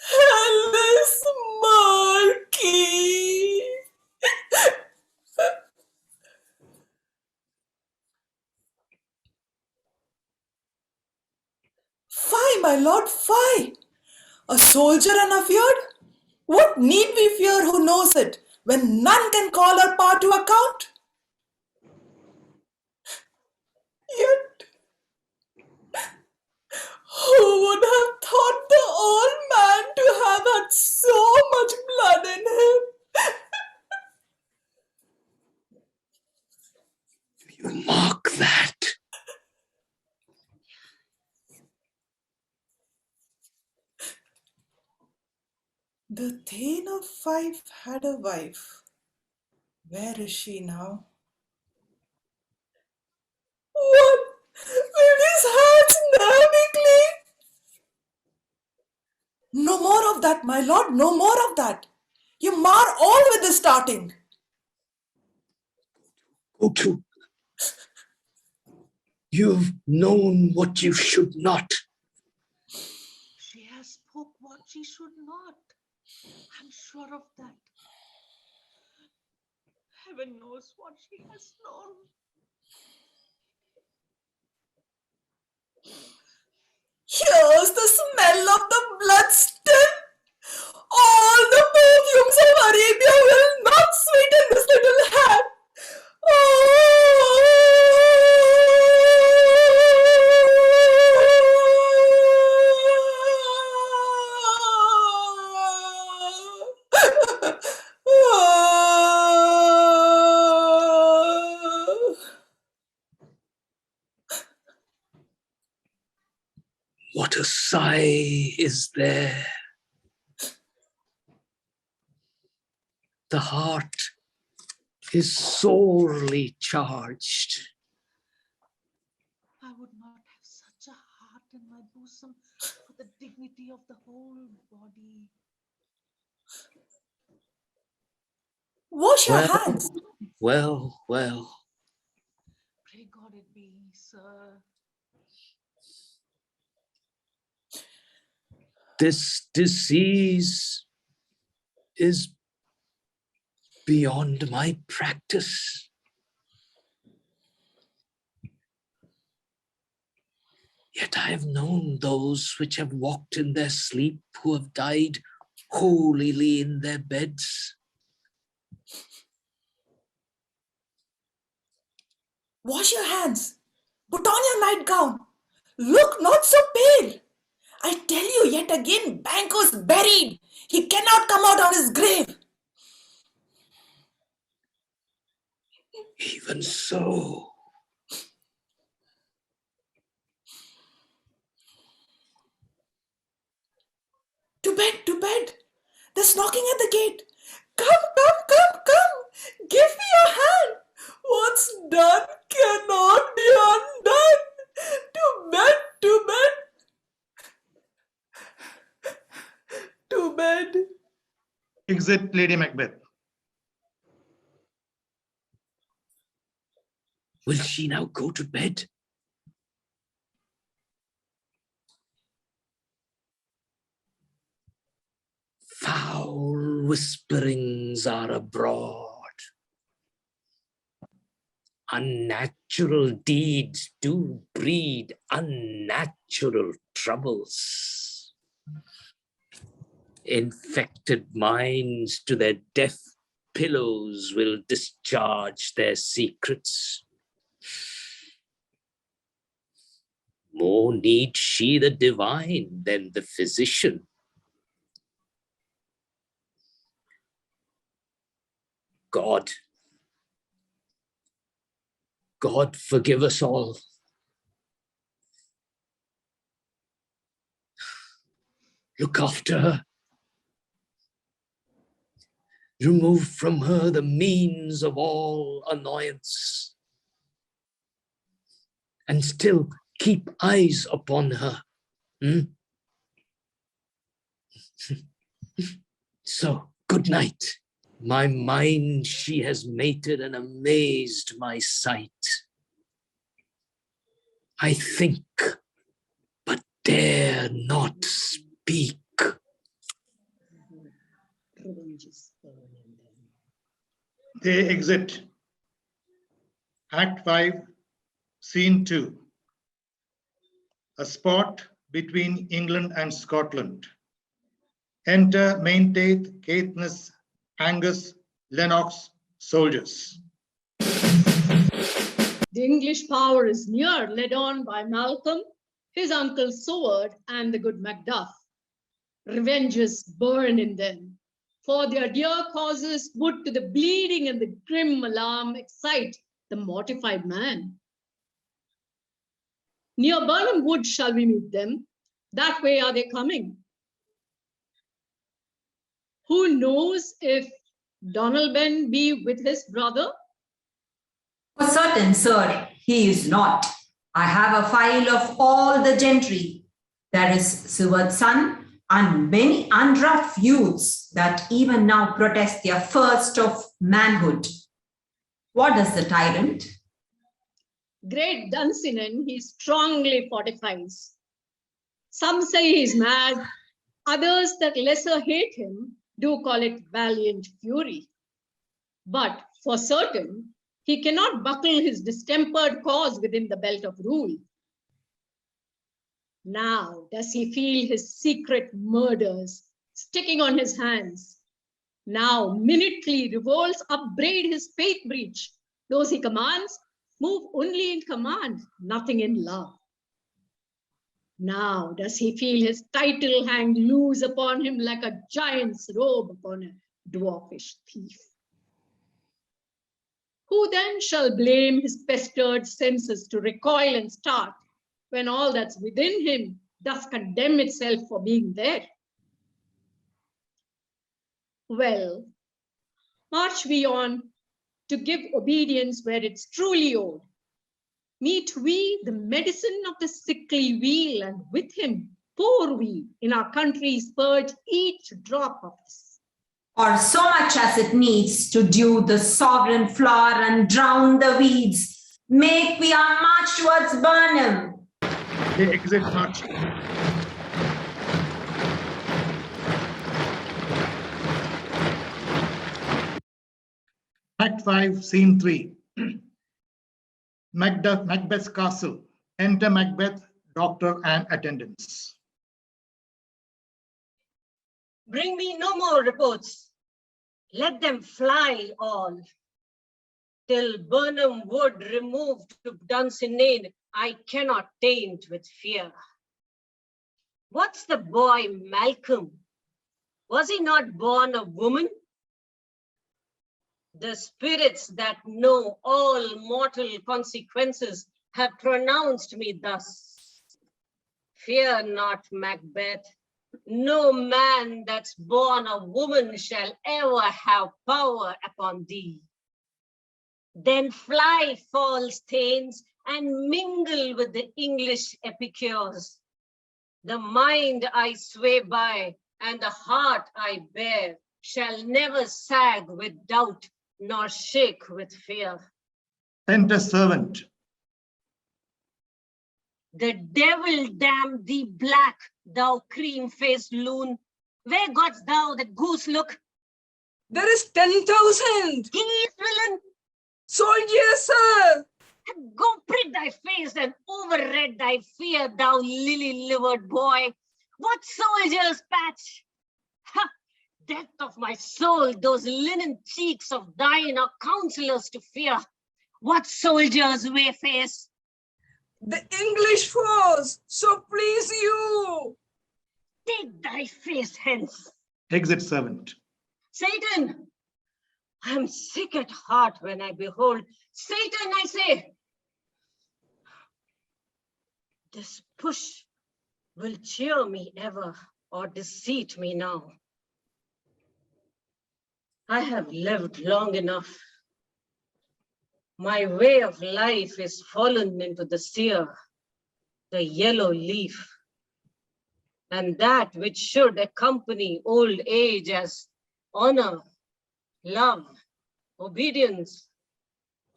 Alice Marquis. Fie, my lord, fie! A soldier unafeared? What need we fear who knows it, when none can call our part to account? Yet, who would have thought the old man to have had so much blood in him? You mark that. The Thane of Fife had a wife. Where is she now? What? Will his hands never be clean? No more of that, my lord, no more of that. You mar all with the starting. Go to. You've known what you should not. She has spoke what she should not. I'm sure of that. Heaven knows what she has known. Here's the smell of the blood still. All the perfumes of Arabia will not sweeten this little hand. What a sigh is there. The heart is sorely charged. I would not have such a heart in my bosom for the dignity of the whole body. Wash your hands. Well. Pray God it be, sir. This disease is beyond my practice. Yet I have known those which have walked in their sleep, who have died holily in their beds. Wash your hands. Put on your nightgown. Look not so pale. I tell you yet again, Banquo's buried. He cannot come out of his grave. Even so. To bed, to bed. There's knocking at the gate. Come. Give me your hand. What's done cannot be undone. To bed, to bed. To bed. Exit Lady Macbeth. Will she now go to bed? Foul whisperings are abroad. Unnatural deeds do breed unnatural troubles. Infected minds to their deaf pillows will discharge their secrets. more needs she the divine than the physician. God, God forgive us all. Look after her. Remove from her the means of all annoyance. And still keep eyes upon her. So, good night. My mind she has mated and amazed my sight. I think, but dare not speak. They exit. Act 5, Scene 2. A spot between England and Scotland. Enter Maintaith, Caithness, Angus, Lennox, soldiers. The English power is near, led on by Malcom, his uncle Siward, and the good Macduff. Revenges burn in them, for their dear causes would to the bleeding and the grim alarm excite the mortified man. Near Burnham Wood shall we meet them, that way are they coming. Who knows if Donalbain be with his brother? For certain, sir, he is not. I have a file of all the gentry. There is Siward's son and many unrough youths that even now protest their first of manhood. What does the tyrant? Great Duncan he strongly fortifies. Some say he is mad, others that lesser hate him do call it valiant fury. But for certain, he cannot buckle his distempered cause within the belt of rule. Now does he feel his secret murders sticking on his hands. Now minutely revolts upbraid his faith breach. Those he commands move only in command, nothing in love. Now does he feel his title hang loose upon him like a giant's robe upon a dwarfish thief. Who then shall blame his pestered senses to recoil and start when all that's within him does condemn itself for being there? Well, march we on to give obedience where it's truly owed. Meet we the medicine of the sickly weal, and with him pour we in our country's purge each drop of this. Or so much as it needs to dew the sovereign flower and drown the weeds. Make we our march towards Burnham. They exit march. Act 5, Scene 3. Macbeth's castle. Enter Macbeth, doctor, and attendants. Bring me no more reports. Let them fly all. Till Burnham Wood removed to Dunsinane, I cannot taint with fear. What's the boy Malcom? Was he not born a woman? The spirits that know all mortal consequences have pronounced me thus. Fear not, Macbeth. No man that's born a woman shall ever have power upon thee. Then fly, false thanes, and mingle with the English epicures. The mind I sway by and the heart I bear shall never sag with doubt nor shake with fear. Enter servant. The devil damn thee black, thou cream-faced loon. Where gotst thou that goose look? There is 10,000. Please, villain. Soldiers, sir. Go prick thy face and overread thy fear, thou lily-livered boy. What soldiers, Patch? Ha! Death of my soul, those linen cheeks of thine are counselors to fear. What soldiers, Wayface? The English force, so please you. Take thy face hence. Exit servant. Satan, I am sick at heart when I behold Satan, I say. This push will cheer me ever or deceit me now. I have lived long enough. My way of life is fallen into the sear, the yellow leaf, and that which should accompany old age as honor, love, obedience,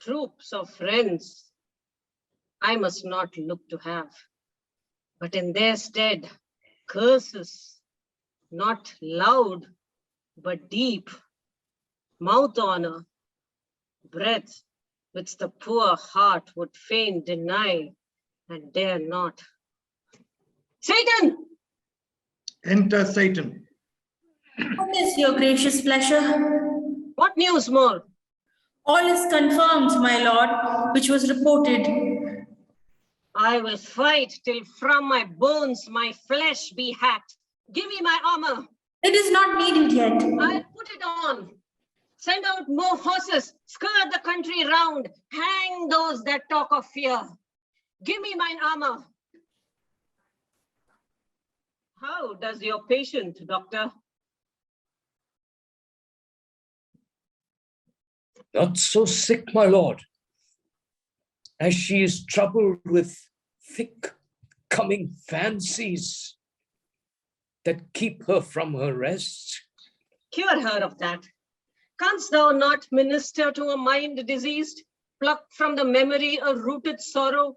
troops of friends, I must not look to have, but in their stead, curses, not loud, but deep, mouth honor, breath, which the poor heart would fain deny and dare not. Satan! Enter Satan. What is your gracious pleasure? What news more? All is confirmed, my lord, which was reported. I will fight till from my bones my flesh be hacked. Give me my armor. It is not needed yet. I'll put it on. Send out more horses, skirt the country round, hang those that talk of fear. Give me mine armor. How does your patient, doctor? Not so sick, my lord, as she is troubled with thick coming fancies that keep her from her rest. Cure her of that. Canst thou not minister to a mind diseased, pluck from the memory a rooted sorrow,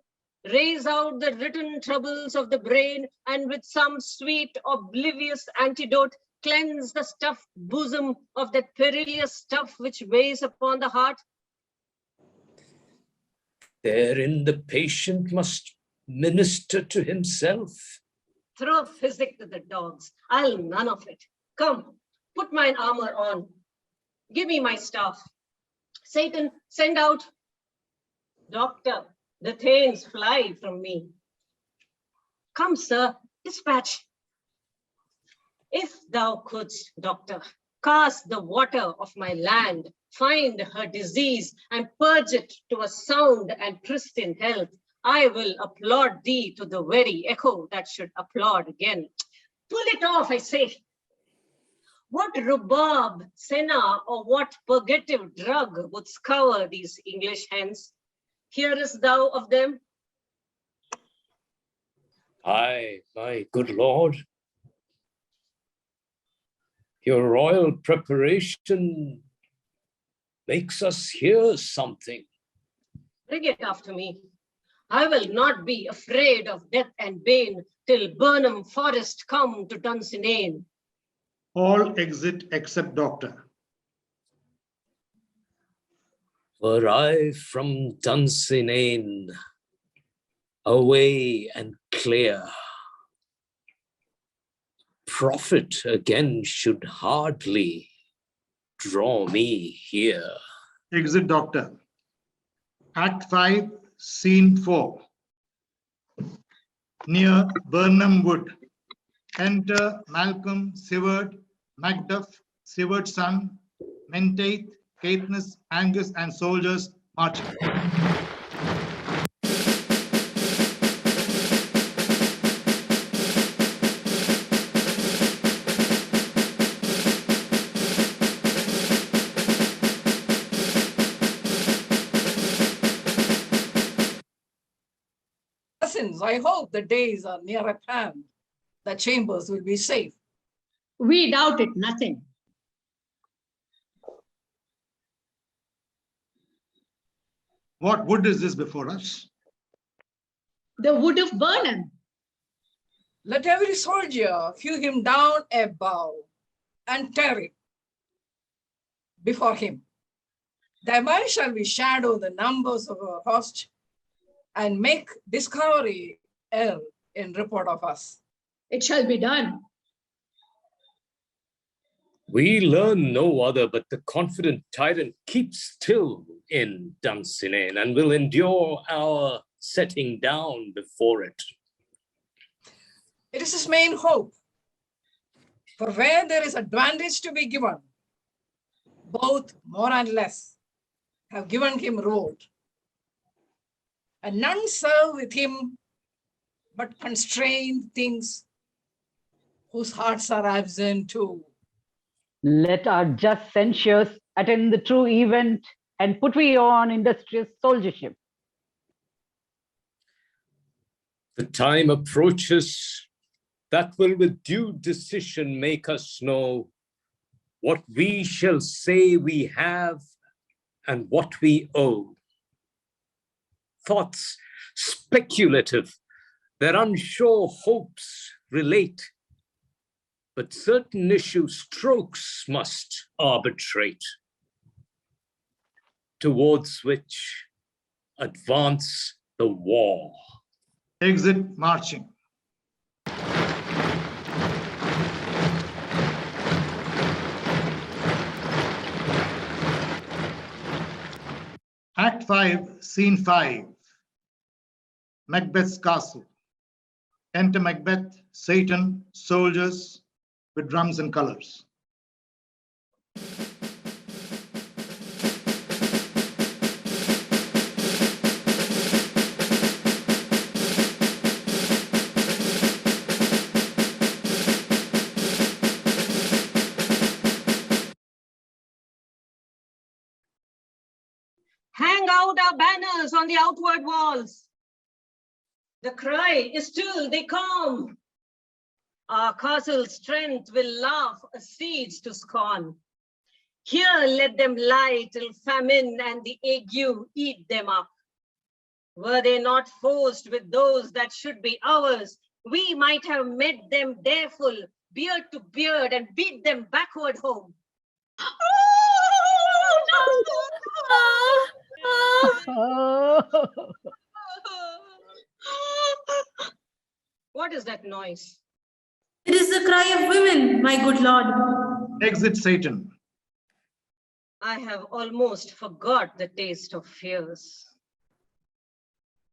raise out the written troubles of the brain, and with some sweet oblivious antidote, cleanse the stuffed bosom of that perilous stuff which weighs upon the heart? Therein the patient must minister to himself. Throw physic to the dogs. I'll none of it. Come, put mine armor on. Give me my staff. Satan, send out. Doctor, the thanes fly from me. Come, sir, dispatch. If thou couldst, doctor, cast the water of my land, find her disease, and purge it to a sound and pristine health, I will applaud thee to the very echo that should applaud again. Pull it off, I say. What rhubarb, senna, or what purgative drug would scour these English hands? Hearest thou of them? Aye, my good lord. Your royal preparation makes us hear something. Bring it after me. I will not be afraid of death and bane till Burnham Forest come to Dunsinane. All exit except doctor. Were I from Dunsinane, away and clear, profit again should hardly draw me here. Exit doctor. Act 5, Scene 4. Near Burnham Wood. Enter Malcom, Siward, Macduff, Siward's son, Menteith, Caithness, Angus, and soldiers marching. Cousins, I hope the days are near at hand. The chambers will be safe. We doubt it nothing. What wood is this before us? The wood of Burnham. Let every soldier hew him down a bough and tear it before him. Thereby shall we shadow the numbers of our host and make discovery err in report of us. It shall be done. We learn no other but the confident tyrant keeps still in Dunsinane and will endure our setting down before it. It is his main hope. For where there is advantage to be given, both more and less have given him road. And none serve with him but constrained things whose hearts are absent too. Let our just censures attend the true event and put we on industrious soldiership. The time approaches that will with due decision make us know what we shall say we have and what we owe. Thoughts speculative, their unsure hopes relate, but certain issue strokes must arbitrate, towards which advance the war. Exit marching. Act 5, Scene 5. Macbeth's castle. Enter Macbeth, Satan, soldiers with drums and colors. Hang out our banners on the outward walls. The cry is still they come. Our castle strength will laugh a siege to scorn. Here let them lie till famine and the ague eat them up. Were they not forced with those that should be ours, we might have met them dareful, beard to beard, and beat them backward home. What is that noise? It is the cry of women, my good lord. Exit Satan. I have almost forgot the taste of fears.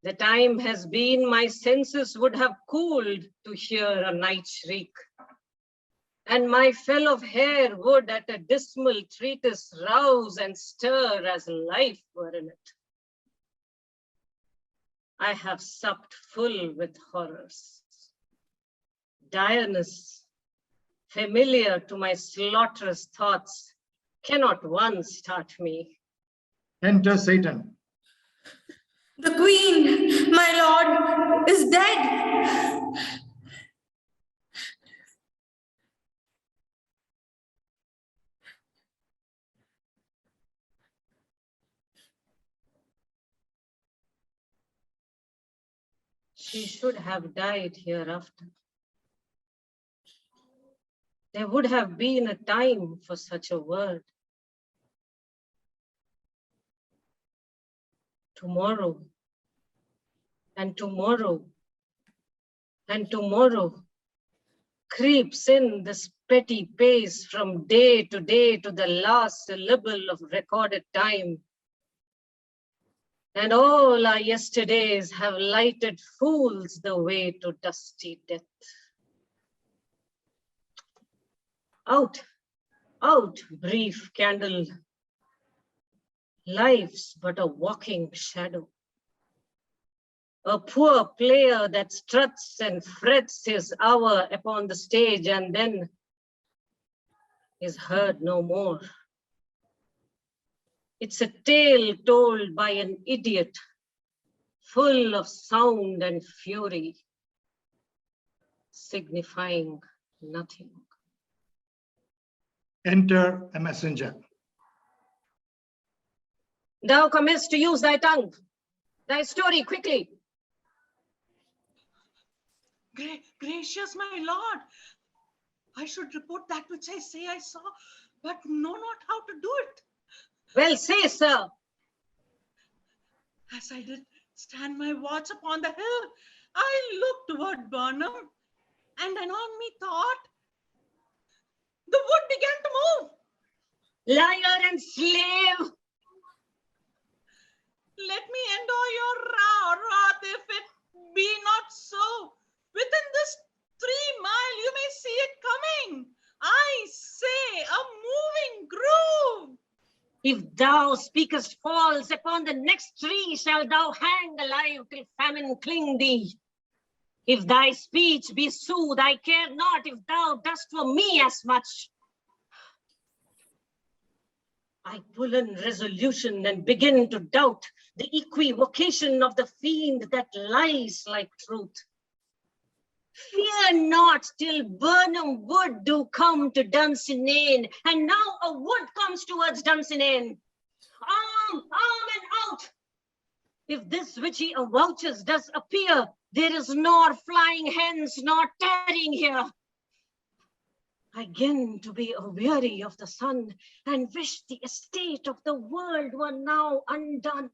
The time has been my senses would have cooled to hear a night shriek, and my fell of hair would at a dismal treatise rouse and stir as life were in it. I have supped full with horrors. Direness, familiar to my slaughterous thoughts, cannot one start me. Enter Satan. The queen, my lord, is dead. She should have died hereafter. There would have been a time for such a word. Tomorrow, and tomorrow, and tomorrow creeps in this petty pace from day to day to the last syllable of recorded time. And all our yesterdays have lighted fools the way to dusty death. Out, out, brief candle. Life's but a walking shadow. A poor player that struts and frets his hour upon the stage and then is heard no more. It's a tale told by an idiot, full of sound and fury, signifying nothing. Enter a messenger. Thou comest to use thy tongue, thy story quickly. Gracious my lord, I should report that which I say I saw, but know not how to do it. Well, say, sir. As I did stand my watch upon the hill, I looked toward Burnham, and anon me thought, the wood began to move. Liar and slave. Let me endure your wrath If thou speakest false, upon the next tree shalt thou hang alive till famine cling thee. If thy speech be sooth, I care not if thou dost for me as much. I pull in resolution and begin to doubt the equivocation of the fiend that lies like truth. Fear not till Burnham Wood do come to Dunsinane, and now a wood comes towards Dunsinane. Arm, arm and out! If this which he avouches does appear, there is nor flying hence nor tarrying here. I begin to be aweary of the sun, and wish the estate of the world were now undone.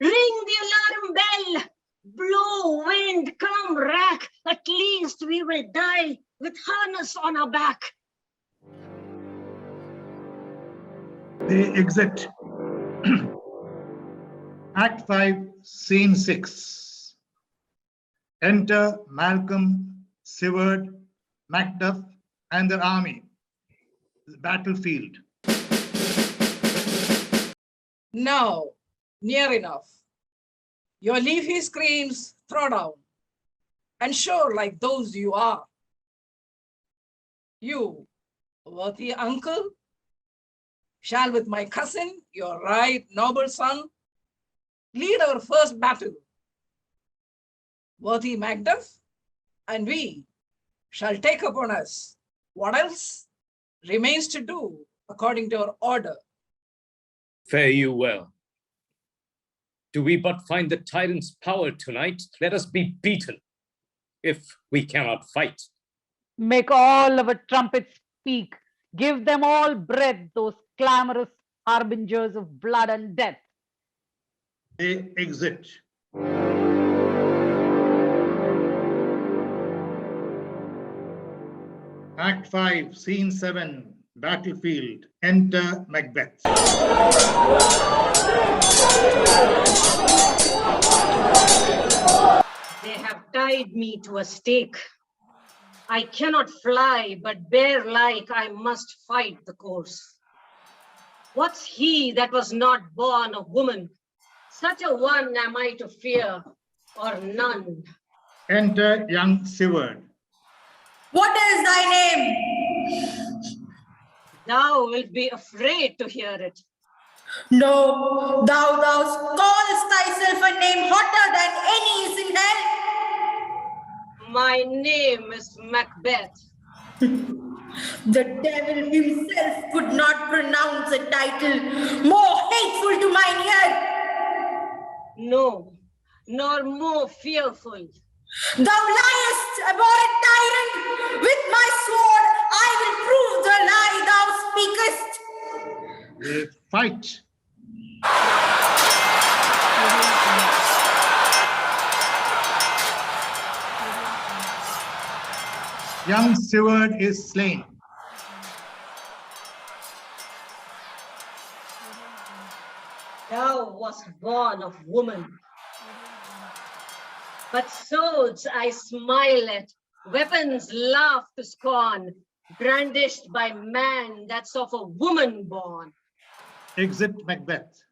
Ring the alarm bell! Blow, wind, come, rack! At least we will die with harness on our back. They exit. Act 5, Scene 6. Enter Malcom, Siward, Macduff, and their army. Battlefield. Now, near enough. Your leafy screams throw down, and sure like those you are. You, worthy uncle, shall with my cousin, your right noble son, lead our first battle. Worthy Macduff, and we shall take upon us what else remains to do according to our order. Fare you well. Do we but find the tyrant's power tonight, let us be beaten, if we cannot fight. Make all our trumpets speak. Give them all breath, those clamorous harbingers of blood and death. They exit. Act 5, Scene 7, Battlefield. Enter Macbeth. They have tied me to a stake. I cannot fly, but bear like I must fight the course. What's he that was not born of woman? Such a one am I to fear, or none. Enter young Siward. What is thy name? Thou wilt be afraid to hear it. No, thou callest thyself a name hotter than any is in hell. My name is Macbeth. The devil himself could not pronounce a title more hateful to mine ear. No, nor more fearful. Thou liest, abhorrent tyrant! With my sword I will prove the lie thou speakest. They fight. Young Siward is slain. Thou wast born of woman. But swords I smile at, weapons laugh to scorn, brandished by man that's of a woman born. Exit Macbeth.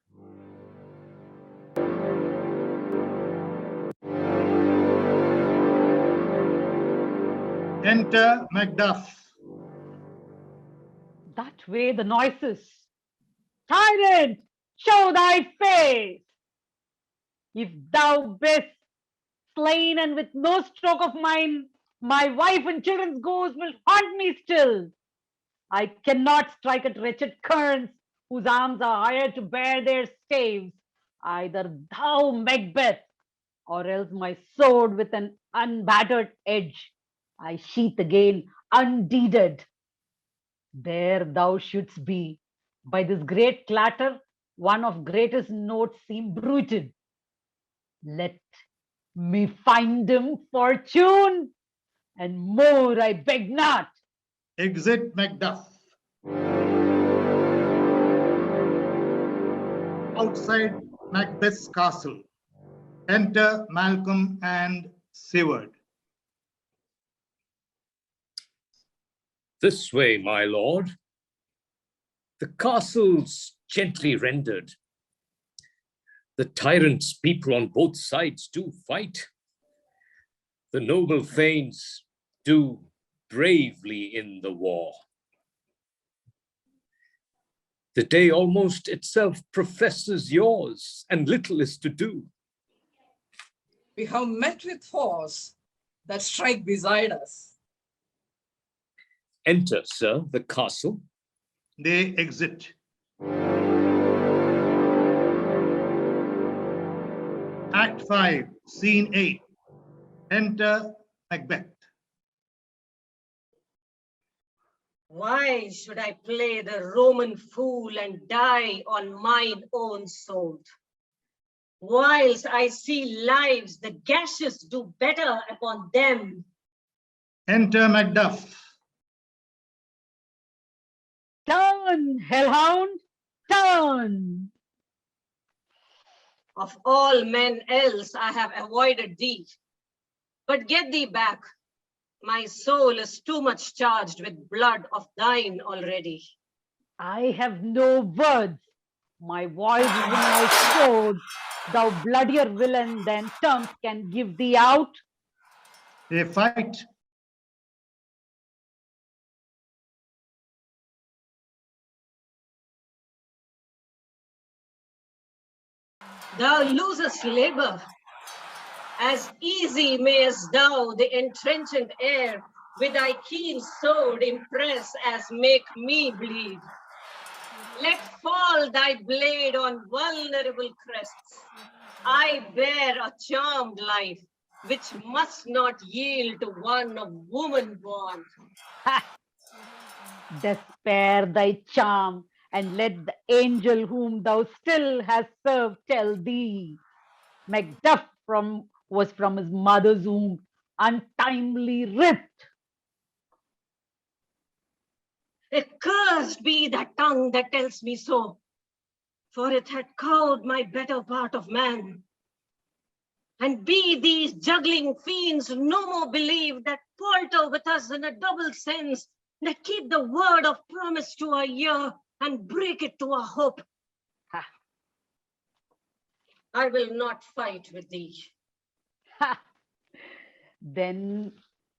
Enter Macduff. That way the noises. Tyrant, show thy face. If thou best slain and with no stroke of mine, my wife and children's ghosts will haunt me still. I cannot strike at wretched kerns whose arms are hired to bear their staves. Either thou, Macbeth, or else my sword with an unbattered edge I sheath again undeeded. There thou shouldst be. By this great clatter, one of greatest notes seem bruited. Let me find him, fortune, and more I beg not. Exit Macduff. Outside Macbeth's castle. Enter Malcom and Siward. This way, my lord. The castle's gently rendered. The tyrant's people on both sides do fight. The noble thanes do bravely in the war. The day almost itself professes yours, and little is to do. We have met with foes that strike beside us. Enter, sir, the castle. They exit. Act 5, Scene 8. Enter Macbeth. Why should I play the Roman fool and die on mine own sword? Whilst I see lives the gaseous do better upon them. Enter Macduff. Turn, hellhound, turn. Of all men else I have avoided thee. But get thee back. My soul is too much charged with blood of thine already. I have no words. My voice is in my sword. Thou bloodier villain than tongue can give thee out. They fight. Thou losest labor. As easy mayest thou the entrenchant air with thy keen sword impress as make me bleed. Let fall thy blade on vulnerable crests. I bear a charmed life, which must not yield to one of woman born. Despair thy charm, and let the angel whom thou still hast served tell thee. Macduff was from his mother's womb, untimely ripped. Accursed be that tongue that tells me so, for it had cowed my better part of man. And be these juggling fiends no more believe that palter with us in a double sense, that keep the word of promise to our ear and break it to our hope. Ha. I will not fight with thee. Ha. Then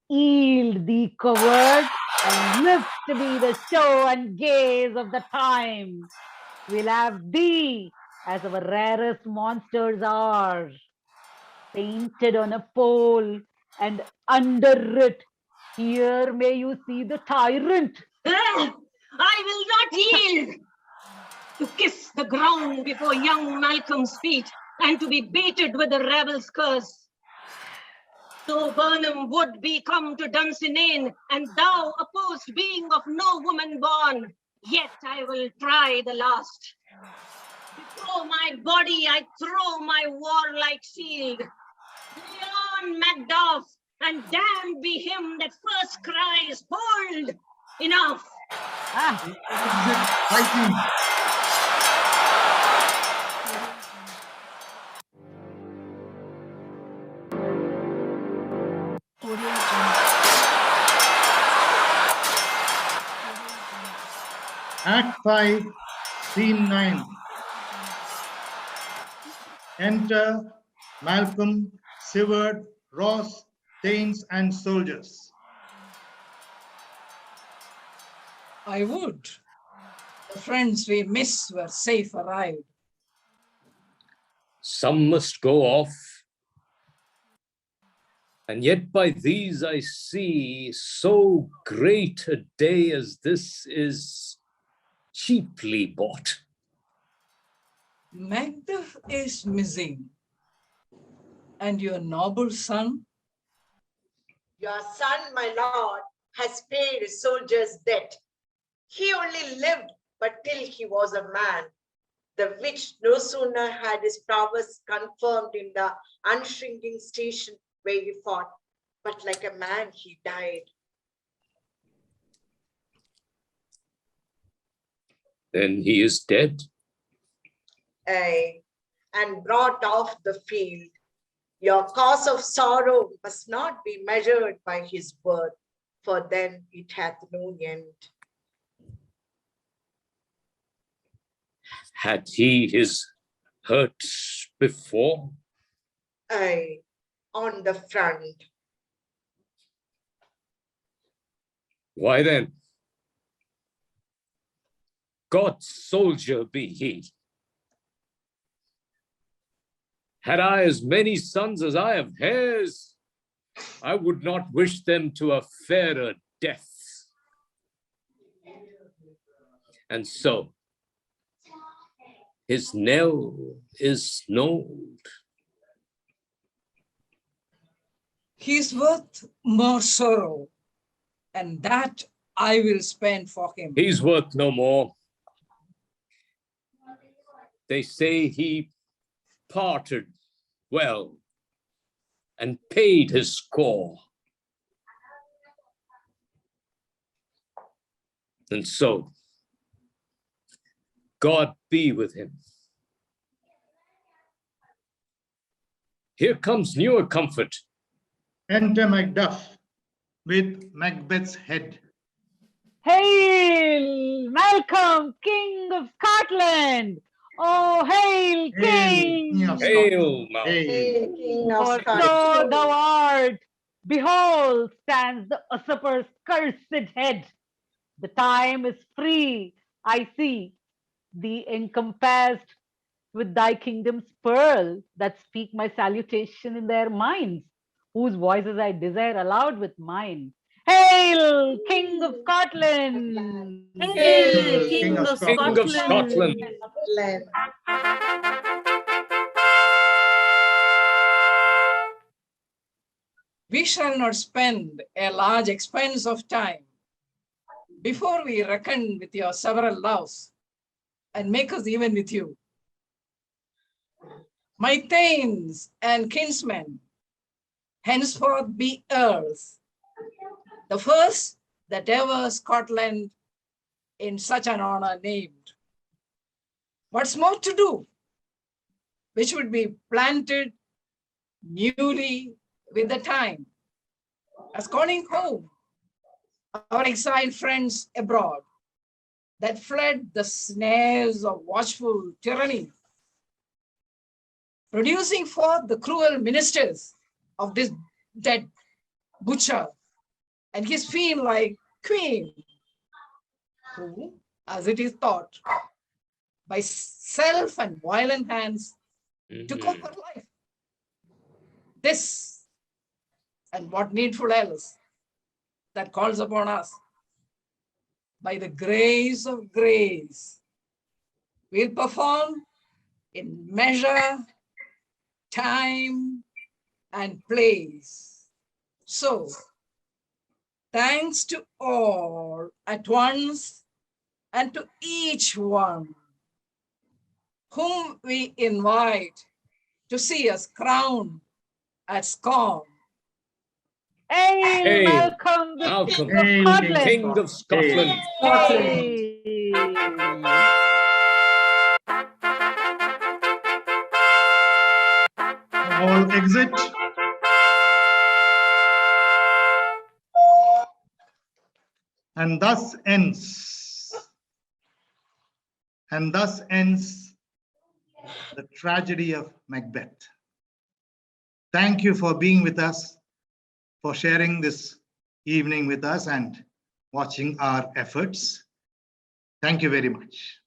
yield thee, coward, and live to be the show and gaze of the time. We'll have thee as our rarest monsters are, painted on a pole and underwrit, here may you see the tyrant. I will not yield to kiss the ground before young Malcolm's feet and to be baited with the rebel's curse. Though Burnham would be come to Dunsinane, and thou opposed being of no woman born, yet I will try the last. Before my body I throw my warlike shield. Leon Macduff, and damned be him that first cries, hold, enough. Fighting. Act 5, Scene 9. Enter Malcolm, Siward, Ross, Thanes, and soldiers. I would. The friends we miss were safe arrived. Some must go off. And yet by these I see so great a day as this is cheaply bought. Macduff is missing. And your noble son? Your son, my lord, has paid a soldier's debt. He only lived but till he was a man, the which no sooner had his prowess confirmed in the unshrinking station where he fought, but like a man he died. Then he is dead. Aye, and brought off the field. Your cause of sorrow must not be measured by his birth, for then it hath no end. Had he his hurts before? Aye, on the front. Why then, God's soldier be he. Had I as many sons as I have hairs, I would not wish them to a fairer death. And so, his knell is knolled. He's worth more sorrow, and that I will spend for him. He's worth no more. They say he parted well and paid his score. And so, God be with him. Here comes newer comfort. Enter Macduff with Macbeth's head. Hail, Malcolm, King of Scotland! Oh, hail, King! Hail, Malcolm! Hail, King of For so Scotland. thou art. Behold, stands the usurper's cursed head. The time is free, I see, thee encompassed with thy kingdom's pearl, that speak my salutation in their minds, whose voices I desire aloud with mine. Hail, King of Scotland! Hail, King of King of Scotland! We shall not spend a large expense of time before we reckon with your several loves and make us even with you. My thanes and kinsmen henceforth be earls, the first that ever Scotland in such an honor named. What's more to do, which would be planted newly with the time, as calling home our exiled friends abroad that fled the snares of watchful tyranny, producing forth the cruel ministers of this dead butcher and his fiend-like queen, who, as it is thought, by self and violent hands took off her life. This and what needful else that calls upon us by the grace of grace will perform in measure, time, and place. So, thanks to all at once and to each one whom we invite to see us crowned at scorn. Hail, Malcolm, the Malcolm, King of Scotland! King of Scotland! All exit. And thus ends the tragedy of Macbeth. Thank you for being with us, for sharing this evening with us and watching our efforts. Thank you very much.